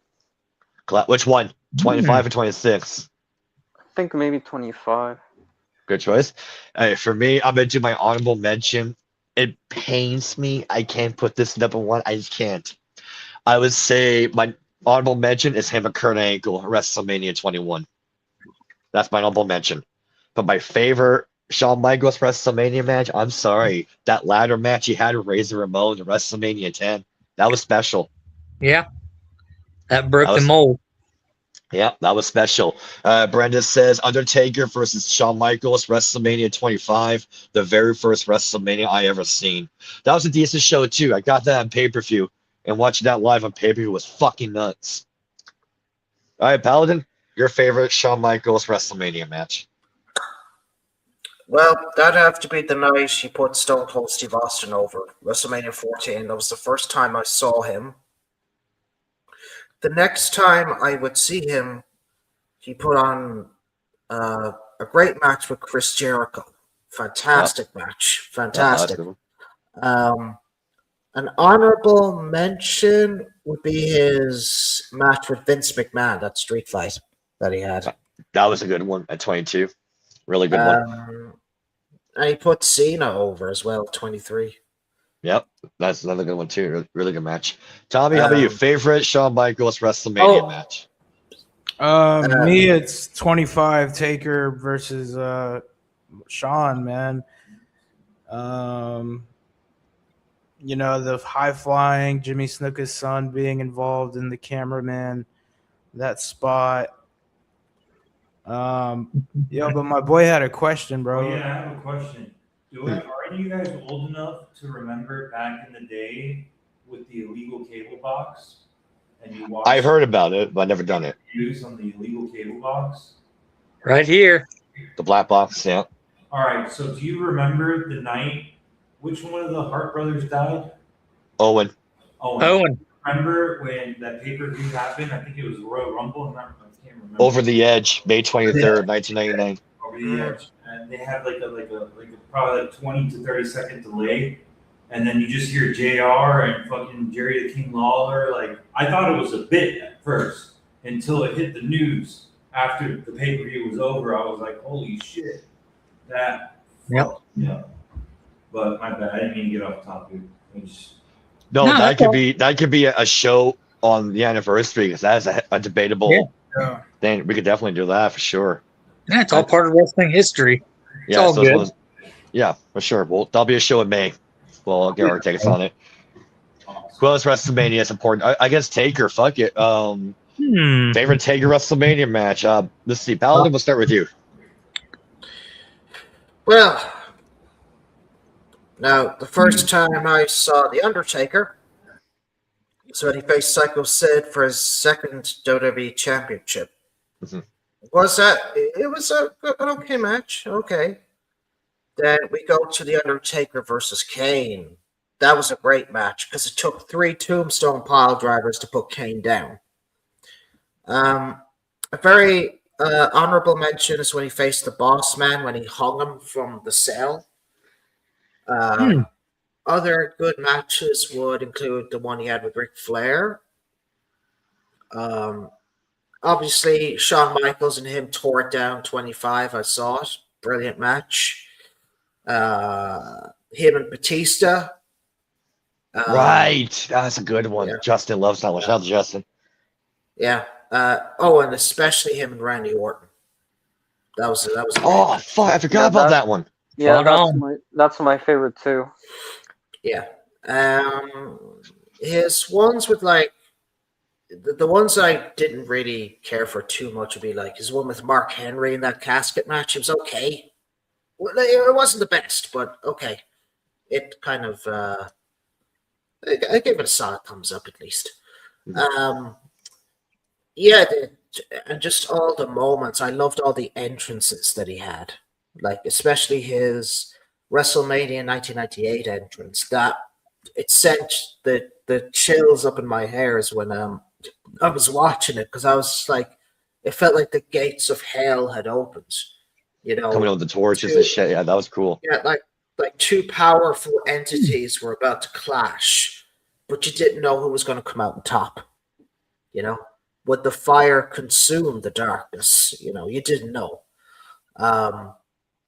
Which one? 25 and 26? I think maybe 25. Good choice. For me, I'm going to do my honorable mention. It pains me. I can't put this number one. I just can't. I would say my honorable mention is him and Kurt Angle, WrestleMania 21. That's my honorable mention. But my favorite Shawn Michaels WrestleMania match, I'm sorry. That ladder match he had with Razor Ramon at WrestleMania 10, that was special. Yeah. That broke That was- the mold. Yeah, that was special. Brenda says Undertaker versus Shawn Michaels, WrestleMania 25, the very first WrestleMania I ever seen. That was a decent show too. I got that on pay-per-view, and watching that live on pay-per-view was fucking nuts. All right, Paladin, your favorite Shawn Michaels WrestleMania match? Well, that'd have to be the night he put Stone Cold Steve Austin over, WrestleMania 14. That was the first time I saw him. The next time I would see him, he put on a great match with Chris Jericho. Fantastic match. Fantastic. Yeah, An honorable mention would be his match with Vince McMahon, that street fight that he had. That was a good one at 22. Really good one. And he put Cena over as well, 23. Yep, that's another good one too. Really good match. Tommy, how about you? Favorite Shawn Michaels WrestleMania match? Me, it's 25 Taker versus Shawn, man. You know, the high flying Jimmy Snuka's son being involved in the cameraman, that spot. But my boy had a question, bro. Oh, yeah, I have a question. Are any of you guys old enough to remember back in the day with the illegal cable box? And you watched I've heard about it, but I've never done it. Use on the illegal cable box? Right here. The black box, yeah. All right, so do you remember the night? Which one of the Hart brothers died? Owen. Owen. Remember when that pay-per-view happened? I think it was Royal Rumble. I can't remember. Over the Edge, May 23rd, 1999. Over the Edge, and they had like a probably like 20 to 30 second delay, and then you just hear JR and fucking Jerry the King Lawler. Like, I thought it was a bit at first until it hit the news after the pay-per-view was over. I was like, holy shit, that. Yep. Yeah. But my bad, I didn't mean to get off topic. No, that could be a show on the anniversary because that is a debatable thing. We could definitely do that for sure. Yeah, it's all part of wrestling history. It's all good. Yeah, for sure. Well, that'll be a show in May. We'll get our takes on it. Who else WrestleMania is important? I guess Taker. Fuck it. Favorite Taker WrestleMania match? Let's see. Paladin, we'll start with you. Well, now, the first time I saw The Undertaker was when he faced Psycho Sid for his second WWE Championship. Mm-hmm. It was an okay match. Okay. Then we go to The Undertaker versus Kane. That was a great match because it took 3 tombstone pile drivers to put Kane down. A very honorable mention is when he faced the Boss Man, when he hung him from the cell. Other good matches would include the one he had with Ric Flair. Obviously, Shawn Michaels and him tore it down 25. I saw it. Brilliant match. Him and Batista. Right. That's a good one. Yeah. Justin loves that one. Shout out to Justin. Yeah. And especially him and Randy Orton. That was Oh, fuck. I forgot about that one. Yeah, that's my favorite too. Yeah. His ones with like the ones I didn't really care for too much would be like his one with Mark Henry in that casket match. It was okay. Well, it wasn't the best, but okay. It kind of I gave it a solid thumbs up at least. And just all the moments. I loved all the entrances that he had. Like especially his WrestleMania 1998 entrance, that it sent the chills up in my hairs when I was watching it because I was like, it felt like the gates of hell had opened. You know, coming with the torches and shit. Yeah, that was cool. Yeah, like 2 powerful entities were about to clash, but you didn't know who was going to come out on top. You know, would the fire consume the darkness? You know, you didn't know.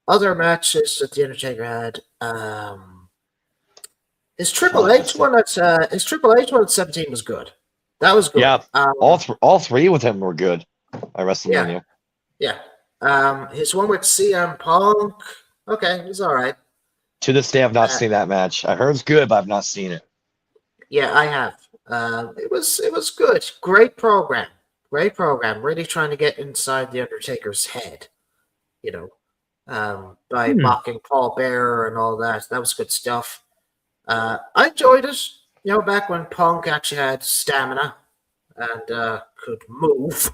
Other matches that the Undertaker had, his Triple H one at 17 was good. That was good. Yeah, all 3 with him were good at WrestleMania. Yeah. His one with CM Punk, okay, it was all right. To this day, I've not seen that match. I heard it's good, but I've not seen it. Yeah, I have. It was good. Great program. Really trying to get inside the Undertaker's head. You know. By mocking Paul Bearer and all that. That was good stuff. I enjoyed it. You know, back when Punk actually had stamina and could move.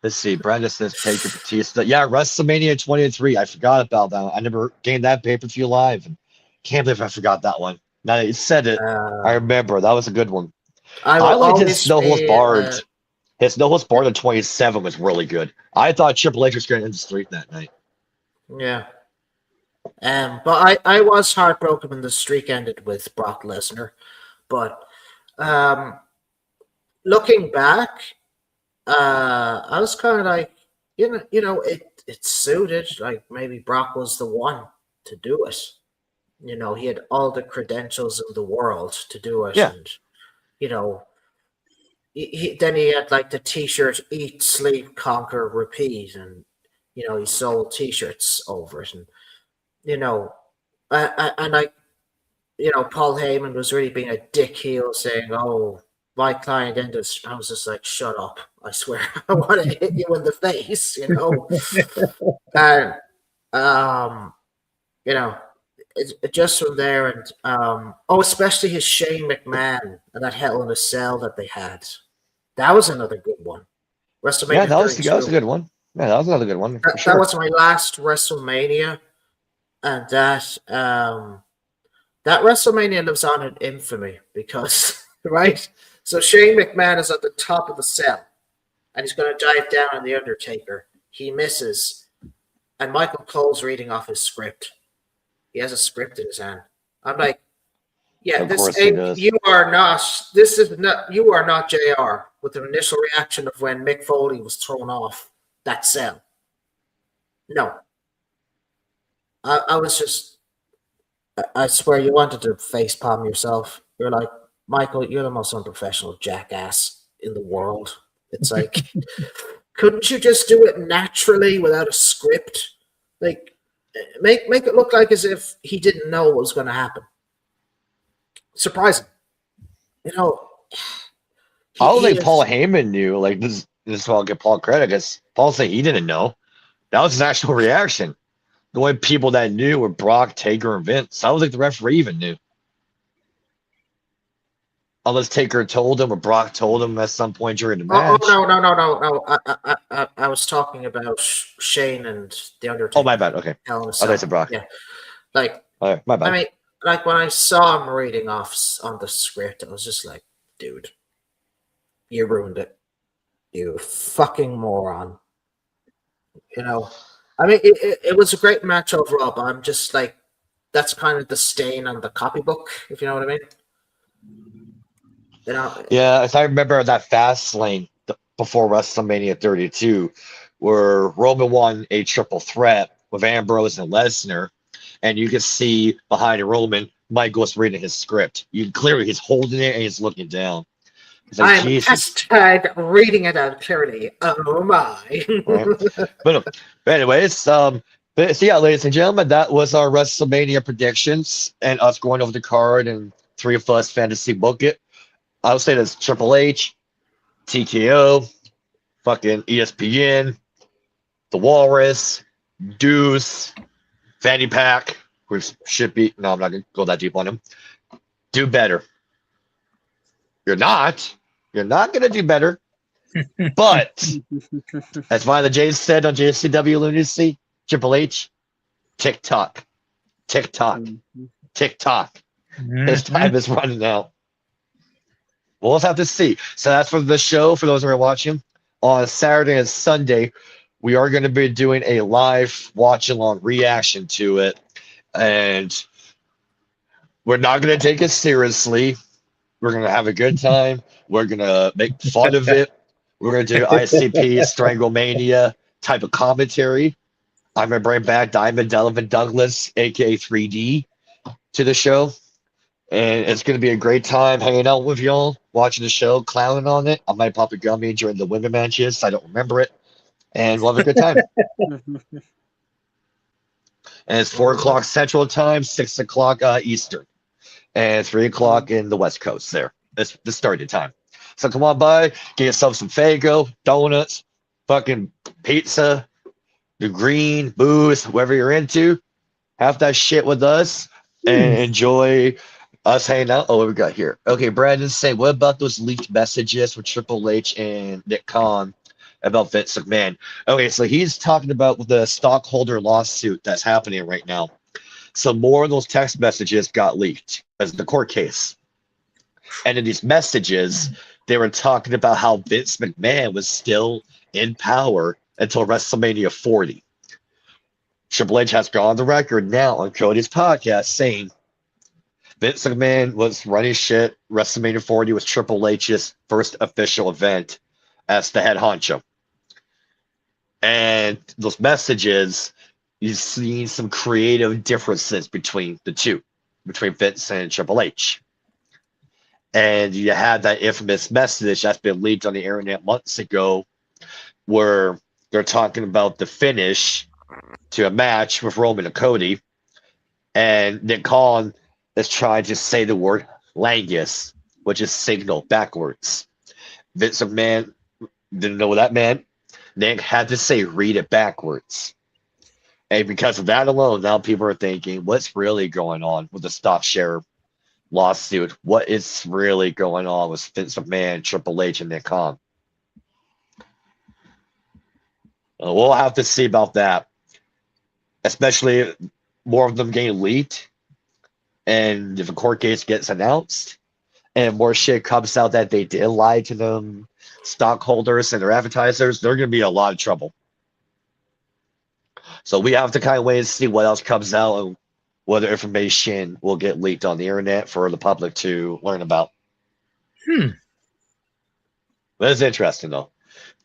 Let's see. Brandon says Taker Batista. Yeah, WrestleMania 23. I forgot about that one. I never gained that pay-per-view live. And can't believe I forgot that one. Now that you said it, I remember. That was a good one. I liked his Snow Horse Bard. His Snow Horse Bard at 27 was really good. I thought Triple H was going to end the streak that night. Yeah. But I was heartbroken when the streak ended with Brock Lesnar. But looking back, I was kind of like, it suited. Like maybe Brock was the one to do it. He had all the credentials in the world to do it, Yeah. and then he had like the T-shirt "Eat, Sleep, Conquer, Repeat," and he sold T-shirts over it, and Paul Heyman was really being a dick heel, saying, "Oh, my client ended." I was just like, "Shut up! I swear, I want to hit you in the face," and just from there, and especially his Shane McMahon and that Hell in a Cell that they had. That was another good one. WrestleMania. Yeah, that was a good one. Yeah, that was another good one. That was my last WrestleMania, and that WrestleMania lives on in infamy because right. So Shane McMahon is at the top of the cell, and he's going to dive down on the Undertaker. He misses, and Michael Cole's reading off his script. He has a script in his hand. I'm like, yeah, you are not JR with the initial reaction of when Mick Foley was thrown off that cell. No. I was just, I swear you wanted to facepalm yourself. You're like, Michael, you're the most unprofessional jackass in the world. It's like, couldn't you just do it naturally without a script? Like, make it look like as if he didn't know what was going to happen. Surprising. I don't think Paul Heyman knew. Like this is why I'll give Paul credit because Paul said he didn't know. That was his actual reaction. The only people that knew were Brock, Taker, and Vince. I don't think the referee even knew. Unless Taker told him or Brock told him at some point during the match. No. I was talking about Shane and the Undertaker. Oh, my bad. Okay. I said Brock. Yeah. Like, my bad. I mean, like when I saw him reading off on the script, I was just like, dude, you ruined it. You fucking moron. I mean, it was a great match overall, but I'm just like, that's kind of the stain on the copybook, if you know what I mean. Yeah, as I remember that Fastlane before WrestleMania 32, where Roman won a triple threat with Ambrose and Lesnar, and you can see behind Roman, Michael's reading his script. He's holding it and he's looking down. He's like, I'm hashtag reading it out clearly. Oh my! Right. But anyways, so yeah, ladies and gentlemen, that was our WrestleMania predictions and us going over the card and three of us fantasy book it. I'll say this: Triple H, TKO, fucking ESPN, The Walrus, Deuce, Fanny Pack, which should be. No, I'm not gonna go that deep on him. Do better. You're not gonna do better. But as one of the Jays said on JCW Lunacy, Triple H, TikTok. His time is running out. We'll have to see. So that's for the show. For those who are watching, on Saturday and Sunday, we are going to be doing a live watch-along reaction to it. And we're not going to take it seriously. We're going to have a good time. We're going to make fun of it. We're going to do ICP, Stranglemania type of commentary. I'm going to bring back Diamond Delavan Douglas, a.k.a. 3D, to the show. And it's going to be a great time hanging out with y'all, watching the show, clowning on it. I might pop a gummy during the women matches. I don't remember it. And we'll have a good time. And it's 4 o'clock Central Time, 6 o'clock Eastern. And 3 o'clock in the West Coast there. That's the starting time. So come on by, get yourself some Faygo, donuts, fucking pizza, the green, booze, whatever you're into. Have that shit with us and enjoy us hanging out. Oh, what we got here? Okay, Brandon say, what about those leaked messages with Triple H and Nick Khan about Vince McMahon? Okay, so he's talking about the stockholder lawsuit that's happening right now. So more of those text messages got leaked as the court case. And in these messages, they were talking about how Vince McMahon was still in power until WrestleMania 40. Triple H has gone on the record now on Cody's podcast saying Vince McMahon was running shit. WrestleMania 40 was Triple H's first official event as the head honcho. And those messages, you've seen some creative differences between the two, between Vince and Triple H. And you had that infamous message that's been leaked on the internet months ago where they're talking about the finish to a match with Roman and Cody. And Nick Khan is trying to say the word Langus, which is signal backwards. Vince McMahon didn't know what that meant. Nick had to say read it backwards. And because of that alone, now people are thinking, what's really going on with the Stop Share lawsuit? What is really going on with Vince McMahon, Triple H, and Nick Khan? We'll have to see about that, especially more of them getting leaked. And if a court case gets announced and more shit comes out that they did lie to them stockholders and their advertisers, they're going to be in a lot of trouble. So we have to kind of wait and see what else comes out and what other information will get leaked on the internet for the public to learn about. That is interesting, though.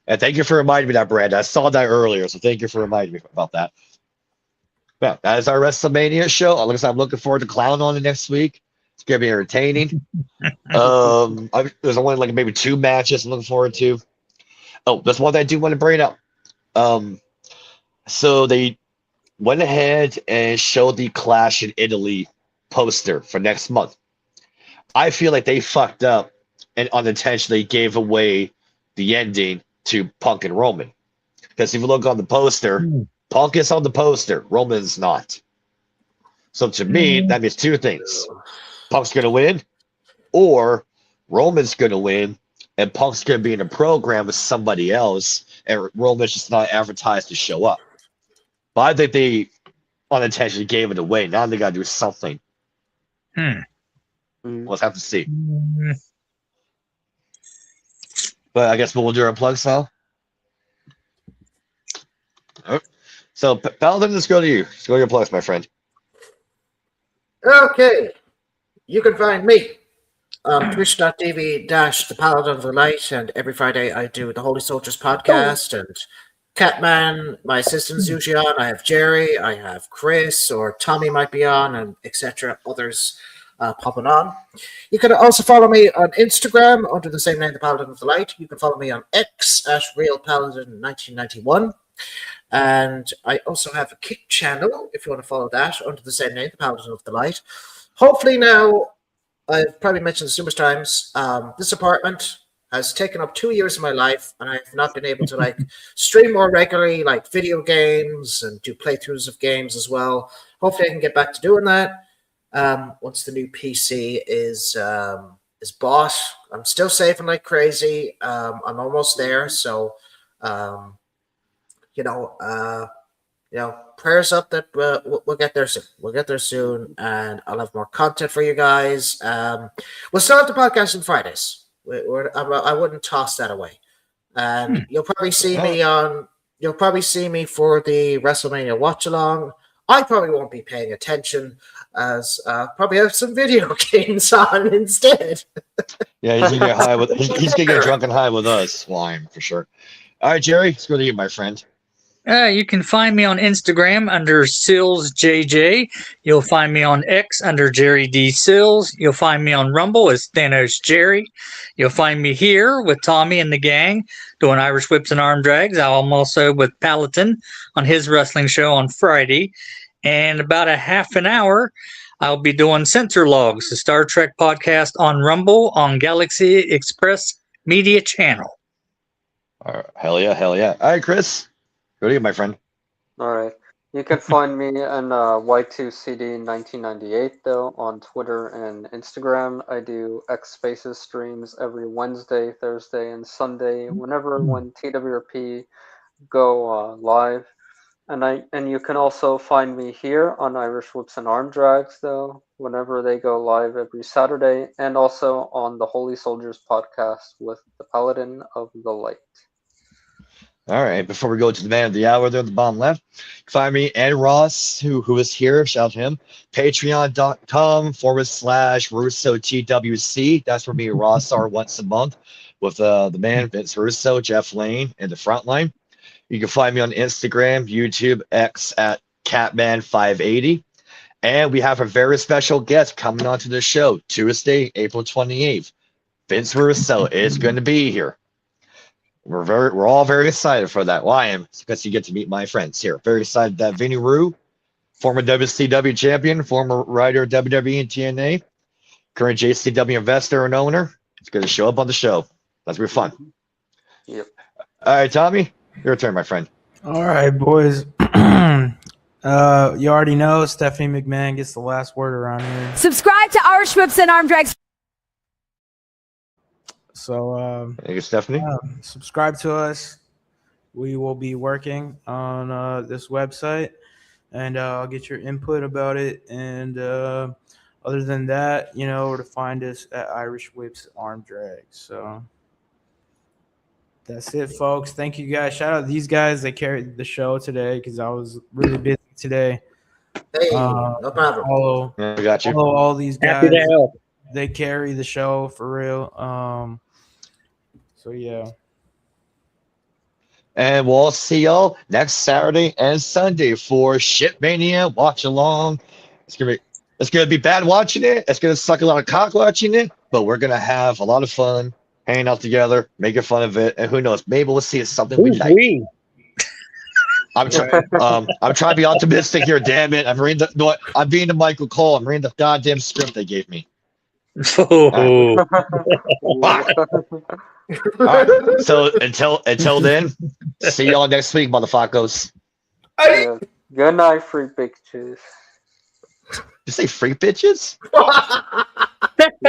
And thank you for reminding me of that, Brad. I saw that earlier, so thank you for reminding me about that. Yeah, that is our WrestleMania show. I'm looking forward to clown on it next week. It's gonna be entertaining. There's only like maybe 2 matches I'm looking forward to. Oh, there's one that I do want to bring up. So they went ahead and showed the Clash in Italy poster for next month. I feel like they fucked up and unintentionally gave away the ending to Punk and Roman. Because if you look on the poster, Punk is on the poster, Roman's not. So to me, that means 2 things. Punk's going to win, or Roman's going to win, and Punk's going to be in a program with somebody else, and Roman's just not advertised to show up. But I think they unintentionally gave it away. Now they got to do something. We'll have to see. But I guess we'll do our plug, Sal. All right. So, Paladin, let's go to you. Let's go to your plugs, my friend. Okay. You can find me on twitch.tv/the Paladin of the Light, and every Friday I do the Holy Soldiers podcast, and Catman, my assistant's usually on. I have Jerry, I have Chris, or Tommy might be on, and etc. Others popping on. You can also follow me on Instagram under the same name, the Paladin of the Light. You can follow me on X at RealPaladin1991. And I also have a Kick channel, if you want to follow that, under the same name, the Paladin of the Light. Hopefully now, I've probably mentioned this numerous times, this apartment has taken up 2 years of my life, and I've not been able to stream more regularly, like video games, and do playthroughs of games as well. Hopefully I can get back to doing that once the new PC is bought. I'm still saving like crazy. I'm almost there, so prayers up that we'll get there soon. We'll get there soon, and I'll have more content for you guys. We'll still have the podcast on Fridays. I wouldn't toss that away. And you'll probably see me for the WrestleMania watch along. I probably won't be paying attention, as probably have some video games on instead. Yeah, he's gonna get high with. He's gonna get drunk and high with us. Slime for sure. All right, Jerry, let's go to you, my friend. You can find me on Instagram under SillsJJ. You'll find me on X under Jerry D. Sills. You'll find me on Rumble as Thanos Jerry. You'll find me here with Tommy and the gang doing Irish Whips and Arm Drags. I'm also with Paladin on his wrestling show on Friday. And about a half an hour, I'll be doing Censor Logs, the Star Trek podcast on Rumble on Galaxy Express Media Channel. All right, hell yeah. All right, Chris. Go to you, my friend. All right. You can find me on Y2CD1998, though, on Twitter and Instagram. I do X Spaces streams every Wednesday, Thursday, and Sunday, when TWRP go live. And you can also find me here on Irish Whips and Arm Drags, though, whenever they go live every Saturday, and also on the Holy Soldiers podcast with the Paladin of the Light. All right. Before we go to the man of the hour there at the bottom left, find me and Ross, who is here. Shout out to him. Patreon.com/Russo TWC. That's where me and Ross are once a month with the man Vince Russo, Jeff Lane, and the front line. You can find me on Instagram, YouTube, X at Catman580. And we have a very special guest coming onto the show Tuesday, April 28th. Vince Russo is going to be here. We're all very excited for that. Well, I am, because you get to meet my friends here. Very excited that Vinny Rue, former WCW champion, former writer of WWE and TNA, current JCW investor and owner, is going to show up on the show. That's gonna be fun. Yep. All right, Tommy, your turn, my friend. All right, boys. You already know Stephanie McMahon gets the last word around here. Subscribe to Irish Whips and Arm Drags. So, Thank you, Stephanie. subscribe to us. We will be working on this website, and I'll get your input about it. And other than that, to find us at Irish Whips Arm Drags. So that's it, folks. Thank you, guys. Shout out to these guys. They carried the show today because I was really busy today. Hey, no problem. Yeah, we got you. Follow all these guys. Happy to help. They carry the show for real. So yeah. And we'll see y'all next Saturday and Sunday for Shitmania Watch Along. It's gonna be bad watching it. It's gonna suck a lot of cock watching it, but we're gonna have a lot of fun hanging out together, making fun of it, and who knows, maybe we'll see something we like. I'm trying to be optimistic here. Damn it! I'm being the Michael Cole. I'm reading the goddamn script they gave me. Oh. All right. So until then, see y'all next week, motherfuckers. Yeah. Good night, free bitches. You say freak bitches?